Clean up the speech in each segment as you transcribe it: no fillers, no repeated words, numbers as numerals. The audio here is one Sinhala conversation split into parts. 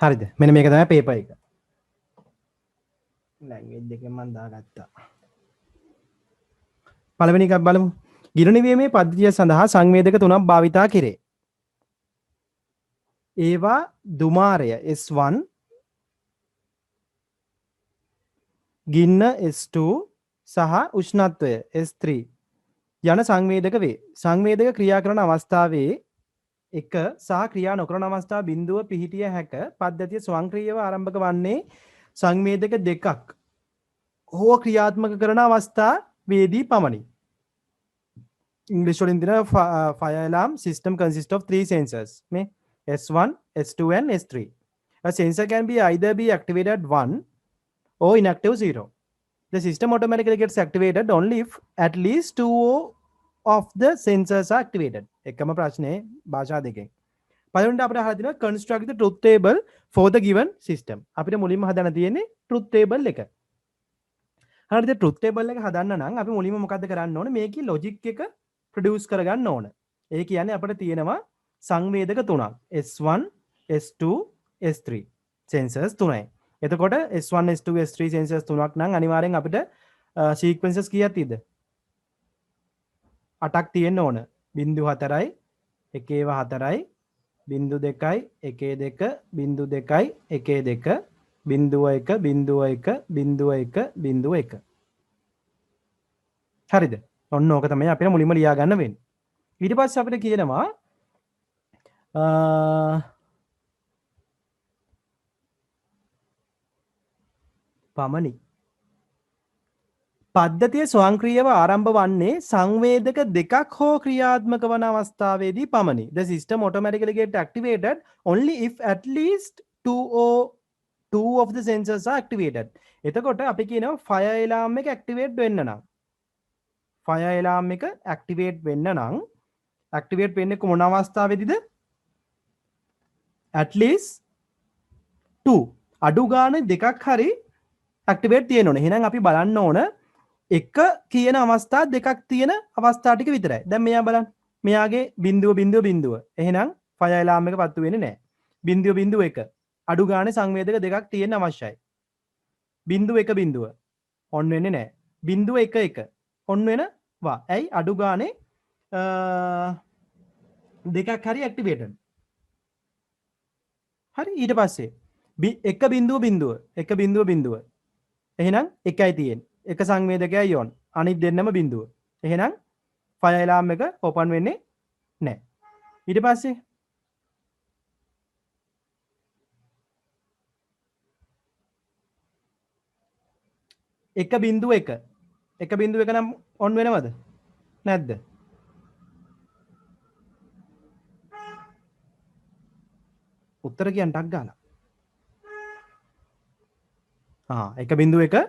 හරිද? මෙන්න මේක තමයි පේපර් එක. ලැන්ග්වේජ් දෙකෙන් මම දාගත්තා. පළවෙනි එකක් බලමු. ගිරණි වීමේ පද්ධතිය සඳහා සංවේදක තුනක් භාවිතා කෙරේ. ඒවා දුමාරය S1, ගින්න S2 සහ උෂ්ණත්වය S3 යන සංවේදක වේ. සංවේදක ක්‍රියා කරන අවස්ථාවේ එක සහ ක්‍රියා නොකරන අවස්ථා බිඳුව පිහිටිය හැක පද්ධතිය ස්වයංක්‍රීයව ආරම්භක වන්නේ සංවේදක දෙකක් හෝ ක්‍රියාත්මක කරන අවස්ථා වේදී පමණි. English වලින් දෙන fire alarm system consists of three sensors. මේ S1, S2 and S3. A sensor can be either be activated 1 or inactive 0. The system automatically gets activated only if at least 2 of the sensors are activated. එකම ප්‍රශ්නේ භාෂා දෙකෙන්. පළවෙනිට අපිට අහලා තියෙනවා construct the truth table for the given system. අපිට මුලින්ම හදන්න තියෙන්නේ truth table එක. හරිද? truth table එක හදන්න නම් අපි මුලින්ම මොකද්ද කරන්න ඕනේ? මේකේ logic එක produce කරගන්න ඕන. ඒ කියන්නේ අපිට තියෙනවා සංවේදක තුනක්. S1, S2, S3 sensors තුනයි. එතකොට S1, S2, S3 sensors තුනක් නම් අනිවාර්යෙන් අපිට sequences කීයක් තියෙද? 8ක් තියෙන්න ඕන. 0.4යි 1.4යි 0.2යි 1.2 0.2යි 1.2 0.1 0.1 0.1 හරිද? ඔන්න ඕක තමයි අපිට මුලින්ම ලියා ගන්න වෙන්නේ. ඊට පස්සේ අපිට කියනවා පමණි. පද්ධතිය ස්වයංක්‍රීයව ආරම්භ වන්නේ සංවේදක දෙකක් හෝ ක්‍රියාත්මක වන අවස්ථාවේදී පමණි. The system automatically get activated only if at least two of the sensors are activated. එතකොට අපි කියනවා fire alarm එක activate වෙන්න නම් fire alarm එක activate වෙන්න නම් activate වෙන්නේ කොන අවස්ථාවේදීද? at least 2 අඩු ගානේ දෙකක් හරි activate තියෙන්න ඕනේ. එහෙනම් අපි බලන්න ඕන එක කියන අවස්ථා දෙකක් තියෙන අවස්ථා ටික විතරයි. දැන් මෙයා බලන්න. මෙයාගේ බිඳුව. එහෙනම් fire alarm එක පත්තු වෙන්නේ නැහැ. 0.1 අඩු ගානේ සංවේදක දෙකක් තියෙන්න අවශ්‍යයි. 0.1 on වෙන්නේ නැහැ. 0.11 on වෙනවා. ඇයි අඩු ගානේ දෙකක් හරි activated. හරි ඊට පස්සේ 1.0 එහෙනම් එකයි තියෙන්නේ. එක සංවේදකයයි on. අනිත් දෙන්නම බිඳුව. එහෙනම් fire alarm එක open වෙන්නේ නැහැ. ඊට පස්සේ 1.1 නම් on වෙනවද? නැද්ද? උත්තර කියන්න ටක් ගාලා. 1.1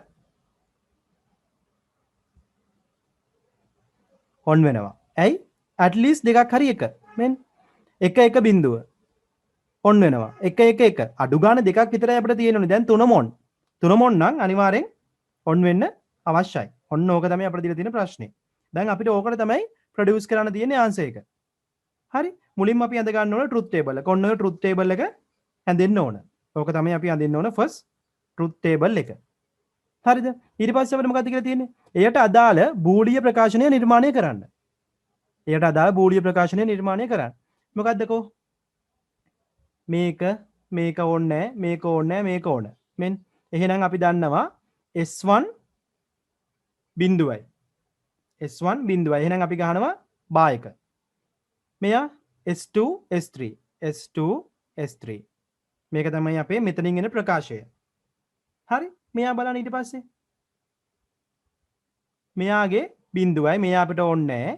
on වෙනවා. ඇයි? at least දෙකක් හරි එක. මෙන්න 1.1 on වෙනවා. 1.1 අඩු ගාන දෙකක් විතරයි අපිට තියෙන්නේ. දැන් 3 on. 3 on නම් අනිවාර්යෙන් on වෙන්න අවශ්‍යයි. ඔන්න ඕක තමයි අපිට දීලා තියෙන ප්‍රශ්නේ. දැන් අපිට ඕකට තමයි ප්‍රොඩියුස් කරන්න තියෙන්නේ ආන්සර් එක. හරි? මුලින්ම අපි අඳ ගන්න ඕන truth table එක. ඔන්න ඔය truth table එක හැදෙන්න ඕන. ඕක තමයි අපි අඳින්න ඕන first truth table එක. හරිද? ඊට පස්සේ අපිට මොකක්ද කියලා තියෙන්නේ? එයට අදාළ බූලිය ප්‍රකාශනය නිර්මාණය කරන්න. මොකක්ද කෝ? මේක ඕනේ මේක ඕන. මෙන් එහෙනම් අපි දන්නවා S1 බිඳුවයි. එහෙනම් අපි ගහනවා බා එක. මෙයා S2 S3 මේක තමයි අපේ මෙතනින් එන ප්‍රකාශය. හරි? මෙයා බලන්න ඊට පස්සේ. මෙයාගේ බිඳුවයි මෙයා අපිට ඕනේ නැහැ.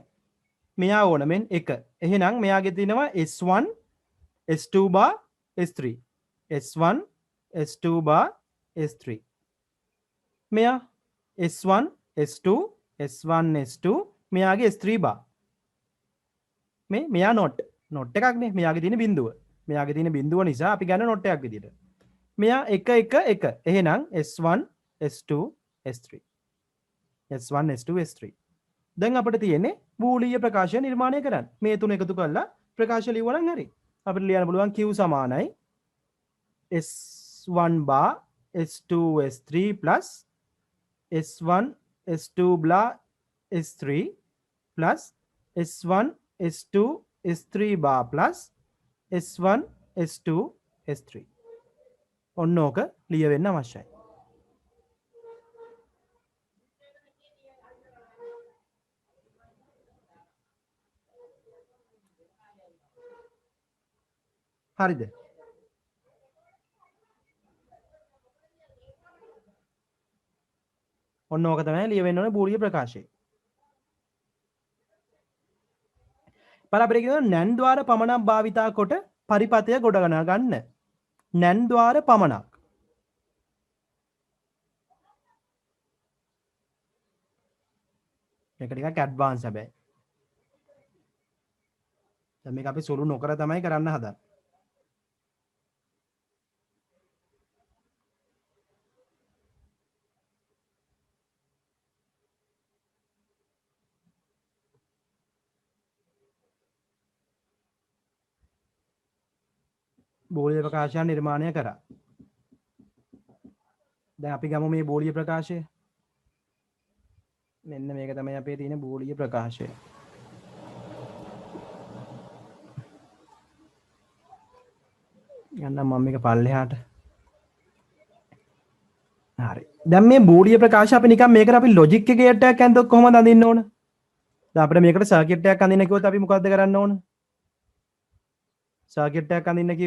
මෙයා ඕන මෙන් 1. එහෙනම් මෙයාගේ තියෙනවා S1 S2 බා S3. S1 S2 බා S3. මෙයා S1 S2 මෙයාගේ S3 බා. මෙයා නොට් එකක් නේ. මෙයාගේ තියෙන බිඳුව. මෙයාගේ තියෙන බිඳුව නිසා අපි ගන්න නොට් එකක් විදියට. මෙයා 1 1 1. එහෙනම් S1 S2 S3. දැන් අපිට තියෙන්නේ බූලිය ප්‍රකාශය නිර්මාණය කරන්න. මේ තුන එකතු කරලා ප්‍රකාශය ලියවනම් හරි. අපිට ලියන්න පුළුවන් Q සමානයි S1 bar S2 S3 plus S1 S2 bar S3 plus S1 S2 S3 bar plus S1 S2 S3 ඔන්න ඕක ලියවෙන්න අවශ්‍යයි. හරිද? ඔන්න ඕක තමයි ලියවෙන්න ඕනේ බූලිය ප්‍රකාශය. පරපරේ කියනවා නැන් ద్వාර පමණක් භාවිතා කොට පරිපතය ගොඩනගා ගන්න. නැන් ద్వාර පමණක්. මේක ටිකක් ඇඩ්වාන්ස් හැබැයි. දැන් මේක අපි සුළු නොකර තමයි කරන්න හදන්නේ. බෝලිය ප්‍රකාශය නිර්මාණය කරා. දැන් අපි ගමු මේ බෝලිය ප්‍රකාශය. මෙන්න මේක තමයි අපේ තියෙන බෝලිය ප්‍රකාශය. යන්න මම මේක පල්ලෙහාට. හරි. දැන් මේ බෝලිය ප්‍රකාශය අපි නිකන් මේකට අපි ලොජික් එකේ ඇටයක් ඇන්දොත් කොහොමද අඳින්න ඕන? දැන් අපිට මේකට සර්කිට් එකක් අඳින්න කිව්වොත් අපි මොකද්ද කරන්න ඕන? සර්කිට් එකක් අඳින්න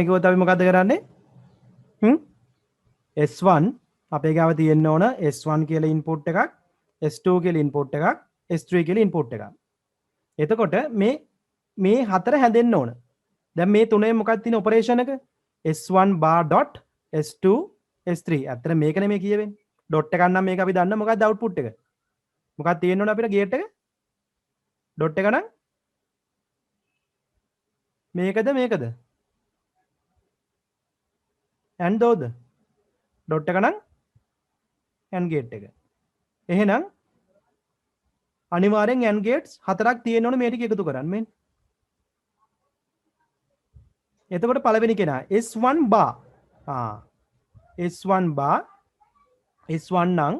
කිව්වොත් අපි මොකද්ද කරන්නේ? S1 අපේ ගාව තියෙන්න ඕන S1 කියලා ඉන්පුට් එකක්, S2 කියලා ඉන්පුට් එකක්, S3 කියලා ඉන්පුට් එකක්. එතකොට මේ හතර හැදෙන්න ඕන. දැන් මේ තුනේ මොකක්ද තියෙන ඔපරේෂන් එක? S1 bar dot S2 S3. අතර මේක නෙමෙයි කියවෙන්නේ. ඩොට් එකක් නම් මේක අපි දන්න මොකක්ද අවුට්පුට් එක? මොකක්ද තියෙන්න ඕන අපිට ගේට් එක? ඩොට් එක නම් මේකද? and දෝද? ඩොට් එක නම් and ගේට් එක. එහෙනම් අනිවාර්යෙන් and ගේට්ස් හතරක් තියෙන්න ඕනේ මේ ටික එකතු කරන්න මෙන්න. එතකොට පළවෙනි කෙනා S1 bar. S1 bar S1 නම්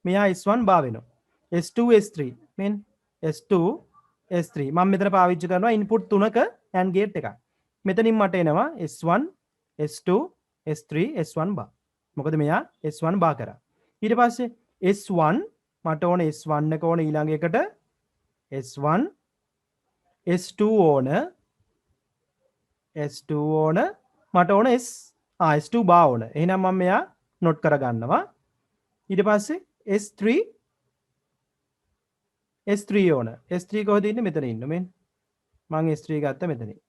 මෙයා S1 bar වෙනවා. S2 S3 මෙන්න S2 S3 මම මෙතන පාවිච්චි කරනවා ඉන්පුට් තුනක and ගේට් එකක්. මෙතනින් මට එනවා S1 S2 S3 S1 bar. මොකද මෙයා S1 bar කරා. ඊට පස්සේ S1 මට ඕන S1 එක ඕන ඊළඟ එකට S1 S2 ඕන මට ඕන S2 bar ඕන. එහෙනම් මම මෙයා නොට් කරගන්නවා. ඊට පස්සේ S3 ඕන. S3 කොහෙද ඉන්නේ? මෙතන ඉන්න මෙන්න. මම S3 ගත්ත මෙතනින්.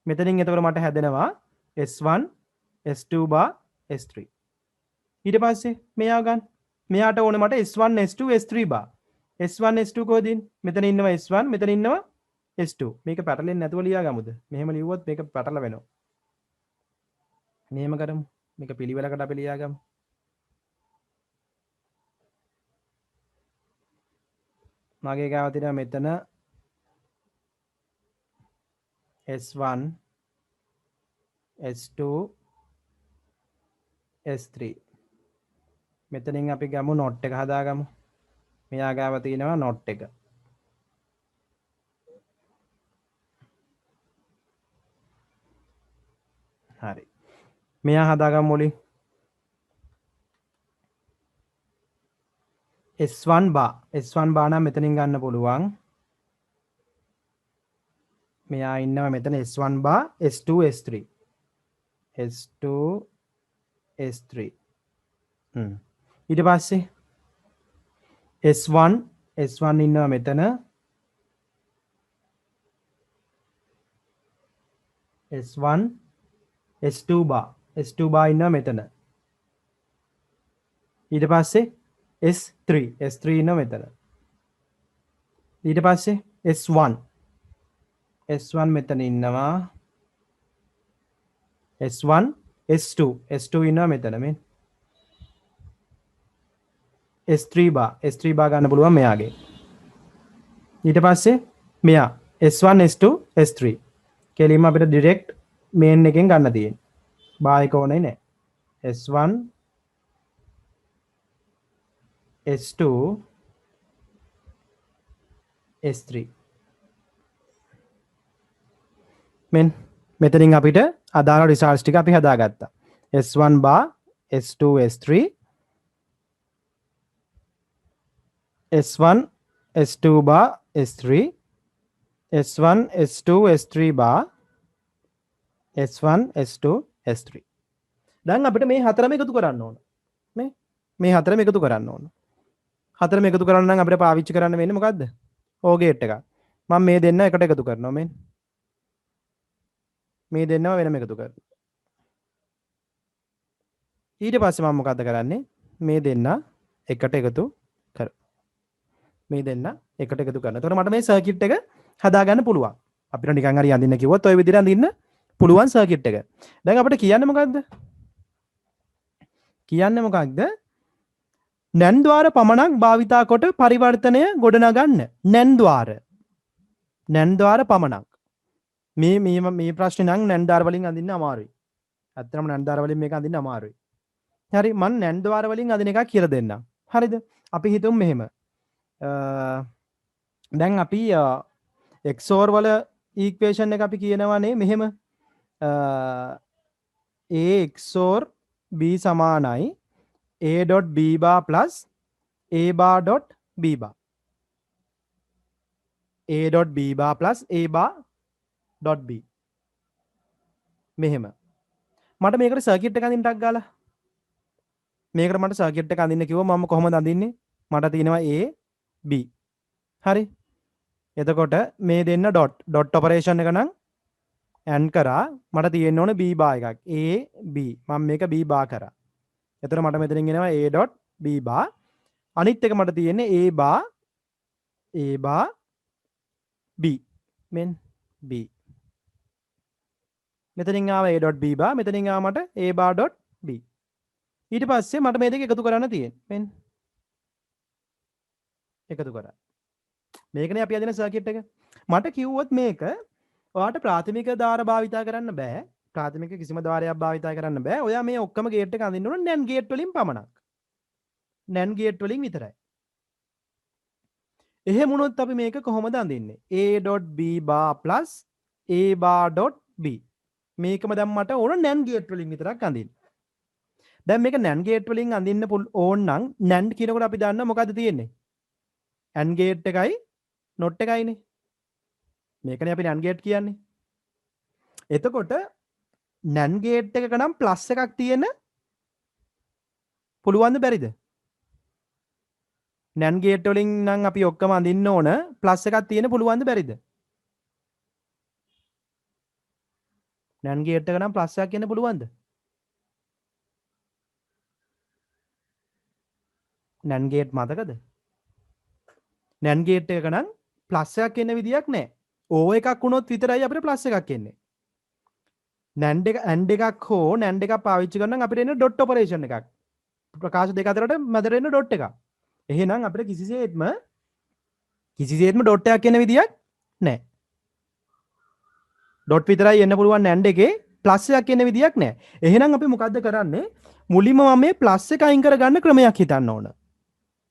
මෙතනින් එතකොට මට හැදෙනවා S1 S2 bar S3. ඊට පස්සේ මෙයා ගන්න. මෙයාට ඕනේ මට S1 S2 S3 bar. S1 S2 කොහෙද ඉන්නේ? මෙතන ඉන්නවා S1 මෙතන ඉන්නවා S2. මේක පැටලෙන්නේ නැතුව ලියාගමුද? මෙහෙම ලියුවොත් මේක පැටල වෙනවා. මෙහෙම කරමු. මේක පිළිවෙලකට අපි ලියාගමු. මගේ ගාව තියෙනවා මෙතන S1 S2 S3. මෙතනින් අපි ගමු නොට් එක හදාගමු. මෙයා ගාව තියෙනවා නොට් එක. හරි. මෙයා හදාගමු මුලින්. S1 bar. S1 bar නම් මෙතනින් ගන්න පුළුවන්. මෙයා ඉන්නවා මෙතන S1 bar S2 S3. S2 S3. ඊට පස්සේ S1 ඉන්නවා මෙතන S1 S2 bar ඉන්නවා මෙතන. ඊට පස්සේ S3 ඉන්නවා මෙතන. ඊට පස්සේ S1 මෙතන ඉන්නවා. S2 ඉන්නවා මෙතන මෙන්න. S3 bar ගන්න පුළුවන් මෙයාගේ. ඊට පස්සේ මෙයා S1 S2 S3 කෙලින්ම අපිට ඩිරෙක්ට් මේන් එකෙන් ගන්න තියෙන්නේ. බා එක ඕනේ නැහැ. S1 S2 S3 මෙන් මෙතනින් අපිට අදාළ රිසල්ට්ස් ටික අපි හදාගත්තා. S1 bar S2 S3 S1 S2 bar S3 S1 S2 S3 bar S1 S2 S3. දැන් අපිට මේ හතරම එකතු කරන්න ඕන. මේ හතරම එකතු කරන්න ඕන. හතරම එකතු කරන්න නම් අපිට පාවිච්චි කරන්න වෙන්නේ මොකද්ද? O gate එක. මම මේ දෙන්න එකට එකතු කරනවා මෙන්න. මේ දෙන්නම වෙනම එකතු කරනවා. ඊට පස්සේ මම මොකද්ද කරන්නේ? මේ දෙන්න එකට එකතු කර. මේ දෙන්න එකට එකතු කරනවා. එතකොට මට මේ සර්කිට් එක හදාගන්න පුළුවන්. අපිට නිකන් හරි අඳින්න කිව්වොත් ওই විදිහට අඳින්න පුළුවන් සර්කිට් එක. දැන් අපිට කියන්නේ මොකද්ද? කියන්නේ මොකක්ද? නැන් ద్వාර පමණක් භාවිතා කොට පරිවර්තනය ගොඩනගන්න. නැන් ద్వාර. නැන් ద్వාර පමණක්. මේ ප්‍රශ්නේ නම් නැන් ద్వාර වලින් අඳින්න අමාරුයි. ඇත්තටම නැන් ద్వාර වලින් මේක අඳින්න අමාරුයි. හරි මම නැන් ద్వාර වලින් අදින එකක් කියලා දෙන්නම්. හරිද? අපි හිතමු මෙහෙම. දැන් අපි XOR වල ඉක්වේෂන් එක අපි කියනවානේ මෙහෙම A XOR B සමානයි A.B bar plus A bar dot B bar. A.B bar plus A bar dot B. මෙහෙම. මට මේකට සර්කිට් එක අඳින්න ටක් ගාලා. මේකට මට සර්කිට් එක අඳින්න කිව්වම මම කොහොමද අඳින්නේ? මට තියෙනවා A B. හරි. එතකොට මේ දෙන්න ඩොට් ඔපරේෂන් එක නම් ඇන් කරා මට තියෙන්න ඕනේ B bar එකක්. A B. මම මේක B bar කරා. එතකොට මට මෙතනින් එනවා A dot B bar. අනිත් එක මට තියෙන්නේ A bar B. මෙන් B. මෙතනින් ආව A dot B bar මෙතනින් ආව මට A bar dot B. ඊට පස්සේ මට මේ දෙක එකතු කරන්න තියෙන්නේ. මෙන්න එකතු කරා. මේකනේ අපි අදින සර්කිට් එක. මට කිව්වොත් මේක ඔයාට ප්‍රාථමික දාර භාවිතා කරන්න බෑ. ප්‍රාථමික කිසිම දාරයක් භාවිතා කරන්න බෑ. ඔයා මේ ඔක්කොම ගේට් එක අඳින්න ඕන NAND ගේට් වලින් පමණක්. NAND ගේට් වලින් විතරයි. එහෙම වුණොත් අපි මේක කොහොමද අඳින්නේ? A.B bar plus A bar dot B. මේකම දැන් මට ඕන NAND ගේට් වලින් විතරක් අඳින්න. දැන් මේක NAND ගේට් වලින් අඳින්න ඕන නම් NAND කියනකොට අපි දන්නවා මොකද්ද තියෙන්නේ? AND ගේට් එකයි NOT එකයිනේ. මේකනේ අපි NAND ගේට් කියන්නේ. එතකොට NAND ගේට් එකක නම් ප්ලස් එකක් තියෙන පුළුවන්ද බැරිද? NAND ගේට් වලින් නම් අපි ඔක්කොම අඳින්න ඕන ප්ලස් එකක් තියෙන පුළුවන්ද බැරිද? NAND ගේට් එක නම් ප්ලස් එකක් කියන්න පුළුවන්ද? NAND ගේට් මතකද? NAND ගේට් එක නම් ප්ලස් එකක් එන්න විදියක් නැහැ. O එකක් වුණොත් විතරයි අපිට ප්ලස් එකක් එන්නේ. NAND එක AND එකක් හෝ NAND එකක් පාවිච්චි කරනවා නම් අපිට එන්නේ ඩොට් ඔපරේෂන් එකක්. ප්‍රකාශ දෙක අතරට මැදට එන්න ඩොට් එකක්. එහෙනම් අපිට කිසිසේත්ම ඩොට් එකක් එන්න විදියක් නැහැ. ඩොට් විතරයි එන්න පුළුවන් NAND එකේ ප්ලස් එකක් එන්න විදියක් නැහැ. එහෙනම් අපි මොකද්ද කරන්නේ? මුලින්ම මම මේ ප්ලස් එක අයින් කරගන්න ක්‍රමයක් හිතන්න ඕන.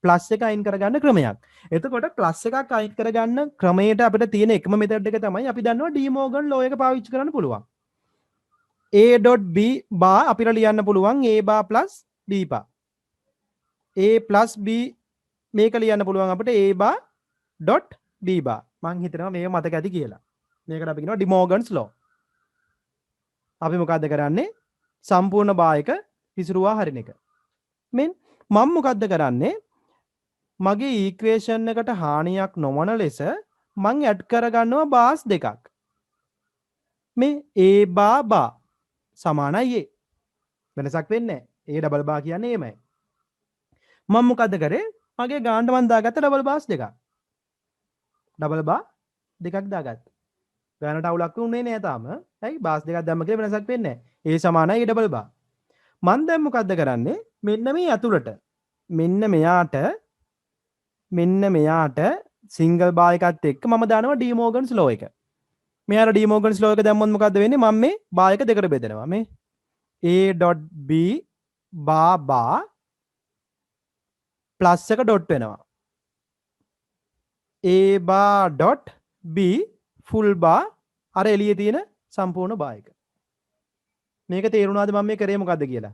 ප්ලස් එක අයින් කරගන්න ක්‍රමයක්. එතකොට ප්ලස් එකක් අයින් කරගන්න ක්‍රමයට අපිට තියෙන එකම මෙතඩ් එක තමයි අපි දන්නවා ඩී මෝගන් ලෝ එක පාවිච්චි කරන්න පුළුවන්. A.B bar අපිට ලියන්න පුළුවන් A bar plus B bar. A plus B මේක ලියන්න පුළුවන් අපිට A bar dot B bar. මම හිතනවා මේක මතක ඇති කියලා. මේකට අපි කියනවා ඩී මෝගන්ස් ලෝ. අපි මොකද්ද කරන්නේ? සම්පූර්ණ බා එක විසිරුවා හරින එක. මෙන් මම මොකද්ද කරන්නේ? මගේ ඊක්වේෂන් එකට හානියක් නොවන ලෙස මං ඇඩ් කරගන්නවා බාස් දෙකක්. මේ A bar bar සමානයි A. වෙනසක් වෙන්නේ නැහැ. A ඩබල් බාර් කියන්නේ එමය. මම මොකද්ද කරේ? මගේ ගානට මන් දාගත්ත ඩබල් බාර්ස් දෙකක්. ඩබල් බාර් දෙකක් දාගත්තා. ගානට අවුලක් වුණේ නෑ තාම. ඇයි? බාර්ස් දෙකක් දැම්ම කියලා වෙනසක් වෙන්නේ නැහැ. A සමානයි A ඩබල් බාර්. මන් දැන් මොකද්ද කරන්නේ? මෙන්න මේ ඇතුළට මෙන්න මෙයාට සිංගල් බාර් එකත් එක්ක මම දානවා ඩී මෝගන්ස් ලෝ එක. මෙයාට ඩීමෝගන්ස් ලෝ එක දැම්මොත් මොකද්ද වෙන්නේ? මම මේ බා එක දෙකට බෙදෙනවා. මේ a.b බා ප්ලස් එක ඩොට් වෙනවා. a බා ඩොට් b ෆුල් බා අර එළියේ තියෙන සම්පූර්ණ බා එක. මේක තේරුණාද මම මේ කරේ මොකද්ද කියලා?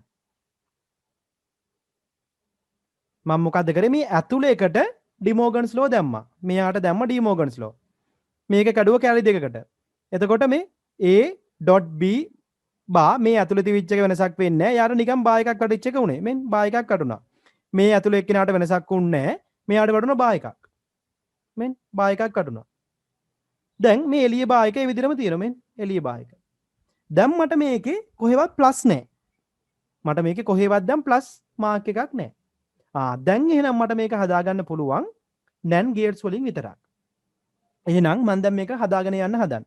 මම මොකද්ද කරේ? මේ ඇතුළේකට ඩිමෝගන්ස් ලෝ දැම්මා. මෙයාට දැම්ම ඩිමෝගන්ස් ලෝ. මේක කැඩුව කැලි දෙකකට. එතකොට මේ a.b බා මේ ඇතුළේ තිබිච්ච එක වෙනසක් වෙන්නේ නැහැ. යාර නිකන් බා එකක් කටිච්ච එක උනේ. මෙන් බා එකක් කටුණා. මේ ඇතුළේ එක්කිනාට වෙනසක් උන්නේ නැහැ. මෙයාට වටුණා බා එකක්. මෙන් බා එකක් කටුණා. දැන් මේ එළිය බා එක ඒ විදිහටම තියෙනවා. මෙන් එළිය බා එක. දැන් මට මේකේ කොහෙවත් ප්ලස් නැහැ. මට මේකේ කොහෙවත් දැන් ප්ලස් මාක් එකක් නැහැ. දැන් එහෙනම් මට මේක හදාගන්න පුළුවන් NAND ගේට්ස් වලින් විතරක්. එහෙනම් මම දැන් මේක හදාගෙන යන්න හදන්න.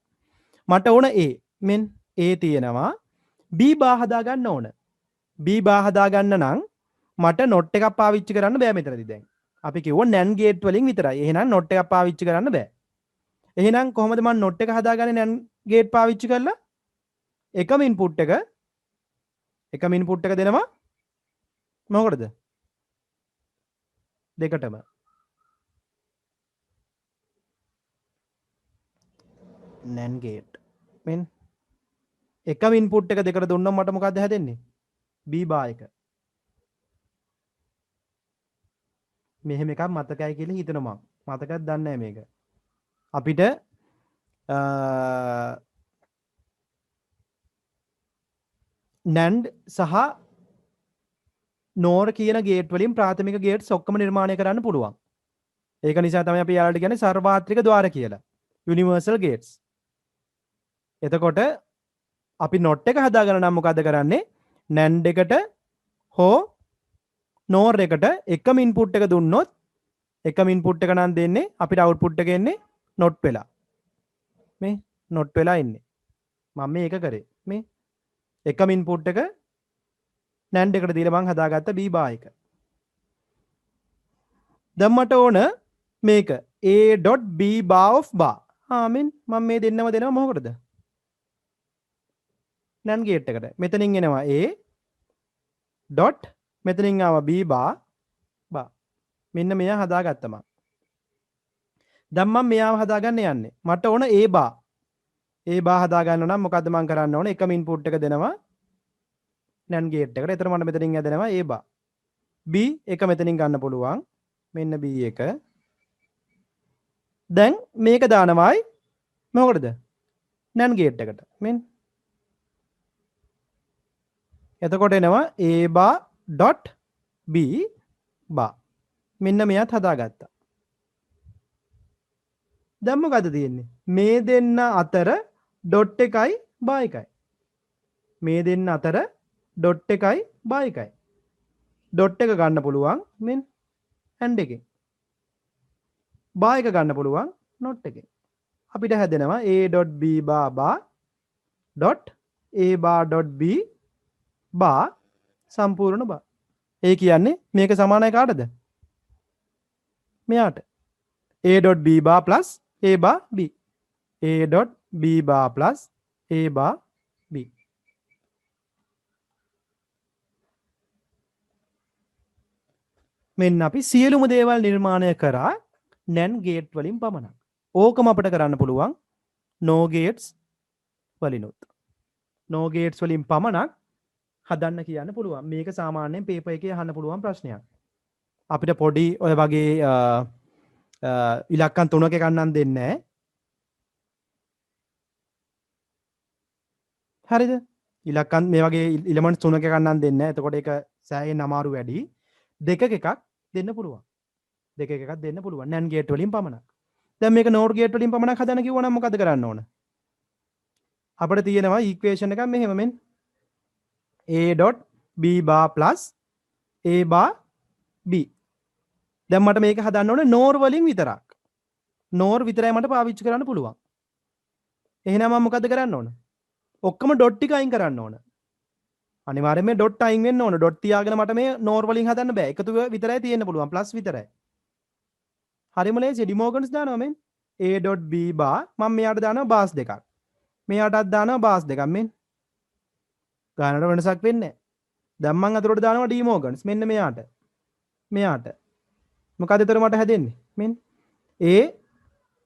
මට ඕන A මෙන් A තියෙනවා. B බා හදාගන්න ඕන. B බා හදාගන්න නම් මට නොට් එකක් පාවිච්චි කරන්න බෑ මෙතනදී දැන්. අපි කිව්වා NAND ගේට් වලින් විතරයි. එහෙනම් නොට් එකක් පාවිච්චි කරන්න බෑ. එහෙනම් කොහොමද මම නොට් එක හදාගන්නේ NAND ගේට් පාවිච්චි කරලා? එකම ඉන්පුට් එක දෙනවා. මොකටද? දෙකටම. NAND gate. මෙන් එකම ඉන්පුට් එක දෙකට දුන්නොත් මට මොකද්ද හැදෙන්නේ? B බා එක. මෙහෙම එකක් මතකයි කියලා හිතනවා මම. මතකද දන්නේ නැහැ මේක. අපිට NAND සහ NOR කියන ගේට් වලින් ප්‍රාථමික ගේට්ස් ඔක්කොම නිර්මාණය කරන්න පුළුවන්. ඒක නිසා තමයි අපි යාළුවට කියන්නේ සර්වාත්‍රික ద్వාර කියලා. Universal gates. එතකොට අපි නොට් එක හදාගන්න නම් මොකද්ද කරන්නේ? NAND එකට හෝ NOR එකට එකම ඉන්පුට් එක දුන්නොත් එකම ඉන්පුට් එක නම් දෙන්නේ අපිට අවුට්පුට් එක එන්නේ නොට් වෙලා. මේ නොට් වෙලා ඉන්නේ. මම මේක කරේ. මේ එකම ඉන්පුට් එක NAND එකට දීලා මම හදාගත්ත B බා එක. දැන් මට ඕන මේක a.b bar of bar. මෙන් මම මේ දෙන්නම දෙනවා මොකටද? NAND ගේට් එකට. මෙතනින් එනවා a dot මෙතනින් ආවා b bar bar. මෙන්න මෙයා හදාගත්තා මම. දැන් මම මෙයාව හදාගන්න යන්නේ. මට ඕන a bar. a bar හදාගන්න නම් මොකද්ද මම කරන්න ඕන? එකම ඉන්පුට් එක දෙනවා NAND ගේට් එකට. එතන මට මෙතනින් ඇදෙනවා a bar. b එක මෙතනින් ගන්න පුළුවන්. මෙන්න b එක. දැන් මේක දානවායි මොකටද? NAND ගේට් එකට. මෙන්න. එතකොට එනවා a bar dot b bar. මෙන්න මෙයත් හදාගත්තා. දැන් මොකද තියෙන්නේ? මේ දෙන්න අතර ඩොට් එකයි බා එකයි. මේ දෙන්න අතර ඩොට් එකයි බා එකයි. ඩොට් එක ගන්න පුළුවන් මෙන් ඇන්ඩ් එකෙන්. බා එක ගන්න පුළුවන් නොට් එකෙන්. අපිට හැදෙනවා a.b bar bar dot a bar dot b bar සම්පූර්ණ බා. ඒ කියන්නේ මේක සමානයි කාටද? මෙයාට. a.b bar plus a bar b. a.b bar plus a bar b. මෙන්න අපි සියලුම දේවල් නිර්මාණය කරා NAND ගේට් වලින් පමණක්. ඕකම අපිට කරන්න පුළුවන් no gates වලිනුත්. no gates වලින් පමණක් හදන්න කියන්න පුළුවන්. මේක සාමාන්‍යයෙන් පේපර් එකේ අහන්න පුළුවන් ප්‍රශ්නයක්. අපිට පොඩි ඔය වගේ ඉලක්කම් 3ක එකක් නම් දෙන්නේ නැහැ. හරිද? ඉලක්කම් මේ වගේ එලිමන්ට්ස් 3ක එකක් නම් දෙන්නේ නැහැ. එතකොට ඒක සෑහෙන අමාරු වැඩි. දෙකක එකක් දෙන්න පුළුවන්. දෙකක එකක් දෙන්න පුළුවන්. NAND ගේට් වලින් පමණක්. දැන් මේක NOR ගේට් වලින් පමණක් හදන්න කිව්වනම් මොකද කරන්න ඕන? අපිට තියෙනවා ඉක්වේෂන් එකක් මෙහෙම මෙන්න a.b bar plus a bar b. දැන් මට මේක හදන්න ඕනේ NOR වලින් විතරක්. NOR විතරයි මට පාවිච්චි කරන්න පුළුවන්. එහෙනම් මම මොකද කරන්න ඕන? ඔක්කොම ඩොට් ටික අයින් කරන්න ඕන. අනිවාර්යයෙන් මේ ඩොට් අයින් වෙන්න ඕන. ඩොට් තියාගෙන මට මේ NOR වලින් හදන්න බෑ. එකතු විතරයි තියෙන්න පුළුවන්. ප්ලස් විතරයි. හරිම ලේසි. ඩිමෝගන්ස් දානවා මෙන් a.b bar මම මෙයාට දානවා බාස් දෙකක්. මෙයාටත් දානවා බාස් දෙකක් මෙන්න. ගානට වෙනසක් වෙන්නේ නැහැ. දැන් මම අතලට දානවා ඩීමෝගන්ස් මෙන්න මෙයාට. මෙයාට. මොකද එතකොට මට හැදෙන්නේ? මෙන්න A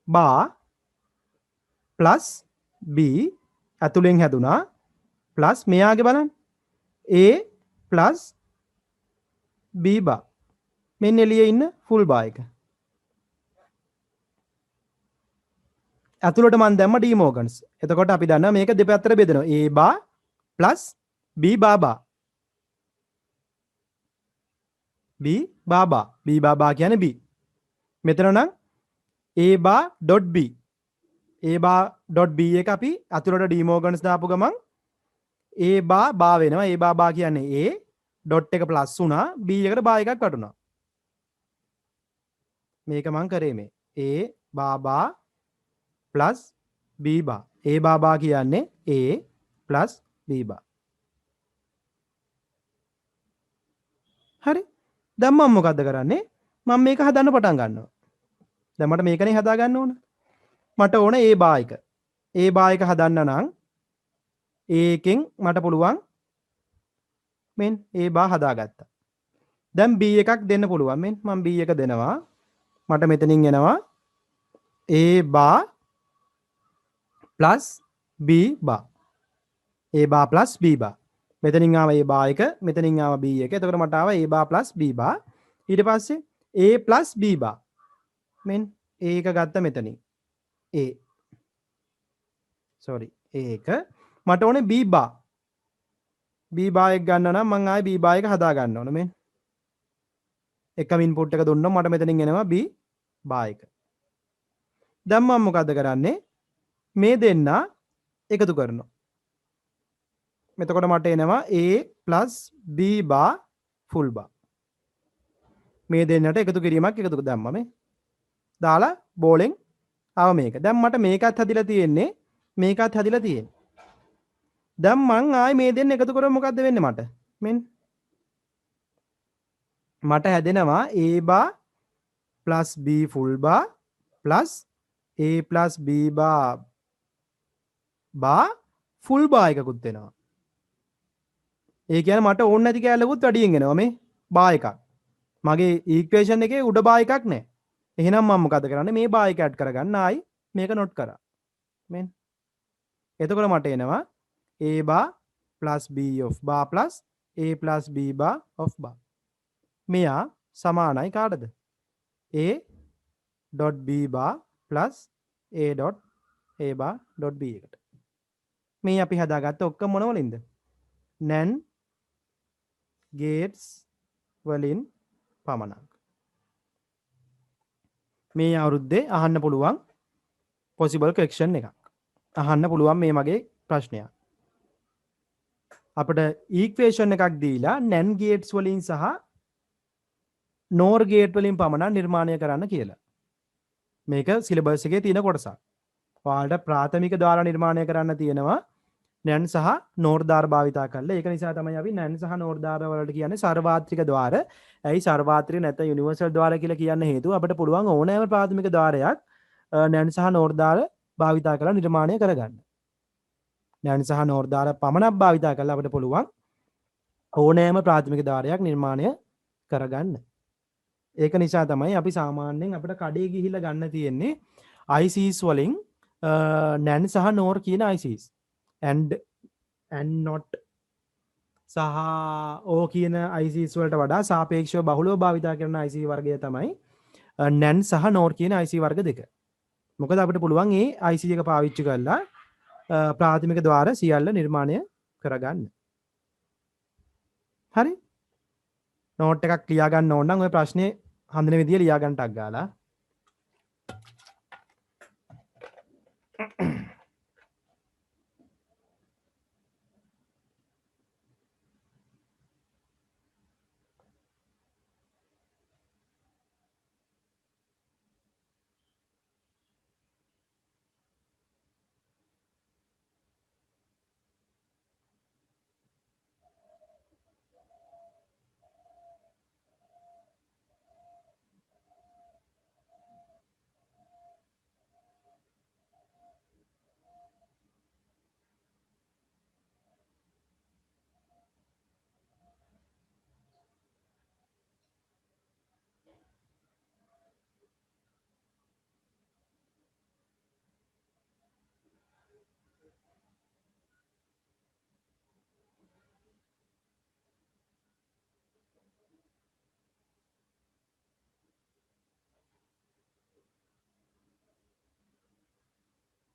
බා ප්ලස් B ඇතුලෙන් හැදුනා ප්ලස් මෙයාගේ බලන්න A ප්ලස් B බා. මෙන්න එළියේ ඉන්න ෆුල් බා එක. ඇතුළට මන් දැම්ම ඩීමෝගන්ස්. එතකොට අපි දන්නවා මේක දෙපැත්තට බෙදෙනවා. A බා ප්ලස් B බා බා. B බා බා. B බා බා කියන්නේ B. මෙතන නම් A බා ඩොට් B. A බා ඩොට් B එක අපි ඇතුළට ඩීමෝගන්ස් දාපු ගමන් A බා වෙනවා. A බා කියන්නේ A ඩොට් එක ප්ලස් වුණා B එකට බා එකක් වටුණා. මේක මං කරේ මේ A බා ප්ලස් B බා. A බා කියන්නේ A ප්ලස් B බා. හරි. දැන් මම මොකද්ද කරන්නේ? මම මේක හදන්න පටන් ගන්නවා. දැන් මට මේකනේ හදා ගන්න ඕන. මට ඕන A බා එක. A බා එක හදන්න නම් A එකෙන් මට පුළුවන් මෙන් A බා හදාගත්තා. දැන් B එකක් දෙන්න පුළුවන්. මෙන් මම B එක දෙනවා. මට මෙතනින් එනවා A බා ප්ලස් B බා. A බා ප්ලස් B බා. මෙතනින් ආව A බා එක, මෙතනින් ආව B එක. එතකොට මට ආව A බා ප්ලස් B බා. ඊට පස්සේ A ප්ලස් B බා. මෙන් A එක ගත්ත මෙතනින්. A. sorry. A එක. මට ඕනේ B බා. B බා එක ගන්න නම් මං ආයේ B බා එක හදා ගන්න ඕන මෙන්. එකම ඉන්පුට් එක දුන්නොත් මට මෙතනින් එනවා B බා එක. දැන් මම මොකද්ද කරන්නේ? මේ දෙන්න එකතු කරනවා. මෙතකොට මට එනවා A plus B බා ෆුල් බා. මේ දෙන්නට එකතු කිරීමක් එකතු දැම්මම මේ. දාලා බෝලෙන් ආව මේක. දැන් මට මේකත් හදිලා තියෙන්නේ මේකත් හදිලා තියෙන්නේ. දැන් මං ආයේ මේ දෙන්න එකතු කරොත් මොකද්ද වෙන්නේ මට? මෙන්න මට හැදෙනවා A බා plus B ෆුල් බා plus A plus B බා ෆුල් බා එකකුත් වෙනවා. ඒ කියන්නේ මට ඕන නැති කැලලකුත් වැඩියෙන් එනවා මේ බා එකක්. මගේ ඉක්වේෂන් එකේ උඩ බා එකක් නැහැ. එහෙනම් මම මොකද කරන්නේ? මේ බා එක ඇඩ් කරගන්න ආයි මේක නොට් කරා. මෙන්න. එතකොට මට එනවා A බා plus B of බා plus A plus B බා of බා. මෙයා සමානයි කාටද? A dot B බා plus A dot A බා dot B එකට. මේ අපි හදාගත්ත ඔක්කොම මොන වලින්ද? NAND gates වලින් පමණක්. මේ අවුරුද්දේ අහන්න පුළුවන් possible question එකක්. අහන්න පුළුවන් මේ මගේ ප්‍රශ්නයක්. අපිට equation එකක් දීලා NAND gates වලින් සහ NOR gate වලින් පමණක් නිර්මාණය කරන්න කියලා. මේක සිලබස් එකේ තියෙන කොටසක්. ඔයාලට ප්‍රාථමික ද්වාර නිර්මාණය කරන්න තියෙනවා NAND සහ NOR ද්වාර භාවිතා කරලා. ඒක නිසා තමයි අපි NAND සහ NOR ද්වාර වලට කියන්නේ සර්වාත්‍රික ද්වාර. ඇයි සර්වාත්‍රික නැත්නම් යුනිවර්සල් ද්වාර කියලා කියන්න හේතුව අපිට පුළුවන් ඕනෑම ප්‍රාථමික ද්වාරයක් NAND සහ NOR ද්වාර භාවිතා කරලා නිර්මාණය කරගන්න. NAND සහ NOR ද්වාර පමණක් භාවිතා කරලා අපිට පුළුවන් ඕනෑම ප්‍රාථමික ද්වාරයක් නිර්මාණය කරගන්න. ඒක නිසා තමයි අපි සාමාන්‍යයෙන් අපිට කඩේ ගිහිල්ලා ගන්න තියෙන්නේ ICs වලින් NAND සහ NOR කියන ICs. and not සහ O කියන ICs වලට වඩා සාපේක්ෂව බහුලව භාවිතා කරන IC වර්ගය තමයි NAND සහ NOR කියන IC වර්ග දෙක. මොකද අපිට පුළුවන් මේ IC එක පාවිච්චි කරලා ප්‍රාථමික ද්වාර සියල්ල නිර්මාණය කරගන්න. හරි? නෝට් එකක් ලියා ගන්න ඕන නම් ඔය ප්‍රශ්නේ හඳුන විදිය ලියා ගන්න ටක් ගාලා.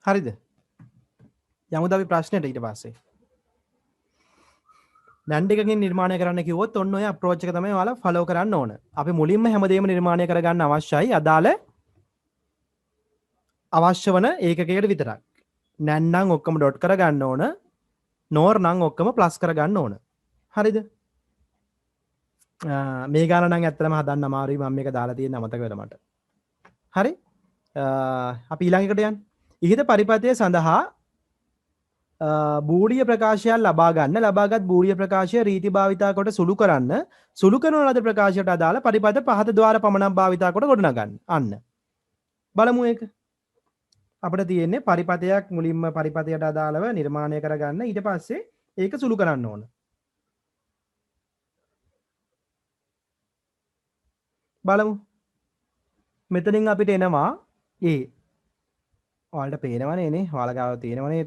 හරිද? යමුද අපි ප්‍රශ්නෙට ඊට පස්සේ. නැන්ඩ් එකකින් නිර්මාණය කරන්න කිව්වොත් ඔන්න ඔය අප්‍රෝච් එක තමයි ඔයාලා ෆලෝ කරන්න ඕන. අපි මුලින්ම හැමදේම නිර්මාණය කරගන්න අවශ්‍යයි අදාළ අවශ්‍ය වන ඒකකයකට විතරක්. නැන්ඩ් නම් ඔක්කොම ඩොට් කරගන්න ඕන. නෝර් නම් ඔක්කොම ප්ලස් කරගන්න ඕන. හරිද? මේ ගාන නම් ඇත්තටම හදන්න අමාරුයි. මම මේක දාලා තියෙන අමතක වෙලා මට. හරි? අපි ඊළඟ එකට යන්න. ඉහිත පරිපථය සඳහා බූඩිය ප්‍රකාශයක් ලබා ගන්න ලබාගත් බූඩිය ප්‍රකාශය රීති භාවිතා කොට සුළු කරන්න සුළු කරන ලද ප්‍රකාශයට අදාළ පරිපථ පහත ద్వාර පමණක් භාවිතා කොට ගොඩනගන්න. අන්න. බලමු ඒක. අපිට තියෙන්නේ පරිපථයක් මුලින්ම පරිපථයට අදාළව නිර්මාණය කරගන්න ඊට පස්සේ ඒක සුළු කරන්න ඕන. බලමු. මෙතනින් අපිට එනවා A. ඔයාලට පේනවනේ නේ. ඔයාලා ගාව තියෙනවනේ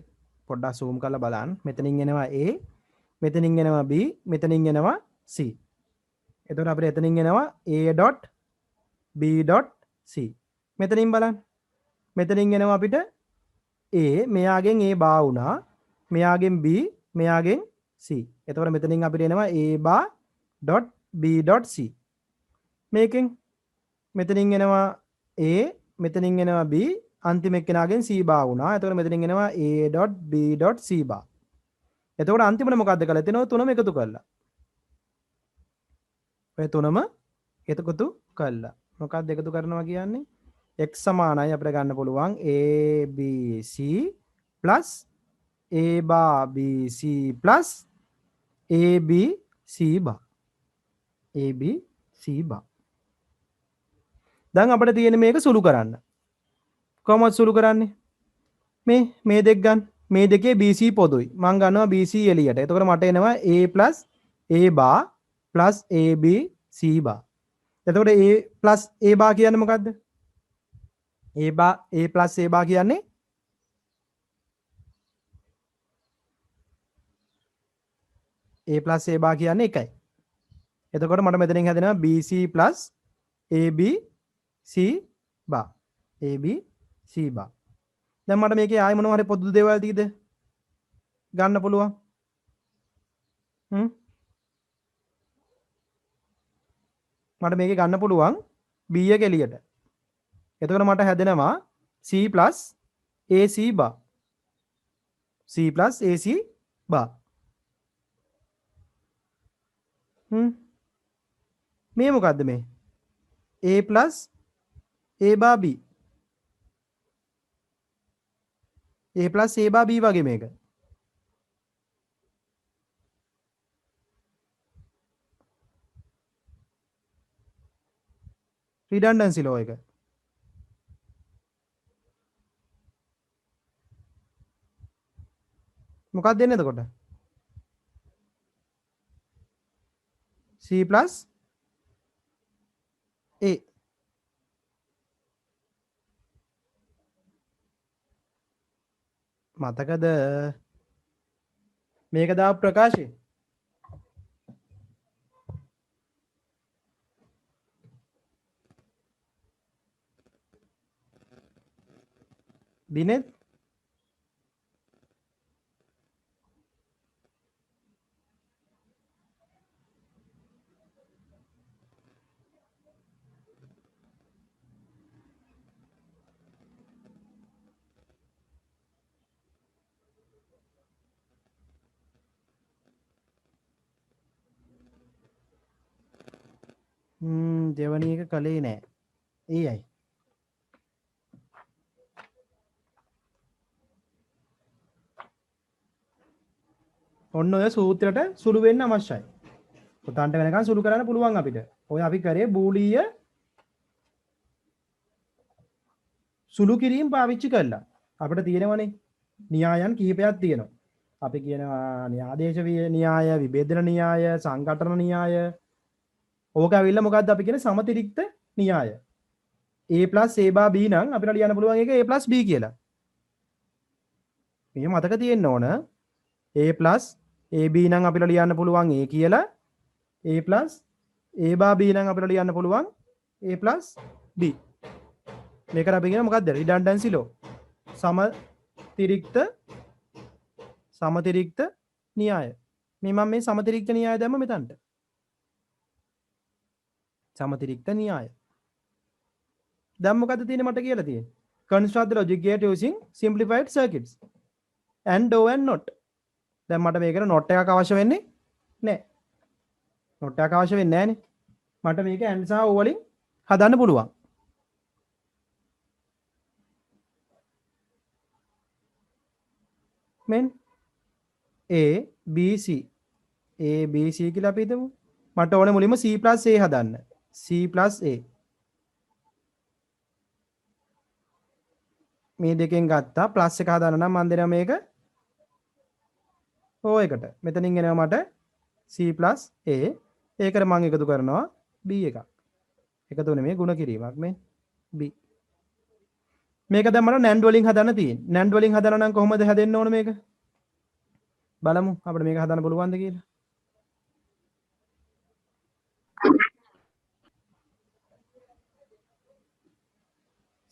පොඩ්ඩක් zoom කරලා බලන්න. මෙතනින් එනවා A, මෙතනින් එනවා B, මෙතනින් එනවා C. එතකොට අපිට එතනින් එනවා A.B.C. මෙතනින් බලන්න. මෙතනින් එනවා අපිට A, මෙයාගෙන් A බා වුණා. මෙයාගෙන් B, මෙයාගෙන් C. එතකොට මෙතනින් අපිට එනවා A.B.C. මේකෙන් මෙතනින් එනවා A, මෙතනින් එනවා B, අන්තිම එක්කෙනාගෙන් C බා වුණා. එතකොට මෙතනින් එනවා A.B.C බා. එතකොට අන්තිමට මොකද්ද කරලා තියෙනව? තුනම එකතු කරලා. ඔය තුනම එකතු කළා. මොකක්ද එකතු කරනවා කියන්නේ? x සමානයි අපිට ගන්න පුළුවන් ABC plus A bar BC plus ABC bar. ABC bar. දැන් අපිට තියෙන්නේ මේක සුළු කරන්න. කොහොමද සුළු කරන්නේ? මේ දෙක ගන්න. මේ දෙකේ BC පොදුයි. මම ගන්නවා BC එළියට. එතකොට මට එනවා A plus A bar plus AB C bar. එතකොට A plus A bar කියන්නේ මොකද්ද? A plus A bar කියන්නේ A plus A bar කියන්නේ එකයි. එතකොට මට මෙතනින් හැදෙනවා BC plus AB C bar. AB C bar. දැන් මට මේකේ ආයෙ මොනවා හරි පොදු දේවල් තියෙද ගන්න පුළුවන්. මට මේකේ ගන්න පුළුවන් B එක එළියට. එතකොට මට හැදෙනවා C plus AC bar. C plus AC bar. මේ මොකද්ද මේ? A plus A bar B. A plus A bar B වගේ මේක. redundancy law එක. මොකක්ද දෙන්නේ එතකොට? C plus A. මතකද මේක දාපු ප්‍රකාශය? දිනෙත් දෙවනි එක කලේ නෑ. ඒයි. ඔන්න ඔය සූත්‍රයට සුළු වෙන්න අවශ්‍යයි. පුතාන්ට වෙනකන් සුළු කරන්න පුළුවන් අපිට. ඔය අපි කරේ බූලීය සුළු කිරීම පාවිච්චි කළා. අපිට තියෙනවනේ න්‍යායන් කිහිපයක් තියෙනවා. අපි කියනවා ආදේශ න්‍යාය, විභේදන න්‍යාය, සංඝටන න්‍යාය. ඕක ඇවිල්ලා මොකද්ද අපි කියන්නේ සමතිරික්ත න්‍යාය. A plus A bar B නම් අපිට ලියන්න පුළුවන් එක A plus B කියලා. මේ මතක තියෙන්න ඕන. A plus AB නම් අපිට ලියන්න පුළුවන් A කියලා. A plus A bar B නම් අපිට ලියන්න පුළුවන් A plus B. මේකට අපි කියන මොකද්ද? redundancy law. තිරික්ත සමතිරික්ත න්‍යාය. මේ මම මේ සමතිරික්ත න්‍යාය දැම්ම මෙතනට. සමතිරික්ත න්‍යාය. දැන් මොකද්ද තියෙන්නේ මට කියලා තියෙන්නේ? Construct the logic gate using simplified circuits. And do and not. දැන් මට මේකට not එකක් අවශ්‍ය වෙන්නේ නැහැ. not එකක් අවශ්‍ය වෙන්නේ නැහනේ. මට මේක and සහ o වලින් හදන්න පුළුවන්. මෙන් A B C A B C කියලා අපි හිතමු. මට ඕනේ මුලින්ම C plus A හදන්න. C plus A. මේ දෙකෙන් ගත්තා ප්ලස් එක හදන්න නම් මම දෙනවා මේක O එකට. මෙතනින් එනවා මට C plus A. ඒකට මම එකතු කරනවා B එකක්. එකතු වෙන මේ ಗುಣ කිරීමක් මේ B. මේක දැන් මට NAND වලින් හදන්න තියෙන්නේ. NAND වලින් හදනවා නම් කොහොමද හැදෙන්න ඕන මේක? බලමු අපිට මේක හදන්න පුළුවන්ද කියලා.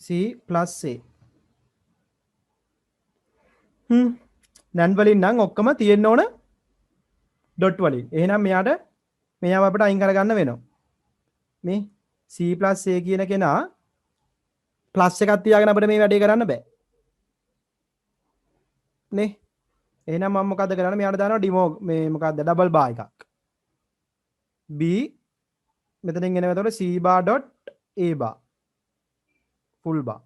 C plus A. NAND වලින් නම් ඔක්කොම තියෙන්න ඕන ඩොට් වලින්. එහෙනම් මෙයාට මෙයාව අපිට අයින් කරගන්න වෙනවා. මේ C plus A කියන කෙනා ප්ලස් එකක් තියාගෙන අපිට මේ වැඩේ කරන්න බෑ. නේ? එහෙනම් මම මොකද කරන්නේ? මෙයාට දානවා ඩිමෝ මේ මොකද්ද? ඩබල් බාර් එකක්. B මෙතනින් එනවා එතකොට C bar dot A bar. full bar.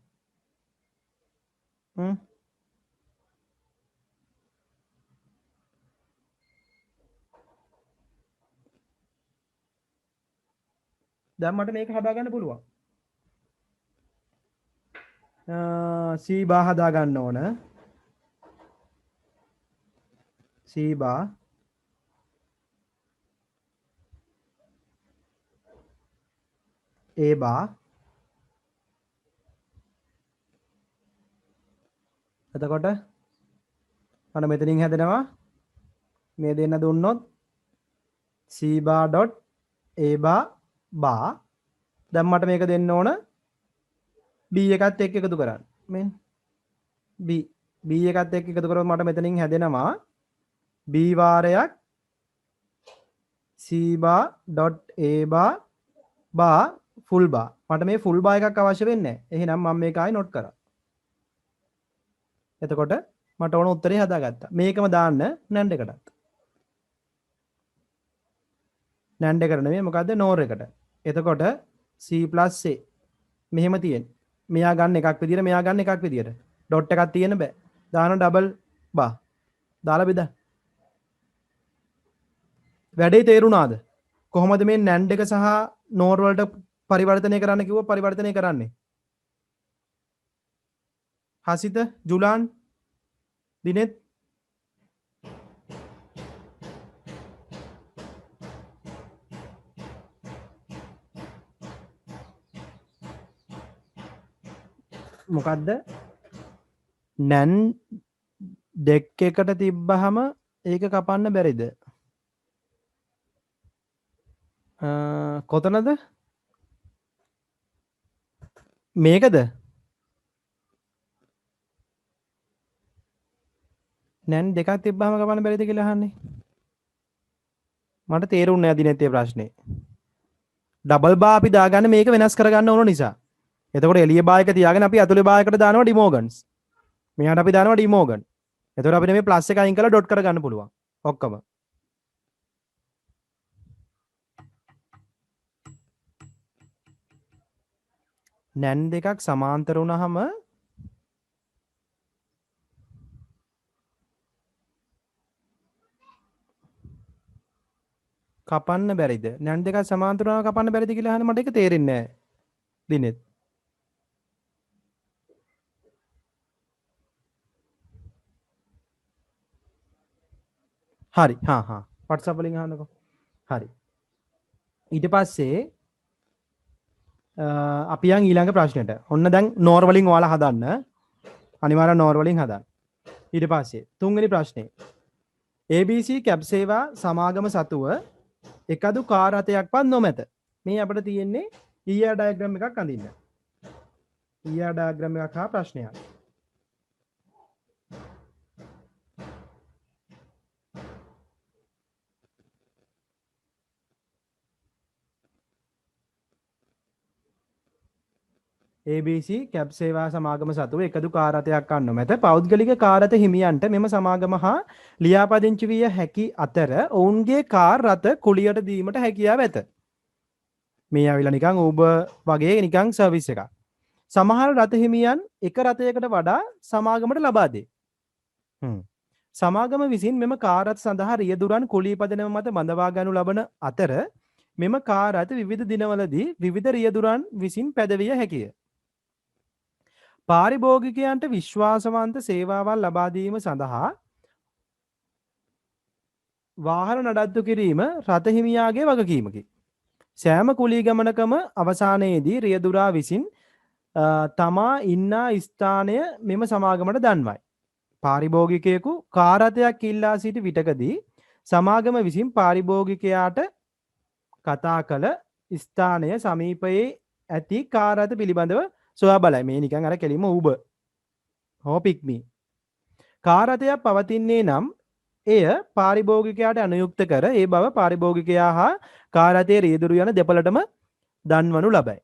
දැන් මට මේක හදා ගන්න පුළුවන්. C bar හදා ගන්න ඕන. C bar A bar එතකොට අන්න මෙතනින් හැදෙනවා මේ දෙන්න දුන්නොත් C bar dot A bar bar දැන් මට මේක දෙන්න ඕන B එකත් එක්ක එකතු කරන්න. මෙන්න B එකත් එක්ක එකතු කරොත් මට මෙතනින් හැදෙනවා B වාරයක් C bar dot A bar bar full bar. මට මේ full bar එකක් අවශ්‍ය වෙන්නේ නැහැ. එහෙනම් මම මේක ආයි note කරා. එතකොට මට ඕන උත්තරේ හදාගත්තා. මේකම දාන්න NAND එකටත්. NAND එකට නෙමෙයි මොකද්ද NOR එකට. එතකොට C plus A මෙහෙම තියෙන්නේ. මෙයා ගන්න එකක් විදියට මෙයා ගන්න එකක් විදියට. ඩොට් එකක් තියෙන්න බෑ. දාන ඩබල් බා. දාලා බෙදන්න. වැඩේ තේරුණාද? කොහොමද මේ NAND එක සහ NOR වලට පරිවර්තනය කරන්න කිව්ව පරිවර්තනය කරන්නේ? හසිත ජුලාන් දිනෙත් මොකද්ද NAND දෙක එකට තිබ්බහම ඒක කපන්න බැරිද? කොතනද? මේකද? NAND දෙකක් තිබ්බහම කපන්න බැරිද කියලා අහන්නේ. මට තේරුන්නේ නැහැ දිනෙත් ඒ ප්‍රශ්නේ. ඩබල් බා අපි දාගන්නේ මේක වෙනස් කරගන්න ඕන නිසා. එතකොට එළිය බා එක තියාගෙන අපි ඇතුලේ බා එකට දානවා ඩිමෝගන්ස්. මෙයාට අපි දානවා ඩිමෝගන්. එතකොට අපිට මේ ප්ලස් එක අයින් කරලා ඩොට් කරගන්න පුළුවන්. ඔක්කොම. NAND දෙකක් සමාන්තර වුණාම කපන්න බැරිද? NAND දෙකක් සමාන්තර වුණාම කපන්න බැරිද කියලා අහන්නේ මට ඒක තේරෙන්නේ නැහැ. දිනෙත්. හරි. WhatsApp වලින් අහන්නකෝ. හරි. ඊට පස්සේ අපි යන් ඊළඟ ප්‍රශ්නෙට. ඔන්න දැන් NOR වලින් ඔයාලා හදන්න. අනිවාර්යෙන් NOR වලින් හදන්න. ඊට පස්සේ තුන්වෙනි ප්‍රශ්නේ. ABC කැබ් සේවා සමාගම සතුව එකදු කාර් රථයක්වත් නොමැත. මේ අපිට තියෙන්නේ ER ඩයග්‍රෑම් එකක් අඳින්න. ER ඩයග්‍රෑම් එකක් හා ප්‍රශ්නයක්. ABC කැබ් සේවා සමාගම සතුව එකදු කාර් රථයක් ගන්න මැත පෞද්ගලික කාර් රථ හිමියන්ට මෙම සමාගම හා ලියාපදිංචි විය හැකි අතර ඔවුන්ගේ කාර් රථ කුලියට දීමට හැකියාව ඇත. මේ ඇවිල්ලා නිකන් Uber වගේ නිකන් සර්විස් එකක්. සමහර රථ හිමියන් එක රථයකට වඩා සමාගමට ලබා දේ. සමාගම විසින් මෙම කාර් රථ සඳහා රියදුරන් කුලී පදනම මත බඳවා ගනු ලබන අතර මෙම කාර් රථ විවිධ දිනවලදී විවිධ රියදුරන් විසින් පැදවිය හැකිය. පාරිභෝගිකයන්ට විශ්වාසවන්ත සේවාවල් ලබා දීම සඳහා වාහන නඩත්තු කිරීම රථ හිමියාගේ වගකීමකි. සෑම කුලී ගමනකම අවසානයේදී රියදුරා විසින් තමා ඉන්නා ස්ථානය මෙම සමාගමට දන්වයි. පාරිභෝගිකයෙකු කාර් රථයක් ඉල්ලා සිටි විටකදී සමාගම විසින් පාරිභෝගිකයාට කතා කළ ස්ථානය සමීපයේ ඇති කාර් රථ පිළිබඳව සොයා බලයි. මේ නිකන් අර කෙලින්ම Uber හෝ Pick Me. කාර් රථයක් පවතින්නේ නම් එය පාරිභෝගිකයාට අනුයුක්ත කර ඒ බව පාරිභෝගිකයා හා කාර් රථයේ රියදුරු යන දෙපළටම දන්වනු ලබයි.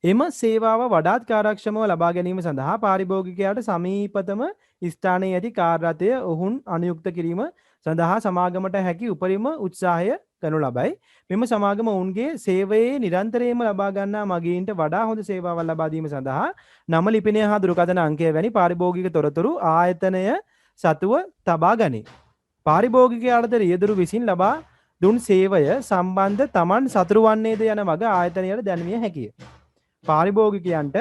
එම සේවාව වඩාත් කාර්යක්ෂමව ලබා ගැනීම සඳහා පාරිභෝගිකයාට සමීපතම ස්ථානයේ ඇති කාර් රථය ඔවුන් අනුයුක්ත කිරීම සඳහා සමාගමට හැකි උපරිම උත්සාහය කරනු ලබයි. මෙම සමාගම ඔවුන්ගේ සේවයේ නිරන්තරයෙන්ම ලබා ගන්නා මගීන්ට වඩා හොඳ සේවාවක් ලබා දීම සඳහා නම ලිපිනය හා දුරකථන අංකය වැනි පාරිභෝගික තොරතුරු ආයතනය සතුව තබා ගනී. පාරිභෝගිකයාට රියදුරු විසින් ලබා දුන් සේවය සම්බන්ධ තමන් සතුරු වන්නේද යන වග ආයතනයට දැන්විය හැකිය. පාරිභෝගිකයන්ට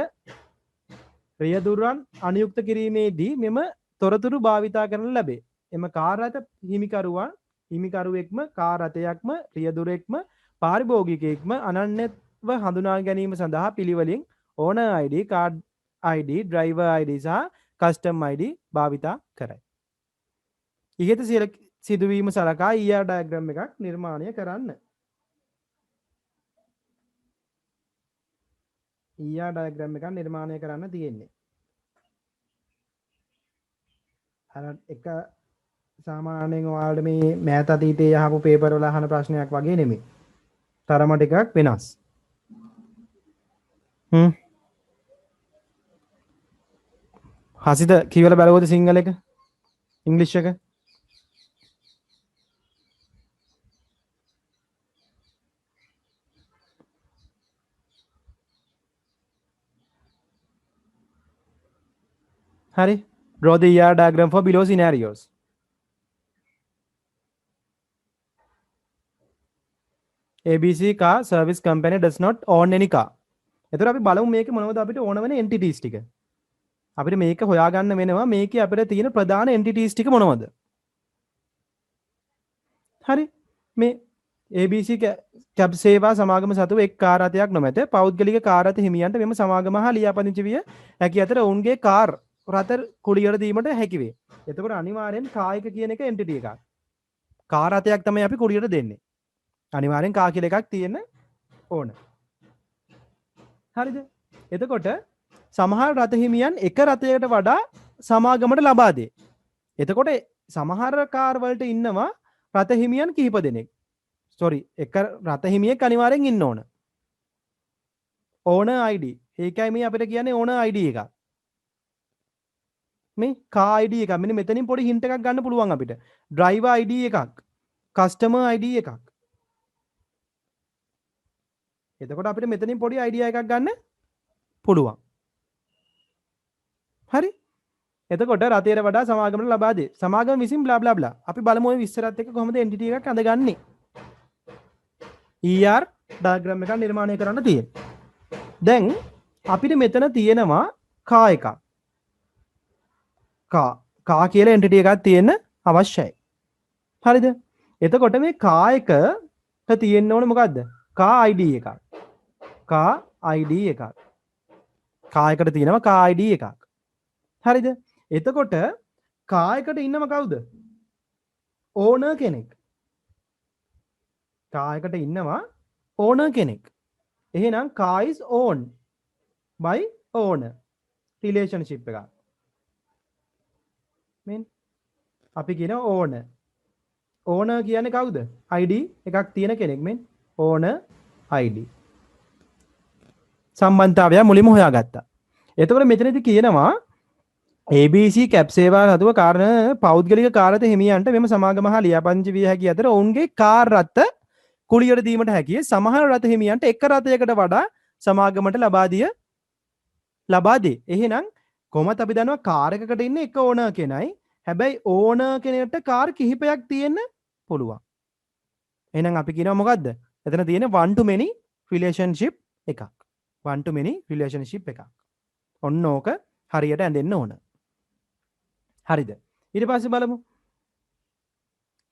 රියදුරන් අනුයුක්ත කිරීමේදී මෙම තොරතුරු භාවිතා කරන ලැබේ. එම කාර් රථ හිමිකරුවෙක්ම කාර් රථයක්ම රියදුරෙක්ම පාරිභෝගිකයෙක්ම අනන්‍යව හඳුනා ගැනීම සඳහා පිළිවෙලින් ඕනර් ID, card ID, driver ID සහ කස්ටම් ID භාවිතා කරයි. ඉහත සිදුවීම සලකා ER ඩයග්‍රෑම් එකක් නිර්මාණය කරන්න. ER ඩයග්‍රෑම් එකක් නිර්මාණය කරන්න තියෙන්නේ. අර එක සාමාන්‍යයෙන් ඔයාලට මේ මෑත අතීතයේ යහපු පේපර් වල අහන ප්‍රශ්නයක් වගේ නෙමෙයි. තරම ටිකක් වෙනස්. හසිත කියවලා බලවද සිංහල එක? ඉංග්‍රීසි එක? Harry, draw the ER diagram for below scenarios. ABC car service company does not own any car. එතකොට අපි බලමු මේකේ මොනවද අපිට ඕන වෙන entities ටික. අපිට මේක හොයාගන්න වෙනවා මේකේ අපිට තියෙන ප්‍රධාන entities ටික මොනවද? හරි. මේ ABC කැබ් සේවා සමාගම සතුව එක් කාර් රථයක් නොමැත. පෞද්ගලික කාර් රථ හිමියන්ට මෙම සමාගම හා ලියාපදිංචි විය හැකි අතර ඔවුන්ගේ කාර් රථ කුලියට දීමට හැකි වේ. එතකොට අනිවාර්යෙන් කායික කියන එක එන්ටිටි එකක්. කාර් රථයක් තමයි අපි කුලියට දෙන්නේ. අනිවාර්යෙන් කා කියලා එකක් තියෙන්න ඕන. හරිද? එතකොට සමහර රථ හිමියන් එක රථයකට වඩා සමාගමට ලබා දේ. එතකොට සමහර කාර් වලට ඉන්නවා රථ හිමියන් කිහිප දෙනෙක්. එක රථ හිමියෙක් අනිවාර්යෙන් ඉන්න ඕන. ඕනර් ID. ඒකයි මේ අපිට කියන්නේ ඕනර් ID එකක්. මේ කා ID එකක්. මෙන්න මෙතනින් පොඩි හින්ට් එකක් ගන්න පුළුවන් අපිට. ඩ්‍රයිවර් ID එකක්. කස්ටමර් ID එකක්. එතකොට අපිට මෙතනින් පොඩි අයිඩියා එකක් ගන්න පුළුවන්. හරි? එතකොට රථයට වඩා සමාගමට ලබා දේ. සමාගම විසින් බ්ලා බ්ලා බ්ලා. අපි බලමු ඔය විස්තරات එක්ක කොහොමද එන්ටිටි එකක් අඳගන්නේ. ER ඩයග්‍රෑම් එකක් නිර්මාණය කරන්න තියෙන්නේ. දැන් අපිට මෙතන තියෙනවා කා එකක්. කා කියලා එන්ටිටි එකක් තියෙන්න අවශ්‍යයි. හරිද? එතකොට මේ කා එකට තියෙන්න ඕනේ මොකද්ද? කා ID එකක්. කා ID එකක්. කා එකට තියෙනවා කා ID එකක්. හරිද? එතකොට කා එකට ඉන්නම කවුද? ඕනර් කෙනෙක්. කා එකට ඉන්නවා ඕනර් කෙනෙක්. එහෙනම් car is owned by owner. Relationship එකක්. මෙන්න අපි කියන ඕනර්. ඕනර් කියන්නේ කවුද? ID එකක් තියෙන කෙනෙක් මෙන්න ඕනර් ID. සම්බන්ධතාවය මුලින්ම හොයාගත්තා. එතකොට මෙතනදී කියනවා ABC කැප් සේවා නතුව කාරණ පෞද්ගලික කාර්යත හිමියන්ට මෙම සමාගම හා ලියාපදිංචි විය හැකි අතර ඔවුන්ගේ කාර් රථ කුලියට දීමට හැකිය. සමහර රථ හිමියන්ට එක රථයකට වඩා සමාගමට ලබා දේ. එහෙනම් කොහොමද අපි දන්නවා කාර් එකකට ඉන්නේ එක ඕනර් කෙනයි. හැබැයි ඕනර් කෙනෙක්ට කාර් කිහිපයක් තියෙන්න පුළුවන්. එහෙනම් අපි කියනවා මොකද්ද? එතන තියෙන one to many relationship එකක්. one to many relationship එකක්. ඔන්න ඕක හරියට ඇඳෙන්න ඕන. හරිද? ඊට පස්සේ බලමු.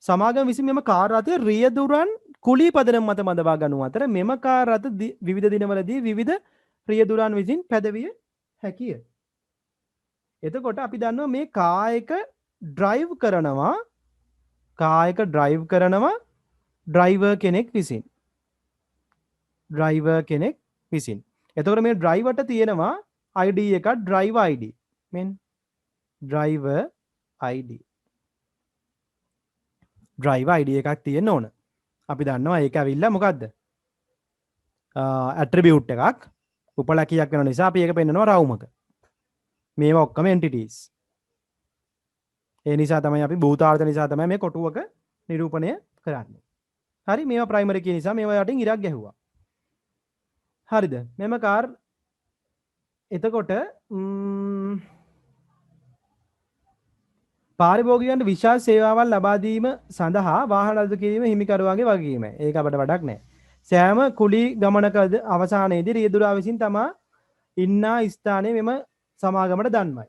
සමාගම විසින් මෙම කාර් රථය රියදුරන් කුලී පදනම මත මදවා ගනු අතර මෙම කාර් රථ විවිධ දිනවලදී විවිධ රියදුරන් විසින් පැදවිය හැකිය. එතකොට අපි දන්නවා මේ කායක ඩ්‍රයිව් කරනවා ඩ්‍රයිවර් කෙනෙක් විසින්. එතකොට මේ ඩ්‍රයිවර්ට තියෙනවා ID එකක් driver ID. මෙන් driver ID. driver ID එකක් තියෙන්න ඕන. අපි දන්නවා ඒක ඇවිල්ලා මොකද්ද? attribute එකක්. උපලකියක් වෙන නිසා අපි ඒක පෙන්නනවා රවුමක. මේවා ඔක්කොම entities. ඒ නිසා තමයි අපි භූතාර්ථ නිසා තමයි මේ කොටුවක නිරූපණය කරන්නේ. හරි මේවා ප්‍රයිමරි කී නිසා මේවා යටින් ඉරක් ගැහුවා. හරිද? මෙම කාර් එතකොට පාරිභෝගිකයන්ට විශාල සේවාවන් ලබා දීම සඳහා වාහන රද්ද කිරීම හිමිකරුවාගේ වගකීමයි. ඒක අපිට වැඩක් නැහැ. සෑම කුලී ගමනක අවසානයේදී රියදුරා විසින් තමා ඉන්නා ස්ථානයේ මෙම සමාගමට දන්වයි.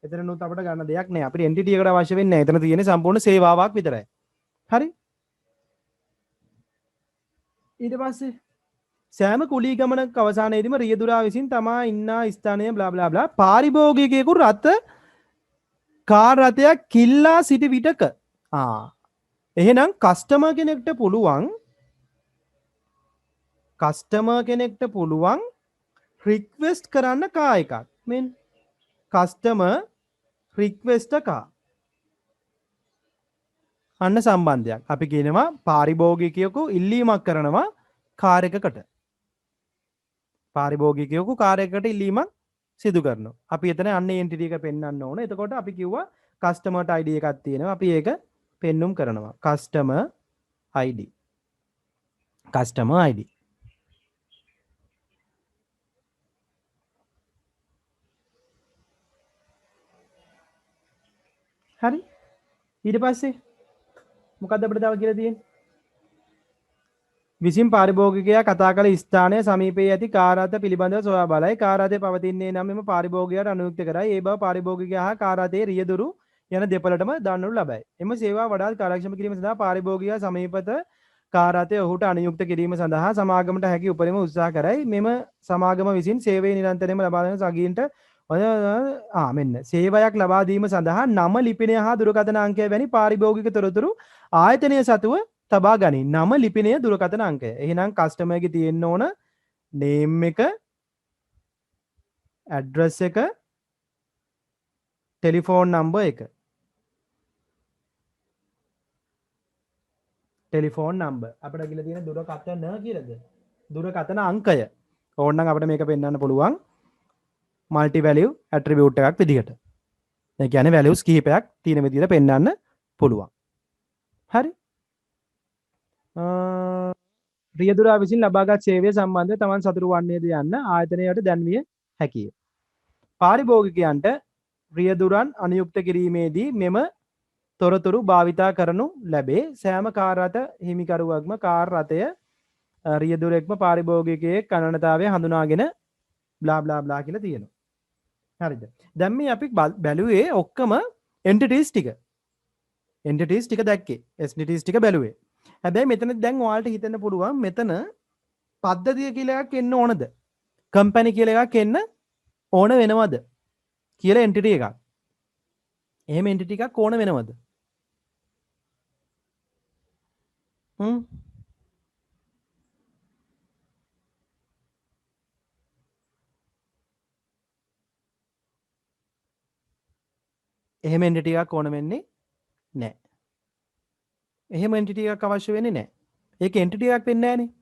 එතනනුත් අපිට ගන්න දෙයක් නැහැ. අපිට එන්ටිටි එකට අවශ්‍ය වෙන්නේ නැහැ. එතන තියෙන්නේ සම්පූර්ණ සේවාවක් විතරයි. හරි? ඊට පස්සේ සෑම කුලී ගමනක අවසානයේදීම රියදුරා විසින් තමා ඉන්නා ස්ථානය බ්ලා බ්ලා බ්ලා පාරිභෝගිකයෙකු කාර් රථයක් කිල්ලා සිටි විටක එහෙනම් කස්ටමර් කෙනෙක්ට පුළුවන් රික්වෙස්ට් කරන්න කා එකක්. මෙන් කස්ටමර් රික්වෙස්ට් කා අන්න සම්බන්ධයක්. අපි කියනවා පාරිභෝගිකයෙකු ඉල්ලීමක් කරනවා කාර් එකකට. පාරිභෝගිකයෙකු කාර් එකකට ඉල්ලීමක් සිදු කරනවා. අපි එතන අන්නේ එන්ටිටි එක පෙන්වන්න ඕන. එතකොට අපි කිව්වා කස්ටමර්ට ID එකක් තියෙනවා. අපි ඒක පෙන්눔 කරනවා. Customer ID. හරි? ඊට පස්සේ මොකද්ද අපිට තව කියලා තියෙන්නේ? විසින් පාරිභෝගිකයා කතා කළ ස්ථානය සමීපයේ ඇති කාර් රථ පිළිබඳව සොයා බලයි. කාර් රථය පවතින්නේ නම් මෙම පාරිභෝගිකයාට අනුයුක්ත කරයි. ඒ බව පාරිභෝගිකයා හා කාර් රථයේ රියදුරු යන දෙපළටම දන්වනු ලබයි. එම සේවාව වඩාත් කාර්යක්ෂම කිරීම සඳහා පාරිභෝගිකයා සමීපත කාර් රථය ඔහුට අනුයුක්ත කිරීම සඳහා සමාගමට හැකි උපරිම උත්සාහ කරයි. මෙම සමාගම විසින් සේවය නිරන්තරයෙන්ම ලබා දෙන සගීන්ට මෙන්න සේවයක් ලබා දීම සඳහා නම ලිපිනය හා දුරකථන අංකය වැනි පාරිභෝගික තොරතුරු ආයතනය සතුව තබා ගනී. නම ලිපිනය දුරකථන අංකය. එහෙනම් කස්ටමර්ගේ තියෙන්න ඕන නේම් එක, ඇඩ්‍රස් එක, ටෙලිෆෝන් නම්බර් එක. Telephone number. අපිට කියලා තියෙන දුරකථන කියලාද? දුරකථන අංකය. ඕනනම් අපිට මේක පෙන්වන්න පුළුවන් මල්ටි වැලියු ඇට්‍රිබියුට් එකක් විදිහට. ඒ කියන්නේ වැලියුස් කිහිපයක් තියෙන විදිහට පෙන්වන්න පුළුවන්. හරි? රියදුරා විසින් ලබාගත් සේවය සම්බන්ධව තමන් සතුටු වන්නේද යන්න ආයතනයට දැන්විය හැකිය. පාරිභෝගිකයන්ට රියදුරන් අනුයුක්ත කිරීමේදී මෙම තොරතුරු භාවිතා කරනු ලැබේ. සෑම කාර් රථ හිමිකරුවක්ම කාර් රථය රියදුරෙක්ම පාරිභෝගිකයෙක් කනනතාවය හඳුනාගෙන බ්ලා බ්ලා බ්ලා කියලා තියෙනවා. හරිද? දැන් මේ අපි බැලුවේ ඔක්කොම එන්ටිටිස් ටික. එන්ටිටිස් ටික දැක්කේ. එන්ටිටිස් ටික බැලුවේ. හැබැයි මෙතන දැන් ඔයාලට හිතෙන්න පුළුවන් මෙතන පද්ධතිය කියලා එකක් එන්න ඕනද? කම්පැනි කියලා එකක් එන්න ඕන වෙනවද? කියලා එන්ටිටි එකක්. එහෙම එන්ටිටි එකක් ඕන වෙනවද? එහෙම එන්ටිටි එකක් ඕන වෙන්නේ නැහැ. එහෙම එන්ටිටි එකක් අවශ්‍ය වෙන්නේ නැහැ. ඒක එන්ටිටි එකක් වෙන්නේ නැහනේ.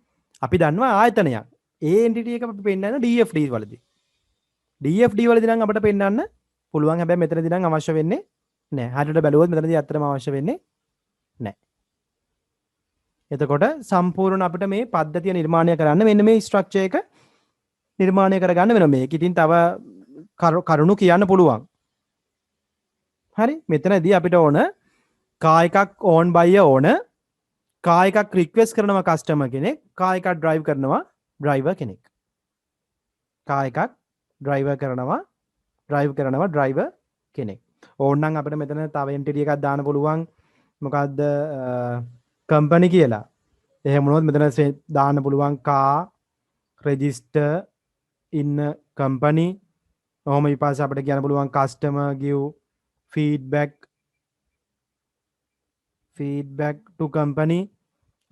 අපි දන්නවා ආයතනයක්. ඒ එන්ටිටි එක අපි පෙන්නන්න DFD වලදී. DFD වලදී නම් අපිට පෙන්නන්න පුළුවන්. හැබැයි මෙතනදී නම් අවශ්‍ය වෙන්නේ නැහැ. හරියට බැලුවොත් මෙතනදී අත්‍තරම අවශ්‍ය වෙන්නේ නැහැ. එතකොට සම්පූර්ණ අපිට මේ පද්ධතිය නිර්මාණය කරන්න මෙන්න මේ ස්ට්‍රක්චර් එක නිර්මාණය කරගන්න වෙනවා. මේක ඉතින් තව කරුණු කියන්න පුළුවන්. හරි මෙතනදී අපිට ඕන කා එකක් ඕන් බය ඕන කා එකක් රික්වෙස්ට් කරනවා කස්ටමර් කෙනෙක් කා එකක් ඩ්‍රයිව් කරනවා ඩ්‍රයිවර් කෙනෙක් කා එකක් ඩ්‍රයිවර් කරනවා ඩ්‍රයිවර් කෙනෙක් ඕන්නම් අපිට මෙතන තව එන්ටිටි එකක් දාන්න පුළුවන් මොකද්ද කම්පැනි කියලා එහෙම වුණොත් මෙතන දාන්න පුළුවන් කා රෙජිස්ටර් ඉන්න කම්පැනි ඔහොම ඊපස්සේ අපිට කියන්න පුළුවන් customer give feedback to company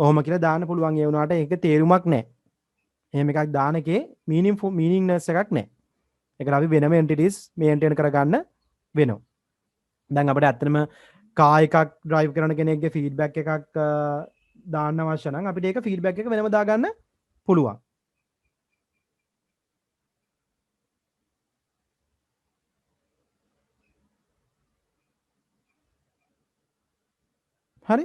ඔහොම කියලා දාන්න පුළුවන්. ඒ වුණාට ඒක තේරුමක් නැහැ. එහෙම එකක් දාන එකේ meaningless එකක් නැහැ. ඒකට අපි වෙනම entities maintain කරගන්න වෙනවා. දැන් අපිට ඇත්තටම කා එකක් drive කරන කෙනෙක්ගේ feedback එකක් දාන්න අවශ්‍ය නම් අපිට ඒක feedback එක වෙනම දාගන්න පුළුවන්. හරි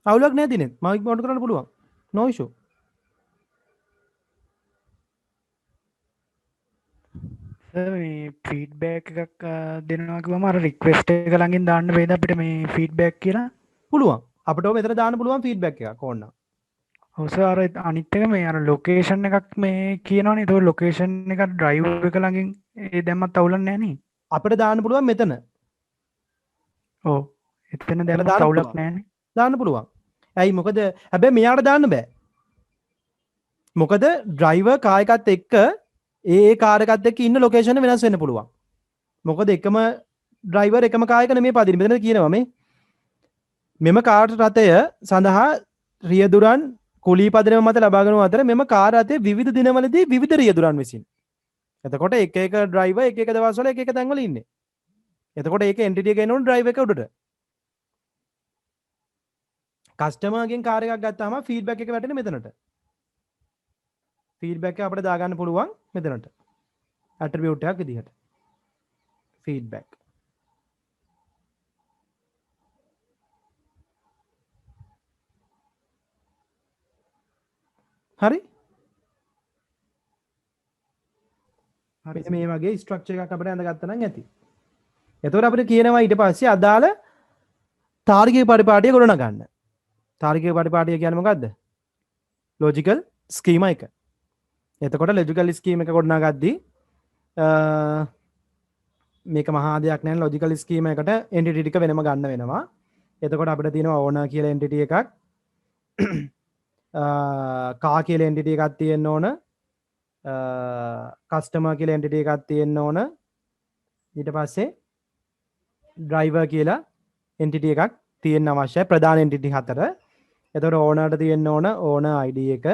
අවුලක් නැහැ දිනෙත් මයික් මොඩ් කරන්න පුළුවන් no issue මේ ෆීඩ්බැක් එකක් දෙනවා කිව්වම අර රික්වෙස්ට් එක ළඟින් දාන්න වේද අපිට මේ ෆීඩ්බැක් කියලා පුළුවන් අපිට ඔය මෙතන දාන්න පුළුවන් ෆීඩ්බැක් එකක් ඕන නම් ඔව් සර් අර අනිත් එක මේ අර ලොකේෂන් එකක් මේ කියනවනේ ඒක ලොකේෂන් එක ඩ්‍රයිව් එක ළඟින් ඒ දැම්මත් අවුලක් නැහැ නේ අපිට දාන්න පුළුවන් මෙතන ඔව් එතන දැම්මත් අවුලක් නැහැ නේ දාන්න පුළුවන් ඇයි මොකද හැබැයි මෙයාට දාන්න බෑ මොකද ඩ්‍රයිවර් කාර් එකත් එක්ක ඒ කාර් එකත් එක්ක ඉන්න ලොකේෂන් වෙනස් වෙන්න පුළුවන් මොකද එකම ඩ්‍රයිවර් එකම කාර් එක නෙමෙයි පදින මෙතන කියනවා මේ මෙම කාර් රථය සඳහා රියදුරන් කුලී පදනම මත ලබා ගනු අතර මෙම කාර් රථයේ විවිධ දිනවලදී විවිධ රියදුරන් විසින් එතකොට එක එක ඩ්‍රයිවර් එක එක දවස්වල එක එක තැන්වල ඉන්නේ එතකොට ඒක එන්ටිටි එක එනවනේ ඩ්‍රයිවර් එක උඩට කස්ටමර්ගෙන් කාර් එකක් ගත්තාම ෆීඩ්බැක් එක වැටෙන්නේ මෙතනට ෆීඩ්බැක් එක අපිට දාගන්න පුළුවන් මෙතනට ඇට්‍රිබියුට් එකක් විදිහට ෆීඩ්බැක් හරි මේ වගේ ස්ට්‍රක්චර් එකක් අපිට ඇඳගත්තා නම් ඇති එතකොට අපිට කියනවා ඊට පස්සේ අදාළ තාර්කික පරිපාටිය ගොඩනගන්න තාර්කික පරිපාටිය කියන්නේ මොකද්ද ලොජිකල් ස්කීමා එක එතකොට ලොජිකල් ස්කීම් එක ගොඩනගද්දී මේක මහා දෙයක් නෑ ලොජිකල් ස්කීම එකට එන්ටිටි ටික වෙනම ගන්න වෙනවා එතකොට අපිට තියෙනවා ඕනර් කියලා එන්ටිටි එකක් කා කියලා එන්ටිටි එකක් තියෙන්න ඕන කස්ටමර් කියලා එන්ටිටි එකක් තියෙන්න ඕන ඊට පස්සේ ඩ්‍රයිවර් කියලා එන්ටිටි එකක් තියෙන්න අවශ්‍යයි ප්‍රධාන එන්ටිටි හතර එතකොට ඕනර්ට තියෙන්න ඕන ඕනර් ID එක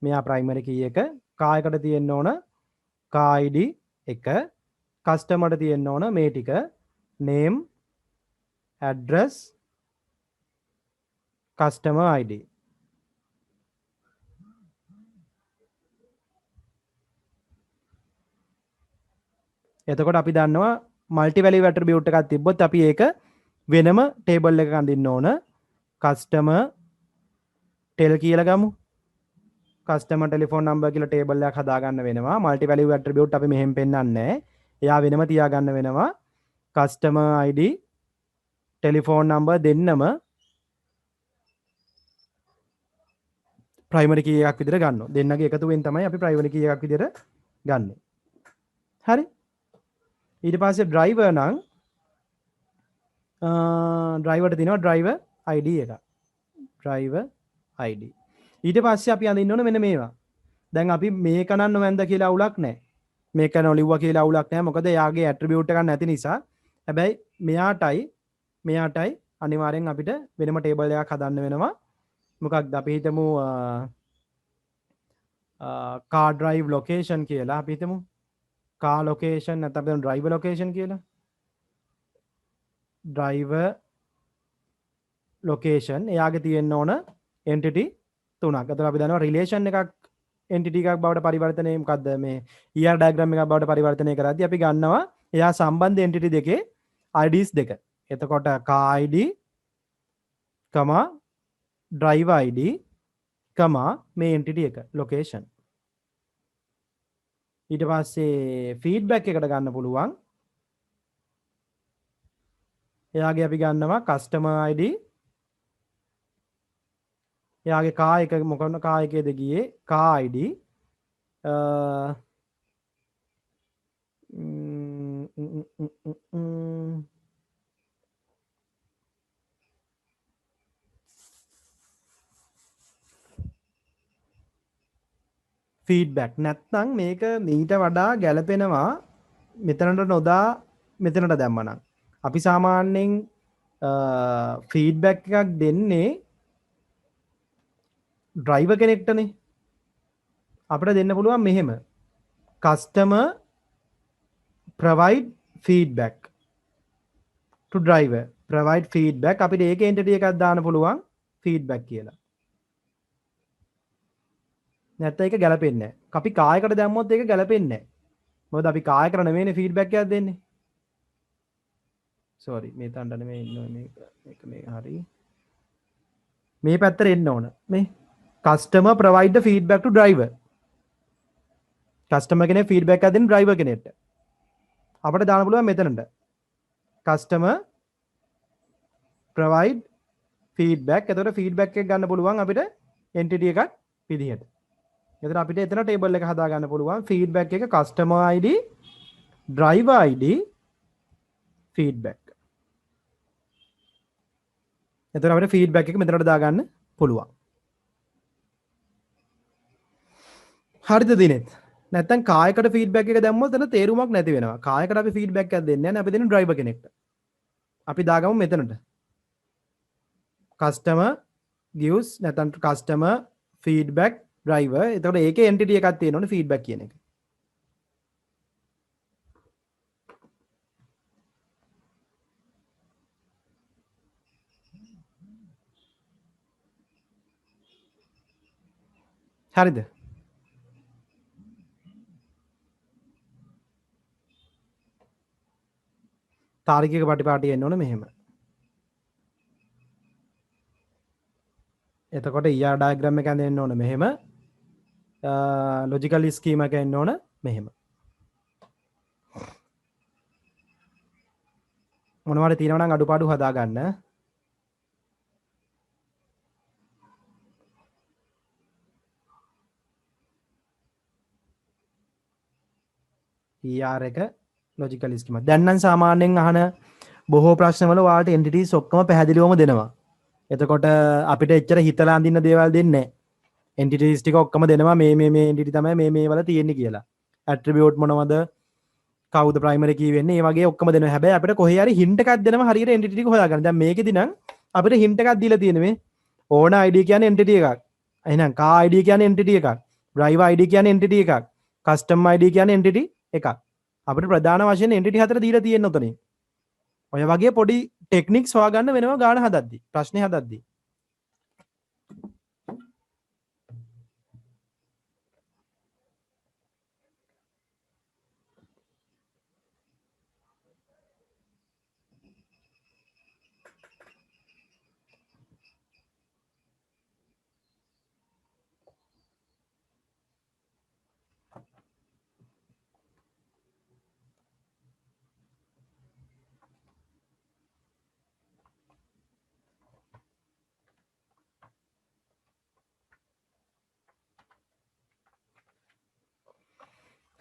මෙයා ප්‍රයිමරි කී එක කා එකට තියෙන්න ඕන කා ID එක කස්ටමර්ට තියෙන්න ඕන මේ ටික name address customer ID එතකොට අපි දන්නවා මල්ටි වැලියු ඇට්‍රිබියුට් එකක් තිබ්බොත් අපි ඒක වෙනම ටේබල් එකක අඳින්න ඕන කස්ටමර් ටෙල් කියලා ගමු කස්ටමර් ටෙලිෆෝන් නම්බර් කියලා ටේබල් එකක් හදාගන්න වෙනවා මල්ටි වැලියු ඇට්‍රිබියුට් අපි මෙහෙම පෙන්නන්නේ නැහැ එයා වෙනම තියාගන්න වෙනවා කස්ටමර් ID ටෙලිෆෝන් නම්බර් දෙන්නම ප්‍රයිමරි කී එකක් විදිහට ගන්නවා දෙන්නගේ එකතුවෙන් තමයි අපි ප්‍රයිමරි කී එකක් විදිහට ගන්නෙ හරි ඊට පස්සේ ඩ්‍රයිවර් නම් ඩ්‍රයිවර්ට තියෙනවා ඩ්‍රයිවර් ID එක ඩ්‍රයිවර් ID ඊට පස්සේ අපි අඳින්න ඕන මෙන්න මේවා දැන් අපි මේක නම් නොවැන්ද කියලා අවුලක් නැහැ මේක නොලිව්වා කියලා අවුලක් නැහැ මොකද එයාගේ ඇට්‍රිබියුට් එකක් නැති නිසා හැබැයි මෙයාටයි අනිවාර්යෙන් අපිට වෙනම ටේබල් එකක් හදන්න වෙනවා මොකක්ද අපි හිතමු කාර් ඩ්‍රයිව් ලොකේෂන් කියලා අපි හිතමු කාර් ලොකේෂන් නැත්නම් අපි ඩ්‍රයිවර් ලොකේෂන් කියලා ඩ්‍රයිවර් ලොකේෂන් එයාගේ තියෙන්න ඕන entity තුනක්. එතකොට අපි දන්නවා relation එකක් entity එකක් බවට පරිවර්තනය මොකද්ද මේ ER diagram එකක් බවට පරිවර්තනය කරද්දී අපි ගන්නවා එයා සම්බන්ධ entity දෙකේ IDs දෙක. එතකොට car ID, driver ID, මේ entity එක location. ඊට පස්සේ feedback එකට ගන්න පුළුවන්. එයාගේ අපි ගන්නවා customer ID. එයාගේ car එක මොකන car එකේද ගියේ car ID. ෆීඩ්බැක් නැත්නම් මේක මීට වඩා ගැලපෙනවා මෙතනට නොදා මෙතනට දැම්මනම් අපි සාමාන්‍යයෙන් ෆීඩ්බැක් එකක් දෙන්නේ ඩ්‍රයිවර් කෙනෙක්ටනේ අපිට දෙන්න පුළුවන් මෙහෙම customer provide feedback to driver provide feedback අපිට ඒක entity එකක් දාන්න පුළුවන් feedback කියලා නැත්නම් ඒක ගැලපෙන්නේ නැහැ. අපි කායකට දැම්මොත් ඒක ගැලපෙන්නේ නැහැ. මොකද අපි කායකට නෙමෙයිනේ ෆීඩ්බැක් එකක් දෙන්නේ. සෝරි මේ තණ්ඩ නෙමෙයි ඉන්න ඕනේ මේක හරි. මේ පැත්තට එන්න ඕන. මේ customer provide the feedback to driver. customer කෙනෙක් ෆීඩ්බැක් එකක් දෙන driver කෙනෙක්ට. අපිට දාන්න පුළුවන් මෙතනට. customer provide feedback. එතකොට ෆීඩ්බැක් එක ගන්න පුළුවන් අපිට entity එකක් විදිහට. එතන අපිට එතන ටේබල් එක හදා ගන්න පුළුවන් feedback එක customer ID driver ID feedback. එතන අපිට feedback එක මෙතනට දා ගන්න පුළුවන්. හරිද දිනෙත්? නැත්නම් කායකට feedback එක දැම්මොත් එතන තේරුමක් නැති වෙනවා. කායකට අපි feedback එකක් දෙන්නේ නැහැ. අපි දෙන්නේ driver කෙනෙක්ට. අපි දාගමු මෙතනට. customer gives නැත්නම් customer feedback driver. එතකොට ඒකේ entity එකක් තියෙනවනේ feedback කියන එක. හරිද? තාර්කික පටිපාටිය එන්න ඕනේ මෙහෙම. එතකොට ER diagram එක ඇඳෙන්න ඕනේ මෙහෙම. logical scheme එක එන්න ඕන මෙහෙම. මොනවද තියෙනවා නම් අඩුපාඩු හදා ගන්න. ER එක logical scheme. දැන් නම් සාමාන්‍යයෙන් අහන බොහෝ ප්‍රශ්නවල ඔයාලට entities ඔක්කොම පැහැදිලිවම දෙනවා. එතකොට අපිට එච්චර හිතලා අඳින්න දේවල් දෙන්නේ නැහැ. entities ටික ඔක්කොම දෙනවා මේ entity තමයි මේ වල තියෙන්නේ කියලා. attribute මොනවද? කවුද primary key වෙන්නේ? මේ වගේ ඔක්කොම දෙනවා. හැබැයි අපිට කොහේ හරි hint එකක් දෙනවා හරියට entity ටික හොයාගන්න. දැන් මේකෙදි නම් අපිට hint එකක් දීලා තියෙන්නේ මේ owner ID කියන්නේ entity එකක්. එහෙනම් car ID කියන්නේ entity එකක්. driver ID කියන්නේ entity එකක්. customer ID කියන්නේ entity එකක්. අපිට ප්‍රධාන වශයෙන් entity හතර දීලා තියෙන උතනේ. ඔය වගේ පොඩි ටෙක්නික්ස් හොයාගන්න වෙනවා ගාන හදද්දි. ප්‍රශ්නේ හදද්දි.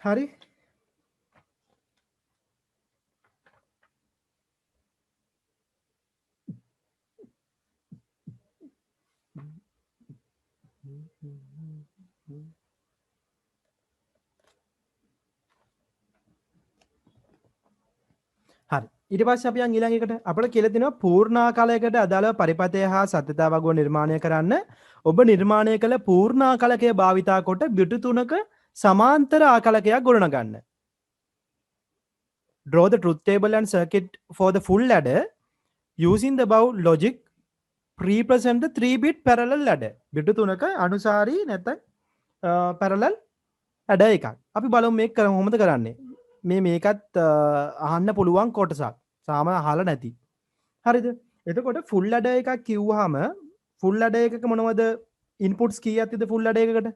හරි හරි ඊට පස්සේ අපි යන් ඊළඟ එකට අපිට කියලා දෙනවා පූර්ණාකාලයකට අදාළව පරිපතය හා සත්‍යතාව වගුව නිර්මාණය කරන්න ඔබ නිර්මාණය කළ පූර්ණාකාලකය භාවිතා කොට බිටු තුනක සමාන්තර ආකලකයක් ගොඩනගන්න. Draw the truth table and circuit for the full ladder using the above logic represent the 3-bit parallel ladder. bit 3ක අනුසාරී නැත්නම් parallel ladder එකක්. අපි බලමු මේක කොහොමද කරන්නේ. මේකත් අහන්න පුළුවන් කොටසක්. සාම අහලා නැති. හරිද? එතකොට full ladder එකක් කිව්වහම full ladder එකක මොනවද inputs කීයක් තියද full ladder එකකට?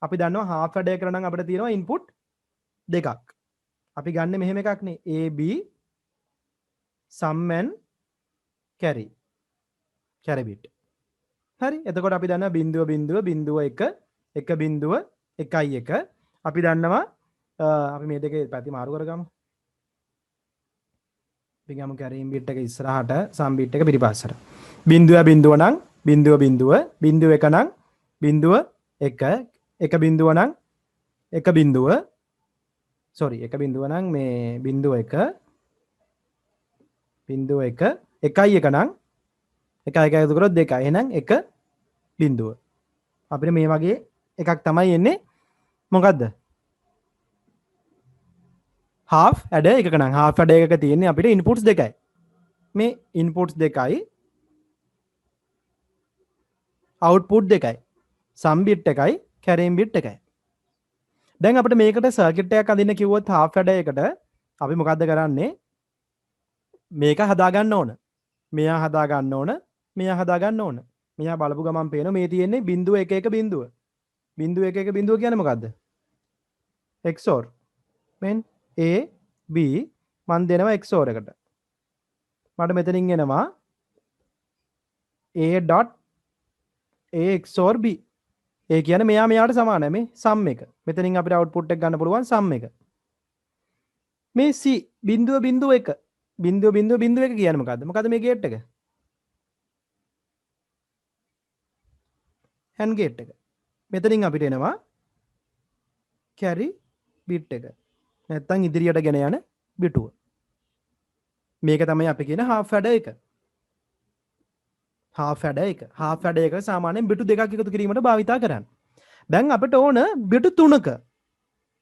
අපි දන්නවා half ladder එකට නම් අපිට තියෙනවා input දෙකක්. අපි ගන්න මෙහෙම එකක් නේ AB sum and carry bit. හරි. එතකොට අපි දන්නවා බිඳුව 1 1 බිඳුව 1 අපි දන්නවා අපි මේ දෙකේ පැති මාරු කරගමු. අපි ගමු carry bit එක ඉස්සරහට sum bit එක පිටිපස්සට. බිඳුව නම් බිඳුව 1 නම් බිඳුව 1 1 බිඳුව නම් 1 බිඳුව sorry 1 බිඳුව නම් මේ බිඳුව 1 බිඳුව 1 1 නම් 1 1 එකතු කරොත් 2 එහෙනම් 1 බිඳුව අපිට මේ වගේ එකක් තමයි එන්නේ මොකද්ද half adder එකක නම් half adder එකක තියෙන්නේ අපිට inputs දෙකයි මේ inputs දෙකයි output දෙකයි sum bit එකයි carrying bit එකයි දැන් අපිට මේකට circuit එකක් අඳින්න කිව්වොත් half adder එකට අපි මොකද්ද කරන්නේ මේක හදා ගන්න ඕන මෙයා හදා ගන්න ඕන මෙයා හදා ගන්න ඕන මෙයා බලපු ගමන් පේනවා මේ තියෙන්නේ බිඳුව 1 1 බිඳුව බිඳුව 1 1 බිඳුව කියන්නේ මොකද්ද XOR මෙන් A B මන් දෙනවා XOR එකට මට මෙතනින් එනවා A dot A XOR B ඒ කියන්නේ මෙයා මෙයාට සමානයි මේ sum එක මෙතනින් අපිට output එක ගන්න පුළුවන් sum එක මේ C බිඳුව 1 බිඳුව 1 කියන්නේ මොකද්ද මේ ගේට් එක AND gate එක. මෙතනින් අපිට එනවා carry bit එක. නැත්තම් ඉදිරියට ගෙන යන බිටුව. මේක තමයි අපි කියන half adder එක. half adder එක. half adder එක සාමාන්‍යයෙන් බිටු දෙකක් එකතු කිරීමට භාවිතා කරන්නේ. දැන් අපිට ඕන බිටු 3ක.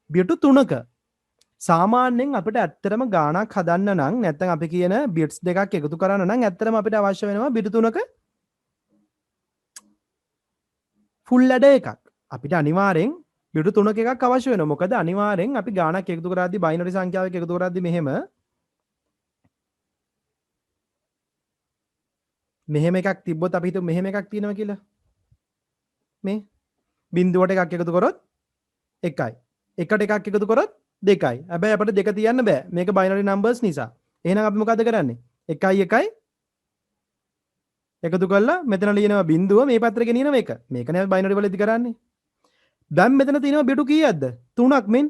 බිටු 3ක. සාමාන්‍යයෙන් අපිට ඇත්තටම ගාණක් හදන්න නම් නැත්තම් අපි කියන bits දෙකක් එකතු කරන්න නම් ඇත්තටම අපිට අවශ්‍ය වෙනවා බිටු 3ක full adder එකක් අපිට අනිවාර්යෙන් බිටු 3ක එකක් අවශ්‍ය වෙනවා මොකද අනිවාර්යෙන් අපි ගාණක් එකතු කරද්දී බයිනරි සංඛ්‍යාවක් එකතු කරද්දී මෙහෙම එකක් තිබ්බොත් අපි හිතමු මෙහෙම එකක් තියෙනවා කියලා මේ බිඳුවට එකක් එකතු කරොත් 1යි එකට එකක් එකතු කරොත් 2යි හැබැයි අපිට දෙක තියන්න බෑ මේක බයිනරි නම්බර්ස් නිසා එහෙනම් අපි මොකද කරන්නේ 1යි 1යි එකතු කරලා මෙතන ලියනවා බිඳුව මේ පැත්තට ගෙනියනවා එක. මේකනේ අපි බයිනරි වලදී කරන්නේ. දැන් මෙතන තියෙනවා බිටු කීයක්ද? 3ක් මෙන්.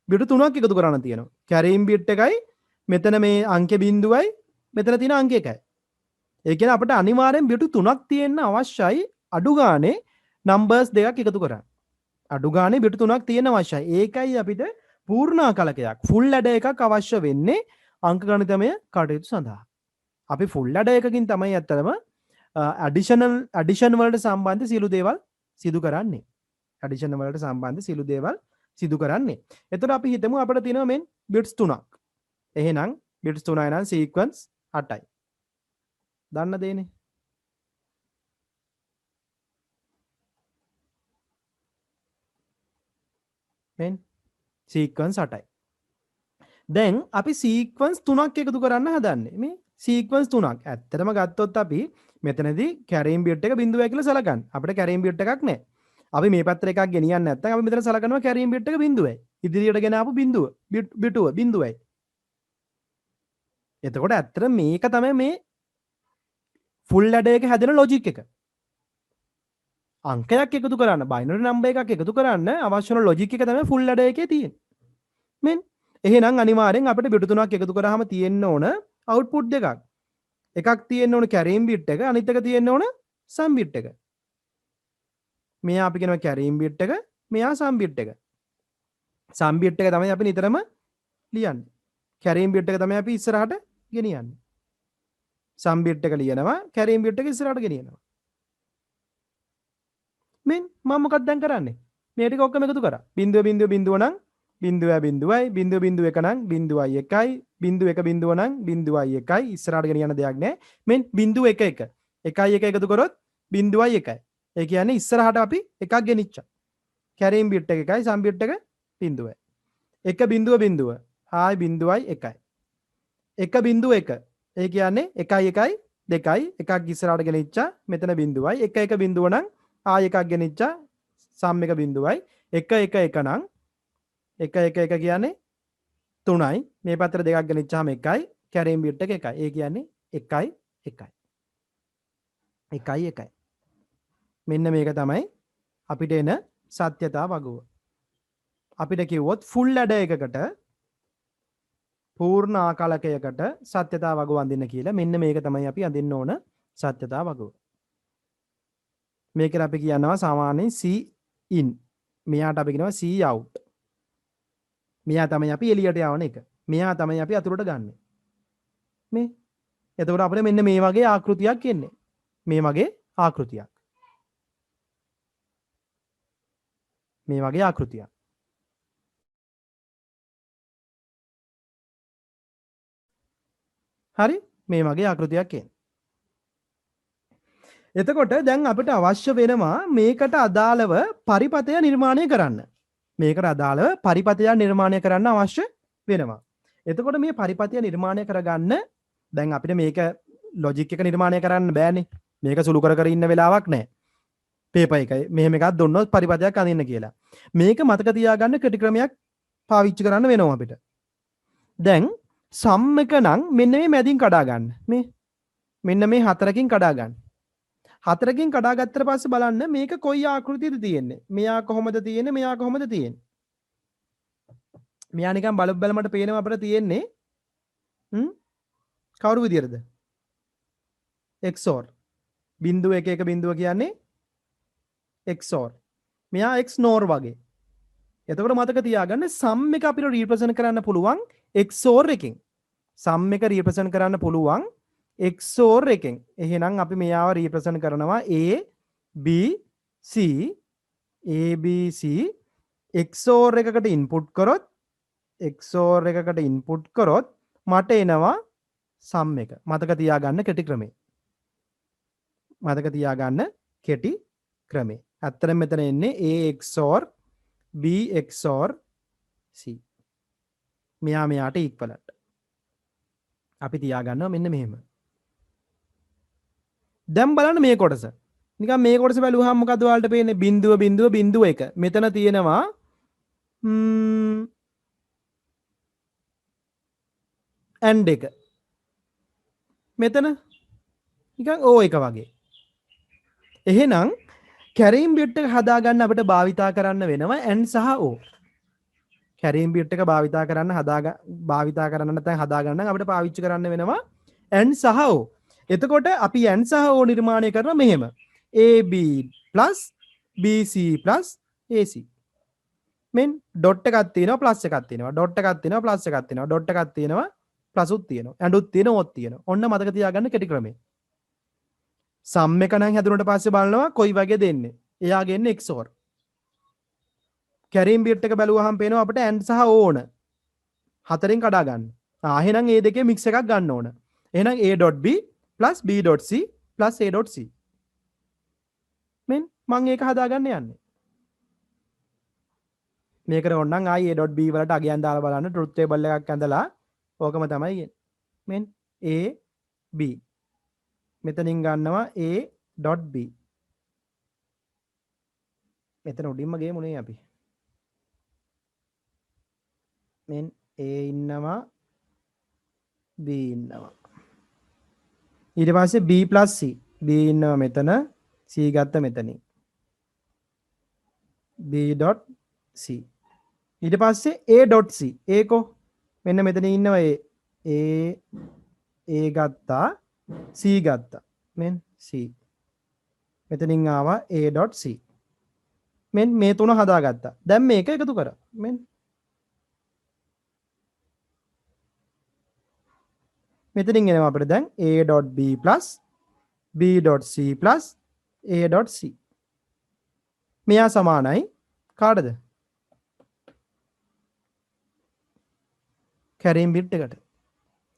බිටු 3ක් එකතු කරන්න තියෙනවා. carrying bit එකයි මෙතන මේ අංක බිඳුවයි මෙතන තියෙන අංක එකයි. ඒ කියන්නේ අපිට අනිවාර්යෙන් බිටු 3ක් තියෙන්න අවශ්‍යයි අඩු ගානේ numbers දෙකක් එකතු කරන්න. අඩු ගානේ බිටු 3ක් තියෙන්න අවශ්‍යයි. ඒකයි අපිට පූර්ණාකලකයක් full adder එකක් අවශ්‍ය වෙන්නේ අංක ගණිතමය කටයුතු සඳහා. අපි full adder එකකින් තමයි ඇත්තටම addition වලට සම්බන්ධ සියලු දේවල් සිදු කරන්නේ. addition වලට සම්බන්ධ සියලු දේවල් සිදු කරන්නේ. එතකොට අපි හිතමු අපිට තියෙනවා මෙන් bits 3ක්. එහෙනම් bits 3යි නම් sequence 8යි. දන්න දෙන්නේ. මෙන් sequence 8යි. දැන් අපි sequence 3ක් එකතු කරන්න හදන්නේ. මේ sequence 3ක්. ඇත්තටම ගත්තොත් අපි මෙතනදී carrying bit එක බිඳුවයි කියලා සලකන්න. අපිට carrying bit එකක් නැහැ. අපි මේ පැත්තට එකක් ගෙනියන්නේ නැත්නම් අපි මෙතන සලකනවා carrying bit එක බිඳුවයි. ඉදිරියට ගෙන ආපු බිඳුව බිටුව බිඳුවයි. එතකොට ඇත්තට මේක තමයි මේ full adder එක හැදෙන logic එක. අංකයක් එකතු කරන්න binary number එකක් එකතු කරන්න අවශ්‍ය වෙන logic එක තමයි full adder එකේ තියෙන්නේ. මෙන් එහෙනම් අනිවාර්යෙන් අපිට බිටු 3ක් එකතු කරාම තියෙන්න ඕන output දෙකක්. එකක් තියෙන්න ඕන carrying bit එක අනිත් එක තියෙන්න ඕන sum bit එක. මෙයා අපි කියනවා carrying bit එක මෙයා sum bit එක. sum bit එක තමයි අපි නිතරම ලියන්නේ. carrying bit එක තමයි අපි ඉස්සරහට ගෙනියන්නේ. sum bit එක ලියනවා carrying bit එක ඉස්සරහට ගෙනියනවා. මෙන් මම මොකක්ද දැන් කරන්නේ? මේ ටික ඔක්කොම එකතු කරා. බිඳුව නම් බිඳුවයි බිඳුව 1 නම් බිඳුවයි 1යි බිඳුව 1 බිඳුව නම් බිඳුවයි 1යි ඉස්සරහට ගෙන යන දෙයක් නැහැ මෙන් බිඳුව 1 1 එකයි එක එකතු කරොත් 0.1යි. ඒ කියන්නේ ඉස්සරහට අපි එකක් ගෙනිච්චා. කැරීම් බිට් එක එකයි සම් බිට් එක 0යි. 1.0 ආයි 0.1යි. 1.1 ඒ කියන්නේ 1 1 2යි එකක් ඉස්සරහට ගෙනිච්චා මෙතන 0යි 1 1 බිඳුව නම් ආයි එකක් ගෙනිච්චා සම් එක 0යි 1 1 1 නම් 1 1 1 කියන්නේ 3යි මේ පැත්තට දෙකක් ගෙනිච්චාම 1යි කැරීම් බිට් එක 1යි ඒ කියන්නේ 1යි 1යි 1යි 1යි මෙන්න මේක තමයි අපිට එන සත්‍යතා වගුව අපිට කිව්වොත් ෆුල් ඇඩ එකකට පූර්ණ ආකලකයකට සත්‍යතා වගුව අඳින්න කියලා මෙන්න මේක තමයි අපි අඳින්න ඕන සත්‍යතා වගුව. මේකට අපි කියනවා සාමාන්‍යයෙන් C in. මෙයාට අපි කියනවා C out. මෙයා තමයි අපි එළියට යවන එක. මෙයා තමයි අපි අතුරට ගන්නෙ. මේ. එතකොට අපිට මෙන්න මේ වගේ ආකෘතියක් එන්නේ. මේ වගේ ආකෘතියක්. මේ වගේ ආකෘතියක්. හරි මේ වගේ ආකෘතියක් එන්නේ. එතකොට දැන් අපිට අවශ්‍ය වෙනවා මේකට අදාළව පරිපතය නිර්මාණය කරන්න. මේකට අදාළව පරිපතය නිර්මාණය කරන්න අවශ්‍ය වෙනවා. එතකොට මේ පරිපතය නිර්මාණය කරගන්න දැන් අපිට මේක ලොජික් එක නිර්මාණය කරන්න බෑනේ. මේක සුළු කර කර ඉන්න වෙලාවක් නැහැ. පේපර් එකයි මෙහෙම එකක් දුන්නොත් පරිපතයක් අඳින්න කියලා. මේක මතක තියාගන්න කෙටි ක්‍රමයක් පාවිච්චි කරන්න වෙනවා අපිට. දැන් සම් එක නම් මෙන්න මේ මැදින් කඩා ගන්න. මේ මෙන්න මේ හතරකින් කඩා ගන්න. හතරකින් කඩා ගත්තට පස්සේ බලන්න මේක කොයි ආකෘතියද තියෙන්නේ. මෙයා කොහොමද තියෙන්නේ? මෙයා කොහොමද තියෙන්නේ? මෙයා නිකන් බලමට පේනවා අපිට තියෙන්නේ කවුරු විදියටද? XOR. බිංදුව 1 1 බිංදුව කියන්නේ XOR. මෙයා XNOR වගේ. එතකොට මතක තියාගන්න සම් එක අපිට රීප්‍රසන්ට් කරන්න පුළුවන් XOR එකෙන්. සම් එක රීප්‍රසන්ට් කරන්න පුළුවන් XOR එකෙන්. එහෙනම් අපි මෙයාව රීප්‍රසන්ට් කරනවා A B C A B C XOR එකකට ඉන්පුට් කරොත් XOR එකකට ඉන්පුට් කරොත් මට එනවා සම් එක. මතක තියාගන්න කෙටි ක්‍රමේ. මතක තියාගන්න කෙටි ක්‍රමේ. ඇත්තටම මෙතන එන්නේ A XOR B XOR C. මෙයා මෙයාට ඉක්වලන්ට්. අපි තියාගන්නවා මෙන්න මෙහෙම. දැන් බලන්න මේ කොටස. නිකන් මේ කොටස බැලුවහම මොකද ඔයාලට පේන්නේ? බිංදුව බිංදුව බිංදුව එක. මෙතන තියෙනවා and එක. මෙතන නිකන් O එක වගේ. එහෙනම් කැරීම් බිට් එක හදාගන්න අපිට භාවිතා කරන්න වෙනවා and සහ O. කැරීම් බිට් එක භාවිතා කරන්න භාවිතා කරන්න නැත්නම් හදාගන්න අපිට පාවිච්චි කරන්න වෙනවා and සහ O. එතකොට අපි and සහ O නිර්මාණය කරන මෙහෙම AB BC AC. මෙන් ඩොට් එකක් තියෙනවා ප්ලස් එකක් තියෙනවා ඩොට් එකක් තියෙනවා ප්ලස් එකක් තියෙනවා ඩොට් එකක් තියෙනවා ප්ලස් උත් තියෙනවා and උත් තියෙනවා ඔත් තියෙනවා. ඔන්න මතක තියාගන්න කෙටි ක්‍රමේ. සම් එක නම් හැදුනට පස්සේ බලනවා කොයි වගේ දෙන්නේ. එයාගේ එන්නේ XOR. කැරීම් බිට් එක බැලුවහම පේනවා අපිට and සහ O ඕන. හතරෙන් කඩා ගන්න. එහෙනම් මේ දෙකේ මික්ස් එකක් ගන්න ඕන. එහෙනම් A.B B.C A.C. මෙන් මම ඒක හදාගන්න යන්නේ. මේකට ඕනනම් ආයි A.B වලට අගයන් දාලා බලන්න ට්‍රුත් ටේබල් එකක් ඇඳලා ඕකම තමයි එන්නේ. මෙන් A.B මෙතනින් ගන්නවා A.B. මෙතන උඩින්ම ගේමුනේ අපි. මෙන් A ඉන්නවා B ඉන්නවා. ඊට පස්සේ B plus C. B ඉන්නවා මෙතන C ගත්ත මෙතනින්. B.C. ඊට පස්සේ A.C. ඒකෝ මෙන්න මෙතන ඉන්නවා A ගත්තා C ගත්තා. මෙන් C. මෙතනින් ආවා A.C. මෙන් මේ තුන හදාගත්තා. දැන් මේක එකතු කරා. මෙන් මෙතනින් එනවා අපිට දැන් A.B B.C A.C. මෙයා සමානයි කාටද? කැරීම් බිට් එකට.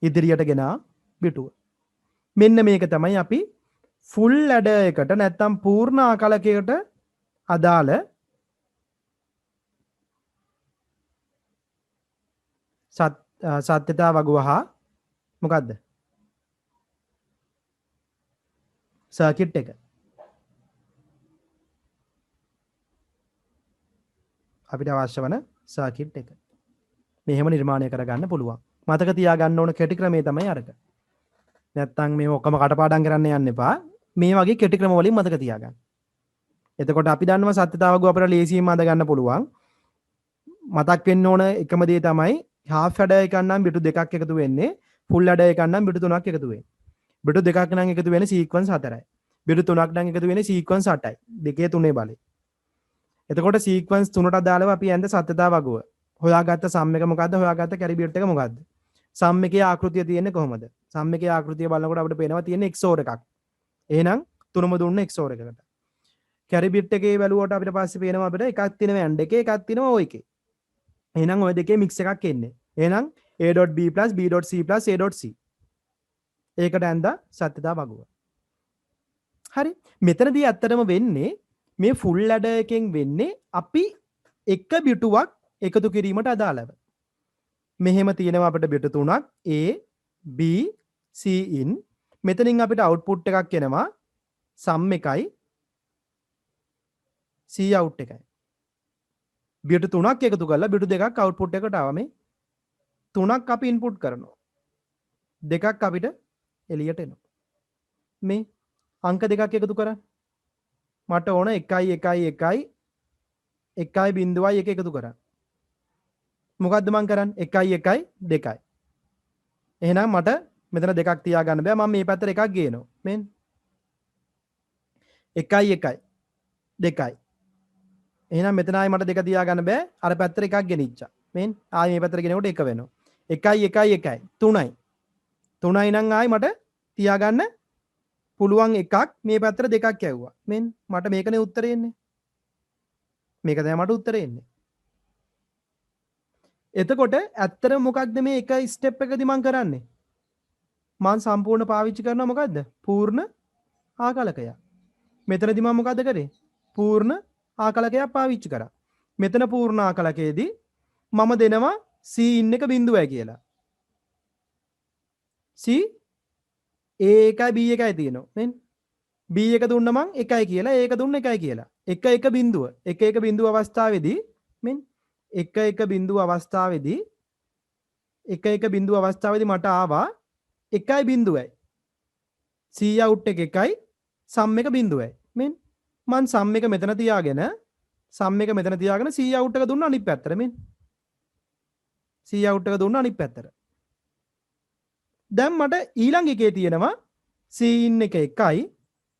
ඉදිරියට ගෙනා බිටුව. මෙන්න මේක තමයි අපි ෆුල් ඇඩර් එකට නැත්තම් පූර්ණ ආකලකයකට අදාළ සත්‍යතා වගුව හා මොකක්ද සර්කිට් එක අපිට අවශ්‍ය වන සර්කිට් එක මෙහෙම නිර්මාණය කරගන්න පුළුවන්. මතක තියාගන්න ඕන කෙටි ක්‍රමය තමයි අරක. නැත්තම් මේ ඔක්කොම කටපාඩම් කරන්න යන්න එපා. මේ වගේ කෙටි ක්‍රම වලින් මතක තියාගන්න. එතකොට අපි දන්නවා සත්‍යතාව වගුව අපිට ලේසියෙන් අඳ ගන්න පුළුවන්. මතක් වෙන්න ඕන එකම දේ තමයි half adder එකක් නම් බිටු දෙකක් එකතු වෙන්නේ full adder එකක් නම් බිටු තුනක් එකතු වෙන්නේ. බිටු දෙකක් නම් එකතු වෙන්නේ සීක්වන්ස් 4යි. බිටු තුනක් නම් එකතු වෙන්නේ සීක්වන්ස් 8යි. දෙකේ තුනේ බලය. එතකොට සීක්වන්ස් තුනට අදාළව අපි ඇඳ සත්‍යතාව වගුව හොයාගත්ත සම් එක මොකද්ද? හොයාගත්ත කැරි බිට් එක මොකද්ද? සම් එකේ ආකෘතිය තියෙන්නේ කොහොමද? සම් එකේ ආකෘතිය බලනකොට අපිට පේනවා තියෙන්නේ XOR එකක්. එහෙනම් තුනම දුන්න XOR එකකට. කැරි බිට් එකේ බැලුවට අපිට පස්සේ පේනවා අපිට එකක් තියෙනවා AND එකේ එකක් තියෙනවා OR එකේ. එහෙනම් ওই දෙකේ මික්ස් එකක් එන්නේ. එහෙනම් A.B + B.C + A.C. ඒකට ඇඳ සත්‍යතාව වගුව. හරි. මෙතනදී ඇත්තටම වෙන්නේ මේ ෆුල් ඇඩර් එකෙන් වෙන්නේ අපි එක බිටුවක් එකතු කිරීමට අදාළව. මෙහෙම තියෙනවා අපිට බිටු තුනක් A B C in මෙතනින් අපිට අවුට්පුට් එකක් එනවා sum එකයි C out එකයි. බිටු තුනක් එකතු කරලා බිටු දෙකක් අවුට්පුට් එකට ආවා මේ. තුනක් අපි ඉන්පුට් කරනවා. දෙකක් අපිට එළියට එනවා. මේ අංක දෙකක් එකතු කරන්න. මට ඕන 1 1 1 1.1 එකතු කරන්න. මොකද්ද මං කරන්නේ? 1 1 2. එහෙනම් මට මෙතන දෙකක් තියාගන්න බෑ. මම මේ පැත්තට එකක් ගේනවා. මෙන්න 1 1 2. එහෙනම් මෙතන ආයි මට දෙක තියාගන්න බෑ. අර පැත්තට එකක් ගෙනිච්චා. මෙන්න ආයි මේ පැත්තට ගෙනකොට එක වෙනවා. 1 1 1 3යි. 3යි නම් ආයි මට තියාගන්න පුළුවන් එකක් මේ පැත්තට දෙකක් යවුවා. මෙන්න මට මේකනේ උත්තරේ එන්නේ. මේක තමයි මට උත්තරේ එන්නේ. එතකොට ඇත්තට මොකක්ද මේ එක ස්ටෙප් එකදී මම කරන්නේ? මම සම්පූර්ණ පාවිච්චි කරනවා මොකද්ද? පූර්ණ ආකලකය. මෙතනදී මම මොකද්ද කරේ? පූර්ණ ආකලකයක් පාවිච්චි කරා. මෙතන පූර්ණ ආකලකයේදී මම දෙනවා C in එක බිඳුවයි කියලා. C A එකයි B එකයි තියෙනවා. මෙන්න B එක දුන්න මං 1යි කියලා A එක දුන්න 1යි කියලා. 1 1 බිඳුව. 1 1 බිඳුව අවස්ථාවේදී මෙන්න 1 1 බිඳුව අවස්ථාවේදී 1 1 බිඳුව අවස්ථාවේදී මට ආවා 1යි බිඳුවයි. C out එක 1යි sum එක බිඳුවයි. මෙන්න මං sum එක මෙතන තියාගෙන C out එක දුන්න අනිත් පැත්තට මෙන්න. C out එක දුන්න අනිත් පැත්තට. දැන් මට ඊළඟ එකේ තියෙනවා C in එක 1යි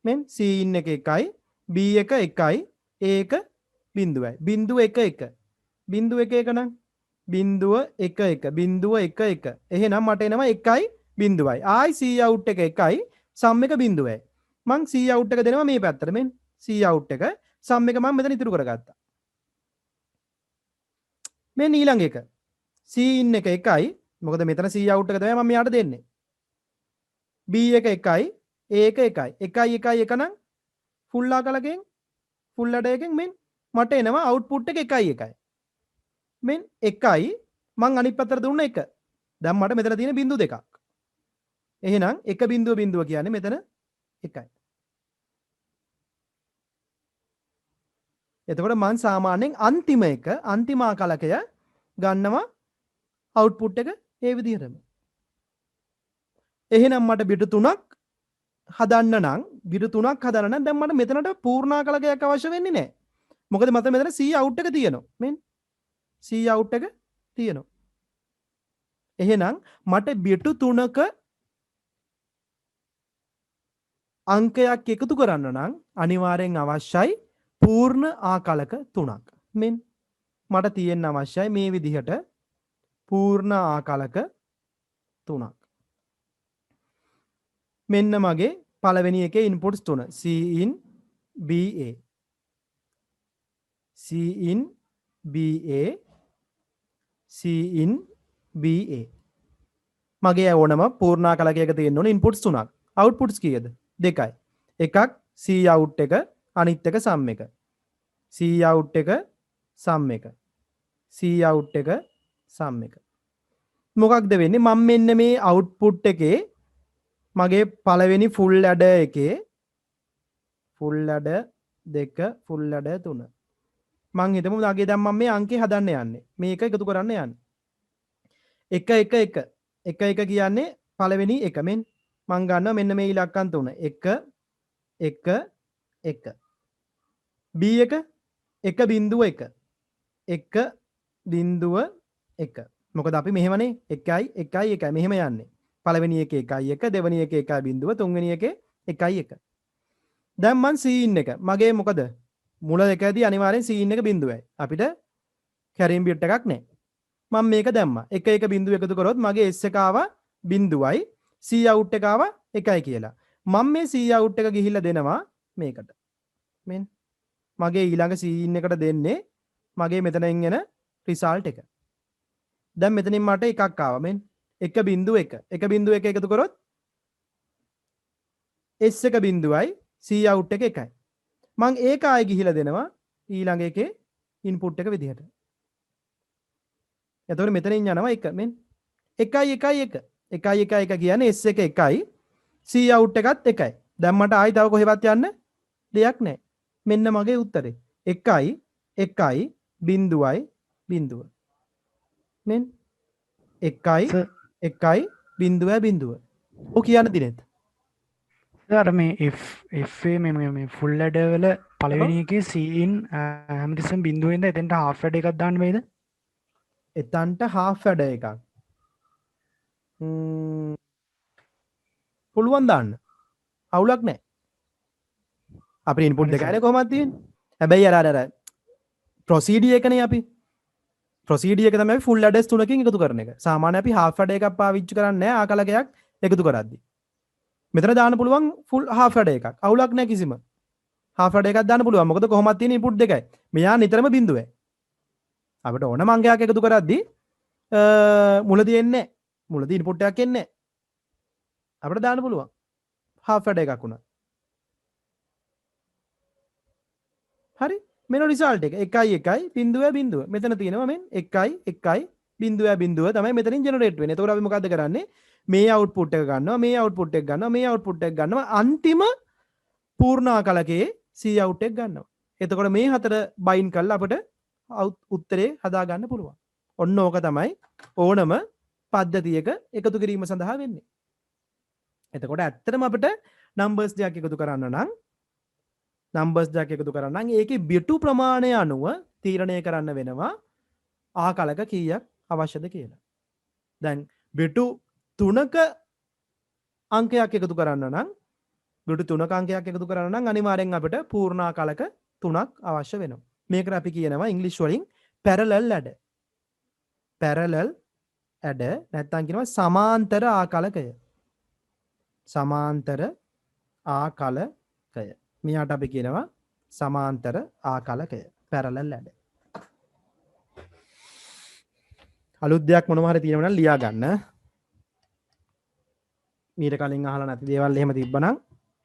මෙන් C in එක 1යි B එක 1යි A එක බිඳුවයි. බිඳුව 1 1. බිඳුව 1 1 නම් බිඳුව 1 1 බිඳුව 1 1. එහෙනම් මට එනවා 1යි බිඳුවයි. ආයි C out එක 1යි sum එක බිඳුවයි. මං C out එක දෙනවා මේ පැත්තට මෙන් C out එක sum එක මම මෙතන ඉතුරු කරගත්තා. මෙන්න ඊළඟ එක C in එක 1යි මොකද මෙතන C out එක තමයි මම මෙයාට දෙන්නේ. B එක 1යි A එක 1යි. 1 1 1 නම් ෆුල් ආකලකෙන් ෆුල් ඇඩර් එකෙන් මෙන් මට එනවා අවුට්පුට් එක 1 1. මෙන් 1යි මං අනිත් පැත්තට දුන්න 1. දැන් මට මෙතන තියෙන බිංදු දෙකක්. එහෙනම් 1 බිංදුව බිංදුව කියන්නේ මෙතන 1යි. එතකොට මං සාමාන්‍යයෙන් අන්තිම ආකලකය ගන්නවා අවුට්පුට් එක ඒ විදිහටම. එහෙනම් මට බිටු 3ක් හදන්න නම් දැන් මට මෙතනට පූර්ණාකලකයක් අවශ්‍ය වෙන්නේ නැහැ. මොකද මට මෙතන C out එක තියෙනවා. මෙන්න C out එක තියෙනවා. එහෙනම් මට බිටු 3ක අංකයක් එකතු කරන්න නම් අනිවාර්යෙන් අවශ්‍යයි පූර්ණ ආකලක 3ක්. මෙන්න මට තියෙන්න අවශ්‍යයි මේ විදිහට පූර්ණ ආකලක 3ක්. මෙන්න මගේ පළවෙනි එකේ inputs 3 C in BA C in BA C in BA මගේ ඕනම පූර්ණාකලකයක තියෙන්න ඕන ඉන්පුට්ස් 3ක්. අවුට්පුට්ස් කීයද? 2යි. එකක් C out එක අනිත් එක sum එක. C out එක sum එක. C out එක sum එක. මොකක්ද වෙන්නේ? මම මෙන්න මේ output එකේ මගේ පළවෙනි full adder එකේ full adder 2 full adder 3 මං හිතමු මගේ දැන් මම මේ අංකේ හදන්න යන්නේ. මේක එකතු කරන්න යන්නේ. 1 1 1 1 1 කියන්නේ පළවෙනි එක මෙන් මං ගන්නවා මෙන්න මේ ඉලක්කම් තුන 1 1 1 B එක 1.1 1.1 මොකද අපි මෙහෙමනේ 1යි 1යි 1යි මෙහෙම යන්නේ පළවෙනි එකේ 1යි 1 දෙවෙනි එකේ 1.0 තුන්වෙනි එකේ 1යි 1 දැන් මං සීන් එක මගේ මොකද මුල දෙකදී අනිවාර්යෙන් සීන් එක බිඳුවයි අපිට කැරීම් බිට් එකක් නැහැ මම මේක දැම්මා 1 1 බිඳුව එකතු කරොත් මගේ S එක ආවා බිඳුවයි C out එක ආවා 1යි කියලා මම මේ C out එක ගිහිල්ලා දෙනවා මේකට මෙන්න මගේ ඊළඟ සීන් එකට දෙන්නේ මගේ මෙතනින් එන රිසල්ට් එක දැන් මෙතනින් මට එකක් ආවා මෙන්න 1.1 1.1 එකතු කරොත් S එක බිඳුවයි C out එක 1යි මං ඒක ආයෙ ගිහිල්ලා දෙනවා ඊළඟ එකේ ඉන්පුට් එක විදිහට එතකොට මෙතනින් යනවා 1 මෙන්න 1යි 1යි 1 1යි 1යි 1 කියන්නේ S එක 1යි C out එකත් 1යි දැන් මට ආයෙ තව කොහෙවත් යන්න දෙයක් නැහැ මෙන්න මගේ උත්තරේ 1යි 1යි බිඳුවයි බිඳුව මෙන්න 1යි සර් 1යි බිඳුවයි බිඳුව ඔය කියන්න දිනෙත් අර මේ F මේ ෆුල් ඇඩර් වල පළවෙනි එකේ C in හැමතිස්සෙම බිඳුවෙන් ඉඳන් එතෙන්ට half ඇඩර් එකක් දාන්න වේද? එතන්ට half වැඩ එකක් පුළුවන් දාන්න අවුලක් නැහැ අපේ ඉන්පුට් හරි දෙකයිනේ සර්. කොහොමද තියෙන්නේ හැබැයි අර ප්‍රොසීඩිය එකනේ අපි ප්‍රොසීඩිය එක තමයි ෆුල් ඇඩර්ස් තුනකින් එකතු කරන එක සාමාන්‍ය අපි half වැඩ එකක් පාවිච්චි කරන්නේ නැහැ ආකලකයක් එකතු කරද්දි මෙතන දාන්න පුළුවන් ෆුල් half වැඩ එකක් අවුලක් නැහැ කිසිම half වැඩ එකක් දාන්න පුළුවන් මොකද කොහොමද තියෙන ඉන්පුට් දෙකයි මෙයා නිතරම බිඳුවයි අපිට ඕන මංගයක් එකතු කරද්දි මුලදී එන්නේ මුලදී ඉන්පුට් එකක් එන්නේ අපිට දාන්න පුළුවන් half වැඩ එකක් උනා හරි මෙන්න රිසල්ට් එක 1යි 1යි බිඳුව බිඳුව මෙතන තියෙනවා මෙන් 1යි 1යි බිඳුව බිඳුව තමයි මෙතනින් ජෙනරේට් වෙන්නේ එතකොට අපි මොකද්ද කරන්නේ මේ අවුට්පුට් එක ගන්නවා මේ අවුට්පුට් එක ගන්නවා මේ අවුට්පුට් එක ගන්නවා අන්තිම පූර්ණාකලකයේ C out එක ගන්නවා එතකොට මේ හතර බයින් කරලා අපිට උත්තරේ හදා ගන්න පුළුවන් ඔන්න ඕක තමයි ඕනම පද්ධතියක එකතු කිරීම සඳහා වෙන්නේ එතකොට ඇත්තටම අපිට නම්බර්ස් දෙකක් එකතු කරන්න නම් නම්බර්ස් දෙකක් එකතු කරන්න නම් ඒකේ බිටු ප්‍රමාණය අනුව තීරණය කරන්න වෙනවා ආකලක කීයක් අවශ්‍යද කියලා. දැන් බිටු 3ක අංකයක් එකතු කරන්න නම් බිටු 3ක අංකයක් එකතු කරන්න නම් අනිවාර්යෙන් අපිට පූර්ණාකලක 3ක් අවශ්‍ය වෙනවා. මේකට අපි කියනවා ඉංග්‍රීසි වලින් parallel adder. parallel adder නැත්නම් කියනවා සමාන්තර ආකලකය. සමාන්තර ආකලකය. මෙයාට අපි කියනවා සමාන්තර ආකලකය parallel adder. අලුත් දෙයක් මොනවා හරි තියෙනවා නම් ලියා ගන්න. මීට කලින් අහලා නැති දේවල් එහෙම තිබ්බනම්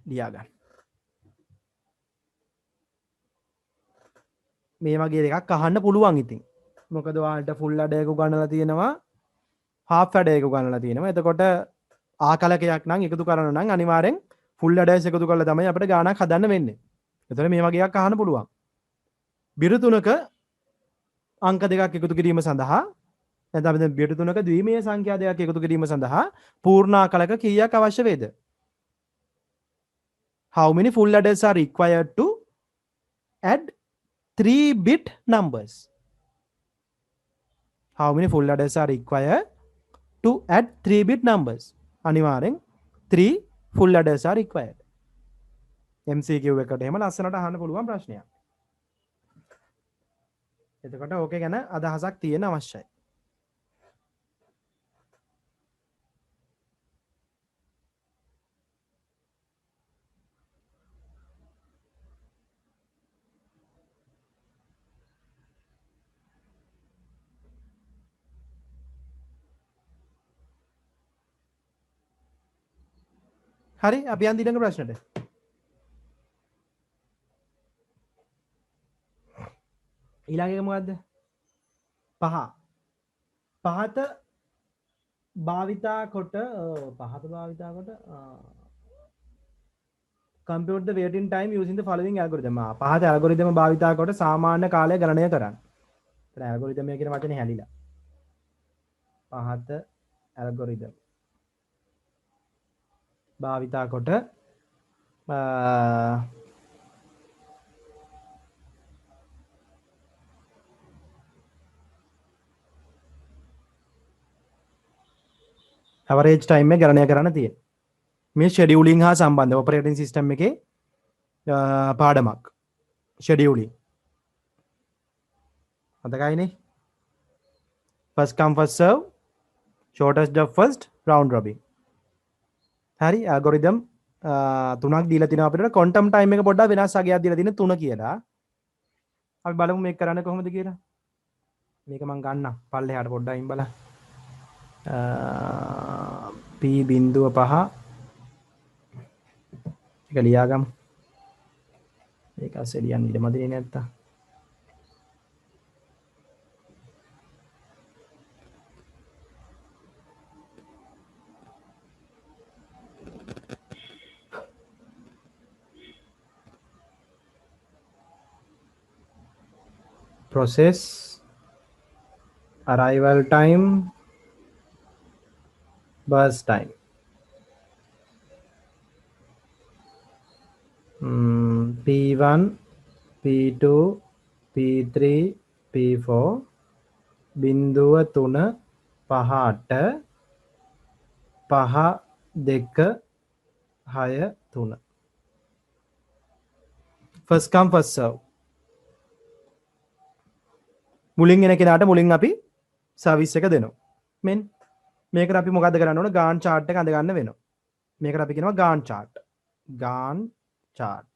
ලියා ගන්න. මේ වගේ දෙකක් අහන්න පුළුවන් ඉතින්. මොකද ඔයාලට ෆුල් ඇඩර් එක උගන්වලා තියෙනවා half ඇඩර් එක උගන්වලා තියෙනවා. එතකොට ආකලකයක් නම් එකතු කරන්න නම් අනිවාර්යෙන් ෆුල් ඇඩර්ස් එකතු කරලා තමයි අපිට ගාණක් හදන්න වෙන්නේ. එතකොට මේ වගේ එකක් අහන්න පුළුවන්. බිරු තුනක අංක දෙකක් එකතු කිරීම සඳහා නැත්නම් අපි දැන් බිරු තුනක ද්විමීය සංඛ්‍යා දෙකක් එකතු කිරීම සඳහා පූර්ණාකලක කීයක් අවශ්‍ය වේද? How many full adders are required to add 3-bit numbers? How many full adders are required to add 3-bit numbers? අනිවාර්යෙන් 3 full adders are required. MCQ එකට එහෙම ලස්සනට අහන්න පුළුවන් ප්‍රශ්නයක්. එතකොට ඕකේ ගැන අදහසක් තියෙන අවශ්‍යයි. හරි අපි යන් ඊළඟ ප්‍රශ්නට. ඊළඟ එක මොකද්ද? පහ. පහත භාවිතා කොට පහත භාවිතා කොට compute the waiting time using the following algorithm. පහත ඇල්ගොරිතම භාවිතා කොට සාමාන්‍ය කාලය ගණනය කරන්න. එතන ඇල්ගොරිතම කියන වචනේ හැලිලා. පහත ඇල්ගොරිතම් භාවිතා කොට average time එක ගණනය කරන්න තියෙන. මේ scheduling හා සම්බන්ධ operating system එකේ පාඩමක්. scheduling. මතකයිනේ? first come first serve, shortest job first, round robin. හරි algorithm තුනක් දීලා තිනවා අපිට quantum time එක පොඩ්ඩක් වෙනස් අගයක් දීලා තියෙන 3 කියලා. අපි බලමු මේක කරන්නේ කොහොමද කියලා. මේක මම ගන්නම් පල්ලෙහාට පොඩ්ඩක් අයින් බලන්න. p බිංදුව 5 එක ලියාගමු. මේක ඇස්සේ ලියන්න ඉඩ මදිනේ නැත්තම්. process arrival time burst time p1 p2 p3 p4 බිංදුව 3 5ට 5 2 6 3 first come first serve මුලින් එන කෙනාට මුලින් අපි සර්විස් එක දෙනවා. මෙන් මේකට අපි මොකද්ද කරන්න ඕන? ගාන් chart එක අඳ ගන්න වෙනවා. මේකට අපි කියනවා ගාන් chart. ගාන් chart.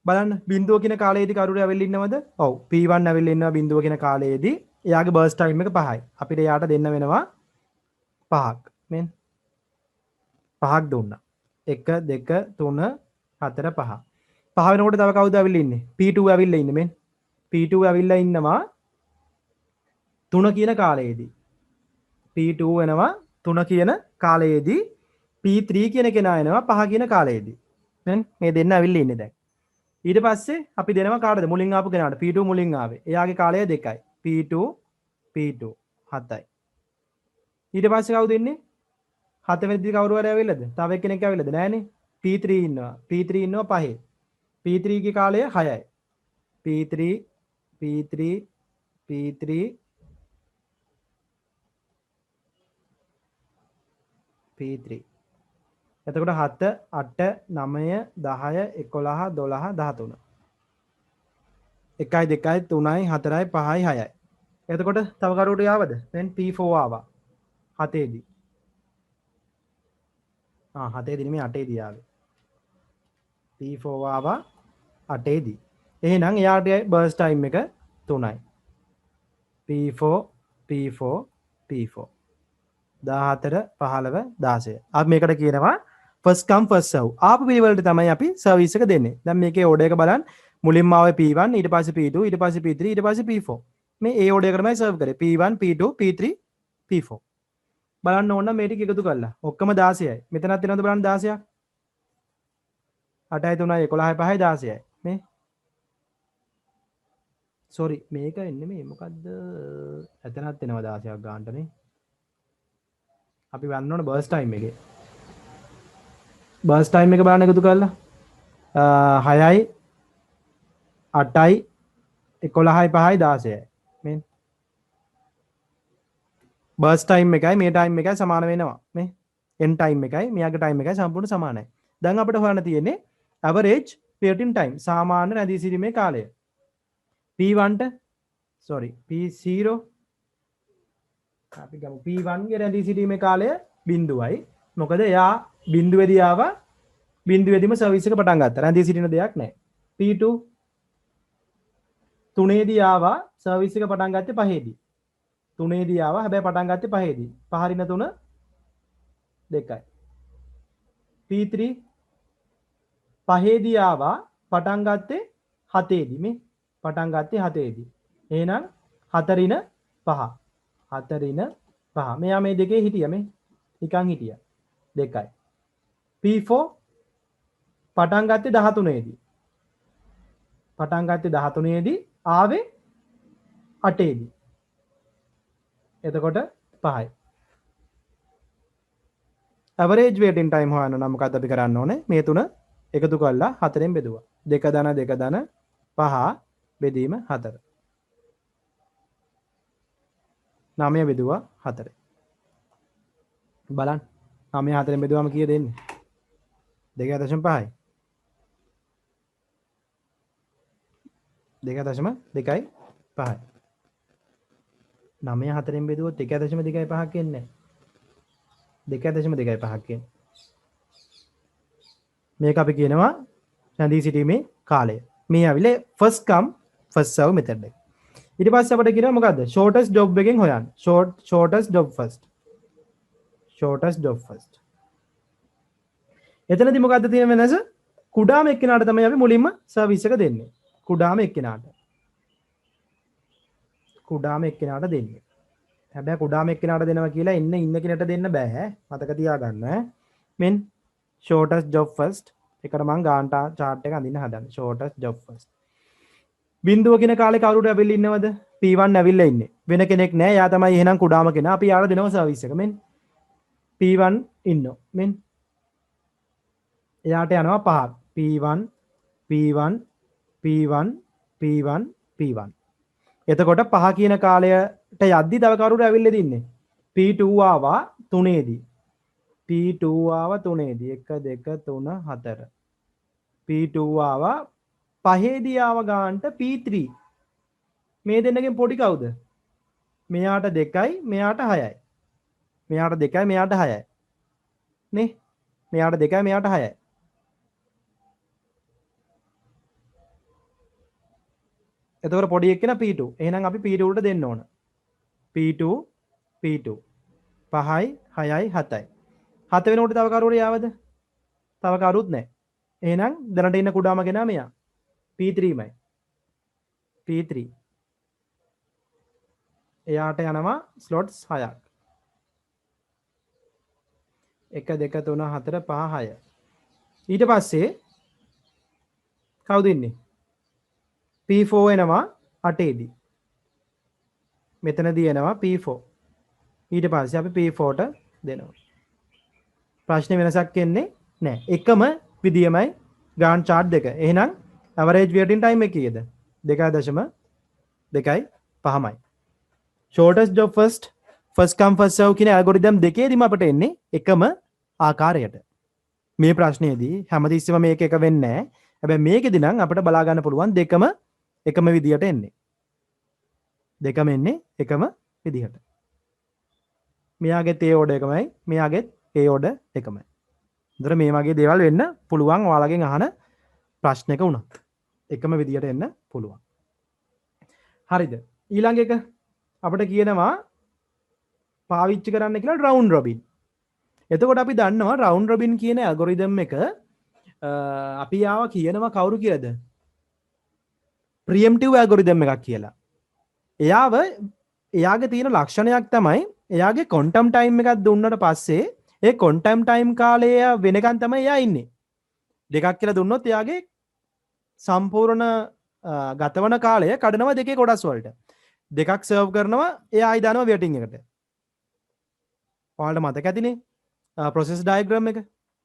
බලන්න බිංදුව කියන කාලයේදී කවුරු ඇවිල්ලා ඉන්නවද? ඔව් P1 ඇවිල්ලා ඉන්නවා බිංදුව කියන කාලයේදී. එයාගේ burst time එක 5යි. අපිට එයාට දෙන්න වෙනවා 5ක්. මෙන් 5ක් දුන්නා. 1 2 3 4 5. 5 වෙනකොට තව කවුද ඇවිල්ලා ඉන්නේ? P2 ඇවිල්ලා ඉන්නේ මෙන්. P2 ඇවිල්ලා ඉන්නවා 3 කියන කාලයේදී. P2 වෙනවා 3 කියන කාලයේදී. P3 කියන කෙනා එනවා 5 කියන කාලයේදී. දැන් මේ දෙන්න ඇවිල්ලා ඉන්නේ දැන්. ඊට පස්සේ අපි දෙනවා කාටද? මුලින් ආපු කෙනාට. P2 මුලින් ආවේ. එයාගේ කාලය 2යි. P2 7යි. ඊට පස්සේ කවුද ඉන්නේ? 7 වෙනිදි කවුරු හරි ඇවිල්ලාද? තව එක්කෙනෙක් ඇවිල්ලාද? නෑනේ. P3 ඉන්නවා. P3 ඉන්නවා 5. P3 ගේ කාලය 6යි. P3 P3 P3 P3 එතකොට 7 8 9 10 11 12 13 1යි 2යි 3යි 4යි 5යි 6යි එතකොට තව කරුවට ආවද දැන් P4 ආවා 7 දී 7 දී නෙමෙයි 8 දී ආවේ P4 ආවා 8 දී එහෙනම් එයාගේ බර්ස් ටයිම් එක 3යි. P4 P4 P4 14 15 16. අපි මේකට කියනවා first come first serve. ආපු පිළිවෙලට තමයි අපි සර්විස් එක දෙන්නේ. දැන් මේකේ ඕඩර් එක බලන්න. මුලින්ම ආවේ P1 ඊට පස්සේ P2 ඊට පස්සේ P3 ඊට පස්සේ P4. මේ ඒ ඕඩර් එක තමයි සර්ව් කරේ. P1 P2 P3 P4. බලන්න ඕන මේ ටික එකතු කරලා. ඔක්කොම 16යි. මෙතනත් එනවද බලන්න 16ක්. 8යි 3යි 11යි 5යි 16යි. මේ සෝරි මේක එන්නේ මේ මොකද්ද එතනත් එනවා 16ක් ගන්නටනේ අපි වන්න ඕන බර්ස් ටයිම් එකේ බර්ස් ටයිම් එක බලන්න එකතු කරලා 6යි 8යි 11යි 5යි 16යි මේ බර්ස් ටයිම් එකයි මේ ටයිම් එකයි සමාන වෙනවා මේ end ටයිම් එකයි මෙයාගේ ටයිම් එකයි සම්පූර්ණ සමානයි දැන් අපිට හොයන්න තියෙන්නේ average waiting time සාමාන්‍ය රැඳී සිටීමේ කාලය P1 P0 අපි ගමු P1 ගේ රැඳී සිටීමේ කාලය බිංදුවයි. මොකද එයා බිංදුවේදී ආවා බිංදුවේදීම සර්විස් එක පටන් ගත්තා. රැඳී සිටින දෙයක් නැහැ. P2 3ේදී ආවා සර්විස් එක පටන් ගත්තේ 5ේදී. 3ේදී ආවා හැබැයි පටන් ගත්තේ 5ේදී. 5 රින 3 2යි. P3 5ේදී ආවා පටන් ගත්තේ 7ේදී මේ පටන් ගත්තේ 7 දී. එහෙනම් 4 ඉන 5. 4 ඉන 5. මෙයා මේ දෙකේ හිටියා මේ. නිකන් හිටියා. 2යි. P4 පටන් ගත්තේ 13 දී. පටන් ගත්තේ 13 දී ආවේ 8 දී. එතකොට 5යි. ඇවරේජ් වේටින් ටයිම් හොයන්න නම් මොකක්ද අපි කරන්න ඕනේ? මේ තුන එකතු කරලා 4ෙන් බෙදුවා. 2 ධන 2 ධන 5 බෙදීම 4. 9 බෙදුවා 4. බලන්න. 9 4ෙන් බෙදුවාම කීයද එන්නේ? 2.5යි. 2.25යි. 9 4ෙන් බෙදුවොත් 1.25ක් එන්නේ නැහැ. 2.25ක් එන්නේ. මේක අපි කියනවා රැඳී සිටීමේ කාලය. මේ ඇවිල්ලා first come first serve method එක. ඊට පස්සේ අපිට කියනවා මොකද්ද? shortest job එකෙන් හොයන්න. shortest job first. shortest job first. එතනදී මොකද්ද තියෙන වෙනස? කුඩාම එක්කෙනාට තමයි අපි මුලින්ම සර්විස් එක දෙන්නේ. කුඩාම එක්කෙනාට. කුඩාම එක්කෙනාට දෙන්නේ. හැබැයි කුඩාම එක්කෙනාට දෙනවා කියලා ඉන්න කෙනට දෙන්න බෑ. මතක තියාගන්න. මෙන් shortest job first එකට මම ගාන්ට chart එක අඳින්න හදන්නේ. shortest job first. බිඳුව කියන කාලේ කවුරුද ඇවිල්ලා ඉන්නවද? P1 ඇවිල්ලා ඉන්නේ. වෙන කෙනෙක් නෑ. යා තමයි එහෙනම් කුඩාම කෙනා. අපි යාට දෙනවා සර්විස් එක. මෙන් P1 ඉන්නෝ. මෙන් එයාට යනවා 5ක්. P1 P1 P1 P1 P1. එතකොට 5 කියන කාලයට යද්දි තව කවුරුද ඇවිල්ලා ඉන්නේ? P2 ආවා 3 දී. P2 ආවා 3 දී. 1 2 3 4. P2 ආවා 5 දී ආව ගානට P3. මේ දෙන්නගෙන් පොඩි කවුද? මෙයාට 2යි මෙයාට 6යි. මෙයාට 2යි මෙයාට 6යි. නේ? මෙයාට 2යි මෙයාට 6යි. එතකොට පොඩි එක්කෙනා P2. එහෙනම් අපි P2 ට දෙන්න ඕන. P2 P2 5යි 6යි 7යි. 7 වෙනකොට තව කවුරුද යාවද? තව කවුරුත් නැහැ. එහෙනම් දැනට ඉන්න කුඩාම කෙනා මෙයා. P3මයි. P3. එයාට යනවා ස්ලොට්ස් 6ක්. 1 2 3 4 5 6. ඊට පස්සේ කවුද ඉන්නේ? P4 එනවා 8 දී. මෙතනදී එනවා P4. ඊට පස්සේ අපි P4ට දෙනවා. ප්‍රශ්නේ වෙනසක් එන්නේ නැහැ. එකම විදියමයි ගාන් chart දෙක. එහෙනම් average waiting time එක කීයද? 2.25යි. shortest job first come first serve කියන algorithm දෙකේදීම අපිට එන්නේ එකම ආකාරයට. මේ ප්‍රශ්නේදී හැමතිස්සෙම මේක එක වෙන්නේ නැහැ. හැබැයි මේකෙදී නම් අපිට බලා ගන්න පුළුවන් දෙකම එකම විදියට එන්නේ. දෙකම එන්නේ එකම විදිහට. මෙයාගෙත් ඒ ඕඩර් එකමයි මෙයාගෙත් ඒ ඕඩර් එකමයි. ඒතර මේ වගේ දේවල් වෙන්න පුළුවන් ඔයාලගෙන් අහන ප්‍රශ්නයක වුණත්. එකම විදියට එන්න පුළුවන්. හරිද? ඊළඟ එක අපිට කියනවා පාවිච්චි කරන්න කියලා රවුන්ඩ් රොබින්. එතකොට අපි දන්නවා රවුන්ඩ් රොබින් කියන ඇල්ගොරිතම් එක අපි ආව කියනවා කවුරු කියලාද? ප්‍රියම්ටිව් ඇල්ගොරිතම් එකක් කියලා. එයාගේ තියෙන ලක්ෂණයක් තමයි එයාගේ ක්වොන්ටම් ටයිම් එකක් දුන්නට පස්සේ ඒ ක්වොන්ටම් ටයිම් කාලය වෙනකන් තමයි එයා ඉන්නේ. දෙකක් කියලා දුන්නොත් එයාගේ සම්පූර්ණ ගතවන කාලය කඩනවා දෙකේ කොටස් වලට. දෙකක් සර්ව් කරනවා එයා ආයි දානවා වේටින් එකට. ඔයාලට මතක ඇතිනේ ප්‍රොසෙස් ඩයග්‍රෑම් එක.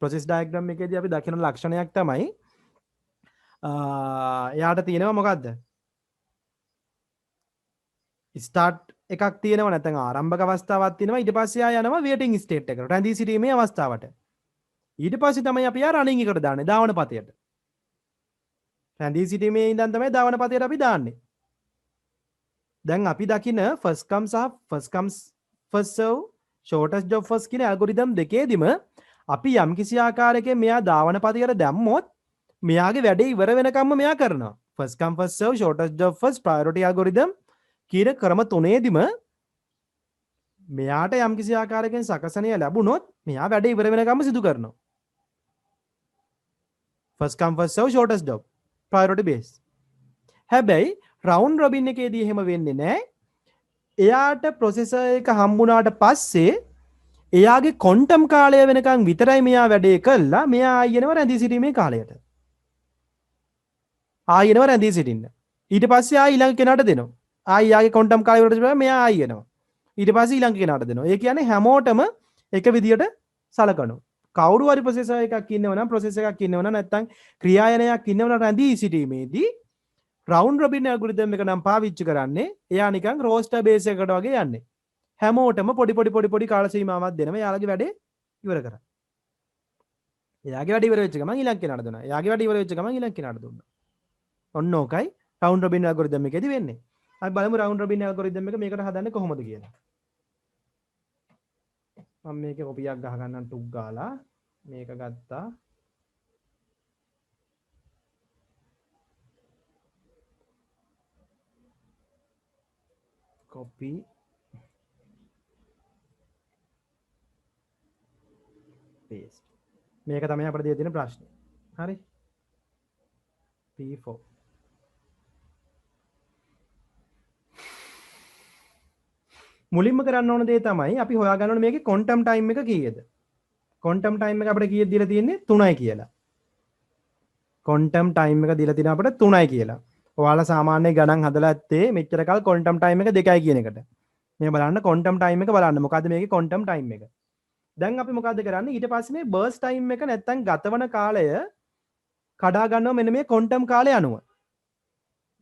ප්‍රොසෙස් ඩයග්‍රෑම් එකේදී අපි දකින ලක්ෂණයක් තමයි එයාට තියෙනවා මොකද්ද? ස්ටාර්ට් එකක් තියෙනවා නැත්නම් ආරම්භක අවස්ථාවක් තියෙනවා ඊට පස්සේ ආය යනවා වේටින් ස්ටේට් එකට රැඳී සිටීමේ අවස්ථාවට. ඊට පස්සේ තමයි අපි ආ රනින් එකට දාන්නේ ධාවන පතයට. රැඳී සිටීමේ ඉඳන් තමයි ධාවන පතයට අපි දාන්නේ. දැන් අපි දකින first come සහ first comes first serve shortest job first කියන ඇල්ගොරිතම් දෙකේදීම අපි යම් කිසි ආකාරයකින් මෙයා ධාවන පතයට දැම්මොත් මෙයාගේ වැඩේ ඉවර වෙනකම්ම මෙයා කරනවා. first come first serve shortest job first priority algorithm කියන ක්‍රම තුනේදීම මෙයාට යම් කිසි ආකාරයකින් සකසනය ලැබුණොත් මෙයා වැඩේ ඉවර වෙනකම්ම සිදු කරනවා. first come first serve shortest job priority base. හැබැයි රවුන්ඩ් රොබින් එකේදී එහෙම වෙන්නේ නැහැ. එයාට ප්‍රොසෙසර් එක හම්බුණාට පස්සේ එයාගේ කොන්ටම් කාලය වෙනකන් විතරයි මෙයා වැඩේ කළා. මෙයා ආයෙනවා රැඳී සිටීමේ කාලයට. ආයෙනවා රැඳී සිටින්න. ඊට පස්සේ ආයෙ ඊළඟ කෙනාට දෙනවා. ආයෙ යාගේ කොන්ටම් කාලය වලට ඉවර මෙයා ආයෙනවා. ඊට පස්සේ ඊළඟ කෙනාට දෙනවා. ඒ කියන්නේ හැමෝටම එක විදියට සලකනවා. කවුරු හරි ප්‍රොසෙසර් එකක් ඉන්නව නම් ප්‍රොසෙසර් එකක් ඉන්නව නම් නැත්නම් ක්‍රියායනයක් ඉන්නව නම් රැඳී සිටීමේදී රවුන්ඩ් රොබින් ඇල්ගොරිතම් එක නම් පාවිච්චි කරන්නේ එයා නිකන් රෝස්ටර් බේස් එකකට වගේ යන්නේ. හැමෝටම පොඩි කාල සීමාවක් දෙනවා. එයාලගේ වැඩේ ඉවර කරා. එයාගේ වැඩ ඉවර වෙච්ච ගමන් ඊළඟ කෙනාට දුන්නා. එයාගේ වැඩ ඉවර වෙච්ච ගමන් ඊළඟ කෙනාට දුන්නා. ඔන්න ඕකයි රවුන්ඩ් රොබින් ඇල්ගොරිතම් එකේදී වෙන්නේ. අපි බලමු රවුන්ඩ් රොබින් ඇල්ගොරිතම් එක මේකට හදන්නේ කොහොමද කියලා. මම මේකේ කොපියක් ගහ ගන්නම් ටුක් ගාලා මේක ගත්තා. copy paste මේක තමයි අපිට දෙය තියෙන ප්‍රශ්නේ. හරි P4 මුලින්ම කරන්න ඕන දේ තමයි අපි හොයාගන්න ඕනේ මේකේ ක්වොන්ටම් ටයිම් එක කීයද? ක්වොන්ටම් ටයිම් එක අපිට කීයද දීලා තියෙන්නේ 3යි කියලා. ක්වොන්ටම් ටයිම් එක දීලා තියෙන අපිට 3යි කියලා. ඔයාලා සාමාන්‍ය ගණන් හදලා ඇත්තේ මෙච්චර කල් ක්වොන්ටම් ටයිම් එක 2යි කියන එකට. මේ බලන්න ක්වොන්ටම් ටයිම් එක බලන්න. මොකද්ද මේකේ ක්වොන්ටම් ටයිම් එක? දැන් අපි මොකද්ද කරන්නේ? ඊට පස්සේ මේ බර්ස්ට් ටයිම් එක නැත්තම් ගතවන කාලය කඩා ගන්නවා මෙන්න මේ ක්වොන්ටම් කාලය අනුව.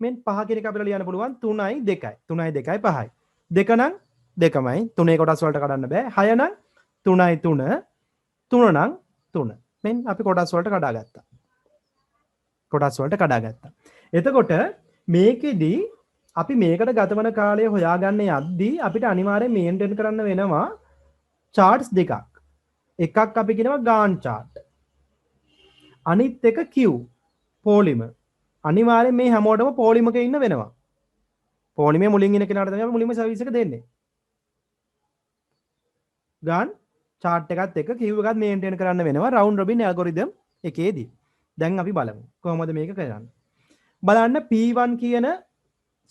මෙන් 5 කියන එක අපිට ලියන්න පුළුවන් 3යි 2යි. 3යි 2යි 5යි. 2 නම් 2මයි. 3 කොටස් වලට කඩන්න බෑ. 6 නම් 3යි 3. 3 නම් 3. මෙන් අපි කොටස් වලට කඩාගත්තා. කොටස් වලට කඩාගත්තා. එතකොට මේකෙදි අපි මේකට ගතවන කාලය හොයාගන්න යද්දී අපිට අනිවාර්යෙන් මේන්ටේන් කරන්න වෙනවා charts දෙකක්. එකක් අපි කියනවා Gantt chart. අනිත් එක Q polymer. අනිවාර්යෙන් මේ හැමෝටම polymer එකේ ඉන්න වෙනවා. polymer මුලින් ඉන්න කෙනාට තමයි අපි මුලින්ම සර්විස් එක දෙන්නේ. Gantt chart එකත් එක්ක Q එකත් මේන්ටේන් කරන්න වෙනවා round robin algorithm එකේදී. දැන් අපි බලමු කොහොමද මේක කරන්නේ. බලන්න P1 කියන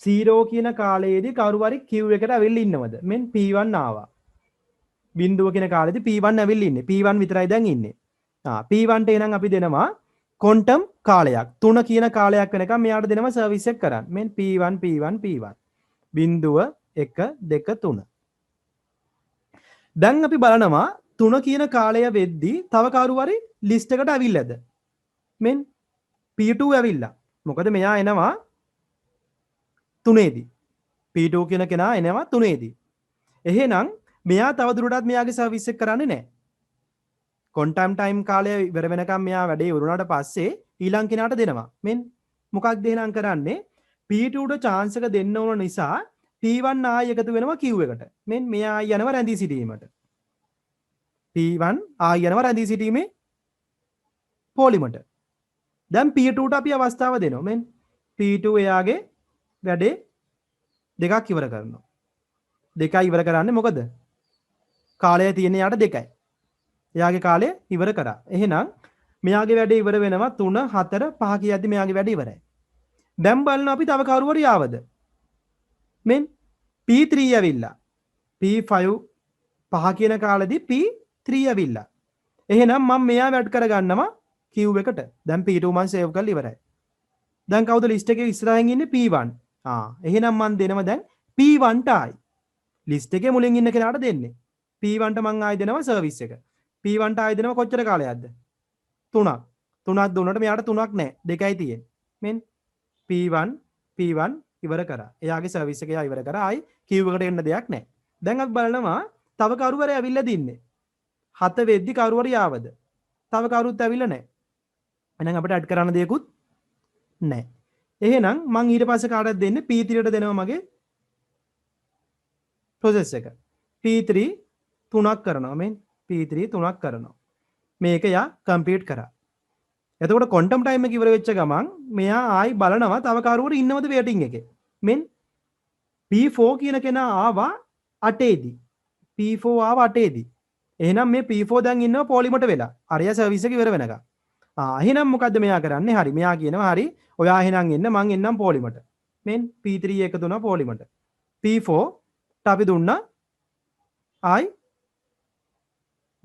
0 කියන කාලයේදී කවුරු හරි Q එකට ඇවිල්ලා ඉන්නවද? මෙන් P1 ආවා. බිඳුව කියන කාලෙදී P1 ඇවිල්ලා ඉන්නේ. P1 විතරයි දැන් ඉන්නේ. P1 ට එනං අපි දෙනවා ක්වොන්ටම් කාලයක්. 3 කියන කාලයක් වෙනකම් මෙයාට දෙනවා සර්විස් එක කරන්න. මෙන් P1 P1 P1. බිඳුව 1 2 3. දැන් අපි බලනවා 3 කියන කාලය වෙද්දී තව කවුරු හරි ලිස්ට් එකට ඇවිල්ලාද? මෙන් P2 ඇවිල්ලා. මොකද මෙයා එනවා 3ේදී. P2 කියන කෙනා එනවා 3ේදී. එහෙනම් මෙයා තවදුරටත් මෙයාගේ සර්විස් එක කරන්නේ නැහැ. ක්වොන්ටම් ටයිම් කාලය ඉවර වෙනකම් මෙයා වැඩේ ඉවරුණාට පස්සේ ඊළඟ කෙනාට දෙනවා. මෙන් මොකක්ද එහෙනම් කරන්නේ? P2ට chance එක දෙන්න ඕන නිසා P1 ආයෙ එකතු වෙනවා Q එකට. මෙන් මෙයා ආයෙ යනවා රැඳී සිටීමට. P1 ආයෙ යනවා රැඳී සිටීමේ පොලිමට. දැන් P2ට අපි අවස්ථාව දෙනවා. මෙන් P2 එයාගේ වැඩේ දෙකක් ඉවර කරනවා. දෙකයි ඉවර කරන්නේ මොකද? කාලය තියෙන යාට 2යි. එයාගේ කාලය ඉවර කරා. එහෙනම් මෙයාගේ වැඩේ ඉවර වෙනවා 3 4 5 කියද්දි මෙයාගේ වැඩේ ඉවරයි. දැන් බලනවා අපි තව කවුරු හරි ආවද? මෙන් P3 ඇවිල්ලා. P5 5 කියන කාලෙදී P3 ඇවිල්ලා. එහෙනම් මම මෙයා වැඩ කරගන්නවා Q එකට. දැන් P2 මම සේව් කරලා ඉවරයි. දැන් කවුද ලිස්ට් එකේ ඉස්සරහින් ඉන්නේ? P1. එහෙනම් මම දෙනවා දැන් P1 ට ආයි. ලිස්ට් එකේ මුලින් ඉන්න කෙනාට දෙන්නේ. P1 ට මම ආයි දෙනවා සර්විස් එක. P1 ට ආයි දෙනවා කොච්චර කාලයක්ද? 3ක්. 3ක් දුන්නට මෙයාට 3ක් නැහැ. 2යි තියෙන්නේ. මෙන් P1 ඉවර කරා. එයාගේ සර්විස් එක එයා ඉවර කරා. ආයි Q එකට එන්න දෙයක් නැහැ. දැන් අපි බලනවා තව කවුරු හරි ඇවිල්ලා දින්නේ. 7 වෙද්දි කවුරු හරි ආවද? තව කවුරුත් ඇවිල්ලා නැහැ. එහෙනම් අපිට ඇඩ් කරන්න දෙයක්වත් නැහැ. එහෙනම් මම ඊට පස්සේ කාටද දෙන්නේ? P3 ට දෙනවා මගේ ප්‍රොසෙස් එක. P3 3ක් කරනවා. මෙන් P3 3ක් කරනවා. මේක යා කම්ප්ලීට් කරා. එතකොට ක්වොන්ටම් ටයිම් එක ඉවර වෙච්ච ගමන් මෙයා ආයි බලනවා තව කවුරු ඉන්නවද වේටින් එකේ. මෙන් P4 කියන කෙනා ආවා 8ේදී. P4 ආවා 8ේදී. එහෙනම් මේ P4 දැන් ඉන්නවා පොලිමට වෙලා. අරයා සර්විස් එක ඉවර වෙනකම්. එහෙනම් මොකද්ද මෙයා කරන්නේ? හරි. මෙයා කියනවා හරි. ඔයා එහෙනම් එන්න මං එන්නම් පොලිමට. මෙන් P3 එකතු වුණා පොලිමට. P4 ට අපි දුන්නා ආයි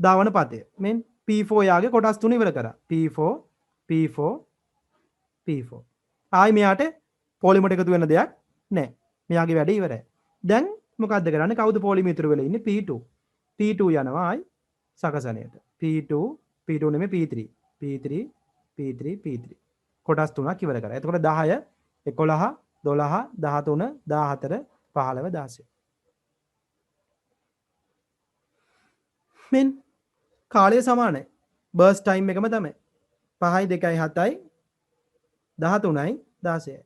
දාවන පතය. මෙන් P4 යාගේ කොටස් තුන ඉවර කරා. P4 P4 P4. ආයි මෙයාට පොලිමට එකතු වෙන්න දෙයක් නැහැ. මෙයාගේ වැඩ ඉවරයි. දැන් මොකද්ද කරන්නේ? කවුද පොලිම ඉතුරු වෙලා ඉන්නේ? P2. P2 යනවා ආයි සකසණයට. P2 නෙමෙයි P3. P3 P3 P3. කොටස් තුනක් ඉවර කරා. එතකොට 10 11 12 13 14 15 16. මෙන් කාලය සමානයි. බර්ස් ටයිම් එකම තමයි. 5යි 2යි 7යි 13යි 16යි.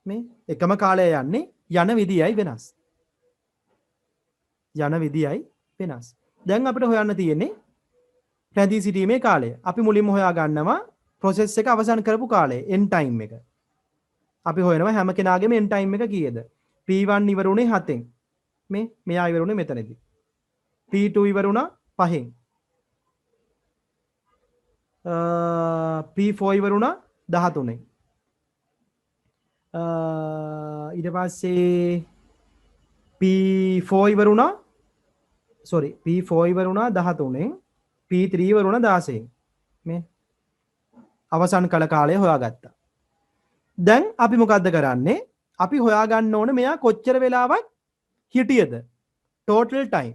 මේ එකම කාලය යන්නේ යන විදියයි වෙනස්. යන විදියයි වෙනස්. දැන් අපිට හොයන්න තියෙන්නේ රැඳී සිටීමේ කාලය. අපි මුලින්ම හොයා ගන්නවා ප්‍රොසෙස් එක අවසන් කරපු කාලය end time එක. අපි හොයනවා හැම කෙනාගේම end time එක කීයද? P1 ඉවර වුණේ 7න්. මේ මෙයා ඉවර වුණේ මෙතනදී. P2 ඉවර වුණා 5න්. P4 ඉවර වුණා 13න්. ඊට පස්සේ P4 ඉවර වුණා P4 ඉවර වුණා 13න්. P3 ඉවර වුණා 16න්. මේ අවසන් කළ කාලය හොයාගත්තා. දැන් අපි මොකද්ද කරන්නේ? අපි හොයාගන්න ඕනේ මෙයා කොච්චර වෙලාවක් හිටියද? total time.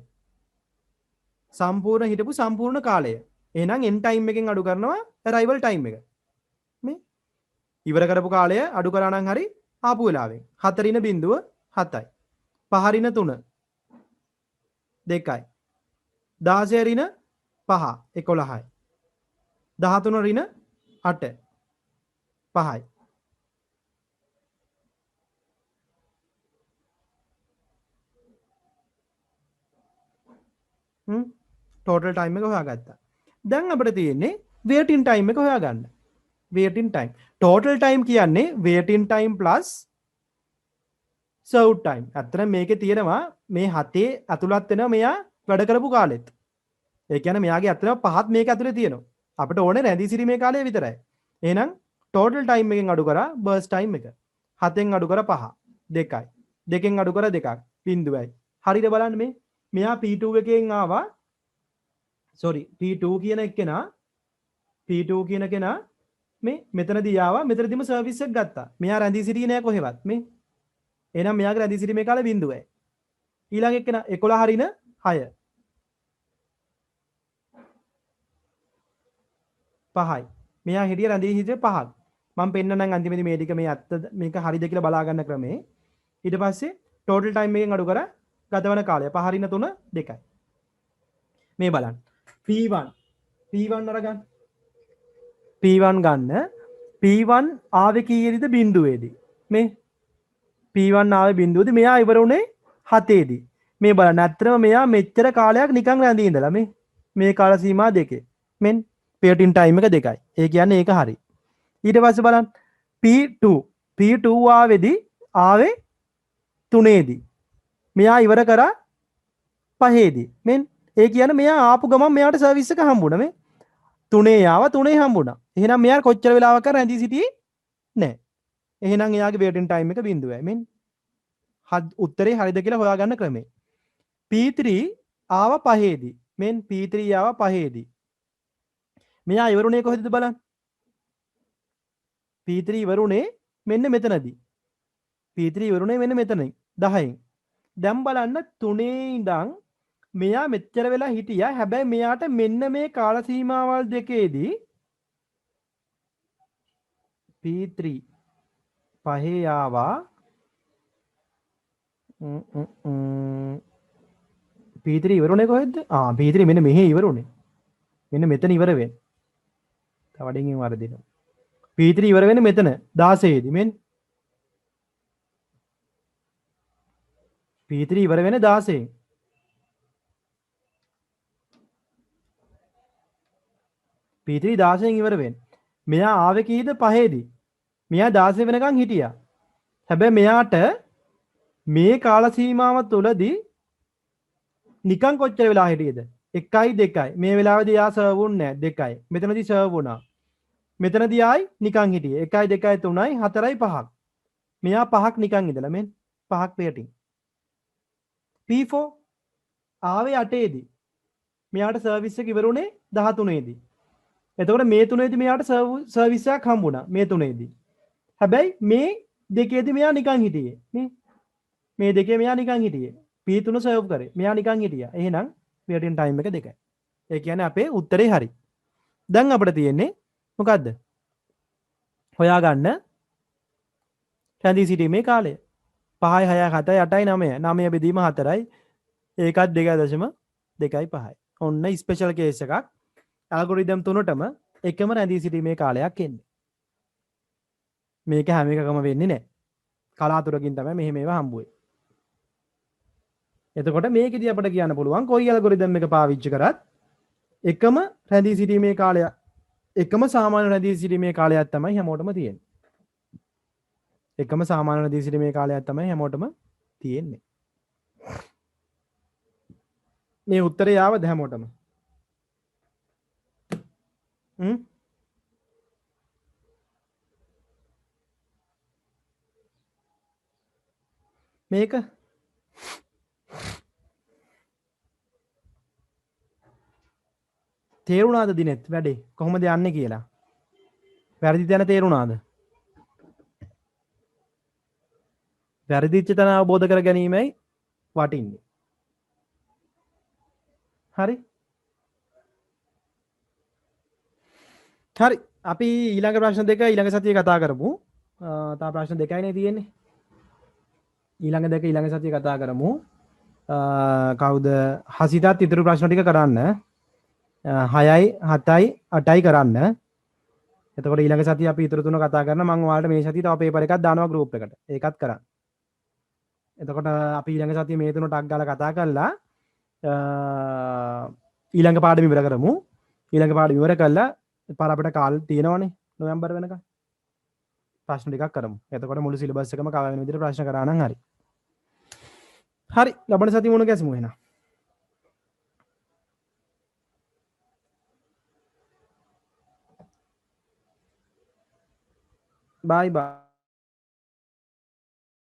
සම්පූර්ණ හිටපු සම්පූර්ණ කාලය. එහෙනම් end time එකෙන් අඩු කරනවා arrival time එක. මේ ඉවර කරපු කාලය අඩු කරා නම් හරි ආපු වෙලාවෙන්. 4 රින බිඳුව 7යි. 5 රින 3 2යි. 16 රින 5 11යි. 13 රින 8 5යි. total time එක හොයාගත්තා. දැන් අපිට තියෙන්නේ waiting time එක හොයාගන්න. waiting time. total time කියන්නේ waiting time plus serve time. අතන මේකේ තියෙනවා මේ 7 ඇතුළත් වෙනවා මෙයා වැඩ කරපු කාලෙත්. ඒ කියන්නේ මෙයාගේ ඇත්තටම 5ත් මේක ඇතුලේ තියෙනවා. අපිට ඕනේ රැඳී සිටීමේ කාලය විතරයි. එහෙනම් total time එකෙන් අඩු කරා burst time එක. 7න් අඩු කරා 5. 2යි. 2කින් අඩු කරා 2ක්. බිඳුවයි. හරියට බලන්න මේ මෙයා P2 එකෙන් ආවා P2 කියන කෙනා මේ මෙතනදී ආවා මෙතනදීම සර්විස් එක ගත්තා. මෙයා රැඳී සිටියේ නෑ කොහෙවත් මේ. එහෙනම් මෙයාගේ රැඳී සිටීමේ කාලය බිඳුවයි. ඊළඟ එක්කෙනා 11 හරින 6. 5යි. මෙයා හිටිය රැඳී හිටියේ 5ක්. මම පෙන්නනම් අන්තිමේදී මේ ටික මේ ඇත්ත මේක හරිද කියලා බලා ගන්න ක්‍රමේ. ඊට පස්සේ total time එකෙන් අඩු කරා ගතවන කාලය 5 හරින 3 2යි. මේ බලන්න. P1 අරගන්න. P1 ගන්න. P1 ආවේ කීයේද බිඳුවේදී. මේ P1 ආවේ බිඳුවේදී මෙයා ඉවර වුණේ 7ේදී. මේ බලන්න ඇත්තටම මෙයා මෙච්චර කාලයක් නිකන් රැඳී ඉඳලා මේ කාල සීමා දෙකේ. මෙන් waiting time එක 2යි. ඒ කියන්නේ ඒක හරි. ඊට පස්සේ බලන්න P2 ආවේ 3ේදී. මෙයා ඉවර කරා 5ේදී. මෙන් ඒ කියන්නේ මෙයා ආපු ගමන් මෙයාට සර්විස් එක හම්බුණා මේ 3 ආවා 3 හම්බුණා. එහෙනම් මෙයා කොච්චර වෙලාවක් රැඳී සිටියේ නැහැ. එහෙනම් එයාගේ waiting time එක බිඳුවයි. මෙන් උත්තරේ හරිද කියලා හොයාගන්න ක්‍රමය. P3 ආවා 5ේදී. මෙන් P3 ආවා 5ේදී. මෙයා ඉවරුනේ කොහෙද බලන්න. P3 ඉවරුනේ මෙන්න මෙතනදී. P3 ඉවරුනේ මෙන්න මෙතනයි 10න්. දැන් බලන්න 3 ඉඳන් මෙයා මෙච්චර වෙලා හිටියා. හැබැයි මෙයාට මෙන්න මේ කාල සීමාවල් දෙකේදී P3 5 ආවා P3 ඉවරුනේ කොහෙද? P3 මෙන්න මෙහෙ ඉවරුනේ. මෙන්න මෙතන ඉවර වෙන්නේ. තව වඩින් වරදිනවා. P3 ඉවර වෙන්නේ මෙතන 16 දී මෙන්න. P3 ඉවර වෙන්නේ 16න්. P3 16න් ඉවර වෙන්නේ. මෙයා ආවේ කීයද 5ේදී. මෙයා 16 වෙනකන් හිටියා. හැබැයි මෙයාට මේ කාල සීමාව තුලදී නිකන් කොච්චර වෙලා හිටියේද? 1යි 2යි. මේ වෙලාවේදී යා සර්ව් වුන්නේ නැහැ 2යි. මෙතනදී සර්ව් වුණා. මෙතනදී ආයි නිකන් හිටියේ 1යි 2යි 3යි 4යි 5ක්. මෙයා 5ක් නිකන් ඉඳලා මෙන්න 5ක් පියටින්. P4 ආවේ 8 දී. මෙයාට සර්විස් එක ඉවරුනේ 13 දී. එතකොට මේ තුනේදී මෙයාට සර්විස් එකක් හම්බුණා මේ තුනේදී. හැබැයි මේ දෙකේදී මෙයා නිකන් හිටියේ. මේ දෙකේ මෙයා නිකන් හිටියේ. P3 සර්ව් කරේ. මෙයා නිකන් හිටියා. එහෙනම් waiting time එක 2යි. ඒ කියන්නේ අපේ උත්තරේ හරි. දැන් අපිට තියෙන්නේ මොකද්ද? හොයාගන්න රැඳී සිටීමේ කාලය. 5යි 6යි 7යි 8යි 9යි. 9 බෙදීම 4යි. ඒකත් 2.25යි. ඔන්න ස්පෙෂල් කේස් එකක්. ඇල්ගොරිදම් තුනටම එකම රැඳී සිටීමේ කාලයක් එන්නේ. මේක හැම එකකම වෙන්නේ නැහැ. කලාතුරකින් තමයි මෙහෙම ඒවා හම්බ වෙන්නේ. එතකොට මේකෙදී අපිට කියන්න පුළුවන් කොයි ඇල්ගොරිදම් එක පාවිච්චි කරත් එකම රැඳී සිටීමේ කාලය එකම සාමාන්‍ය රැඳී සිටීමේ කාලයක් තමයි හැමෝටම තියෙන්නේ. එකම සාමාන්‍ය රැඳී සිටීමේ කාලයක් තමයි හැමෝටම තියෙන්නේ. මේ උත්තරේ ආවද හැමෝටම? මේක තේරුණාද දිනෙත් වැඩේ කොහොමද යන්නේ කියලා? වැරදි තැන තේරුණාද? වැරදිච්ච තැන අවබෝධ කර ගැනීමයි වටින්නේ. හරි? හරි. අපි ඊළඟ ප්‍රශ්න දෙක ඊළඟ සතියේ කතා කරමු. තා ප්‍රශ්න දෙකයිනේ තියෙන්නේ. ඊළඟ දෙක ඊළඟ සතියේ කතා කරමු. කවුද? හසිතත් ඉතුරු ප්‍රශ්න ටික කරන්න. 6යි 7යි 8යි කරන්න. එතකොට ඊළඟ සතිය අපි ඉතුරු තුන කතා කරන මම ඔයාලට මේ සතිය තව පේපර් එකක් දානවා ගෲප් එකට. ඒකත් කරන්න. එතකොට අපි ඊළඟ සතිය මේ තුන ටක් ගාලා කතා කරලා ඊළඟ පාඩම ඉවර කරමු. ඊළඟ පාඩම ඉවර කළා පාර අපිට කාල් තියෙනවනේ නොවැම්බර් වෙනකන්. ප්‍රශ්න ටිකක් කරමු. එතකොට මුළු සිලබස් එකම කවර වෙන විදිහට ප්‍රශ්න කරා නම් හරි. හරි. ලබන සතිය මොන ගැසමු එහෙනම්. Bye bye.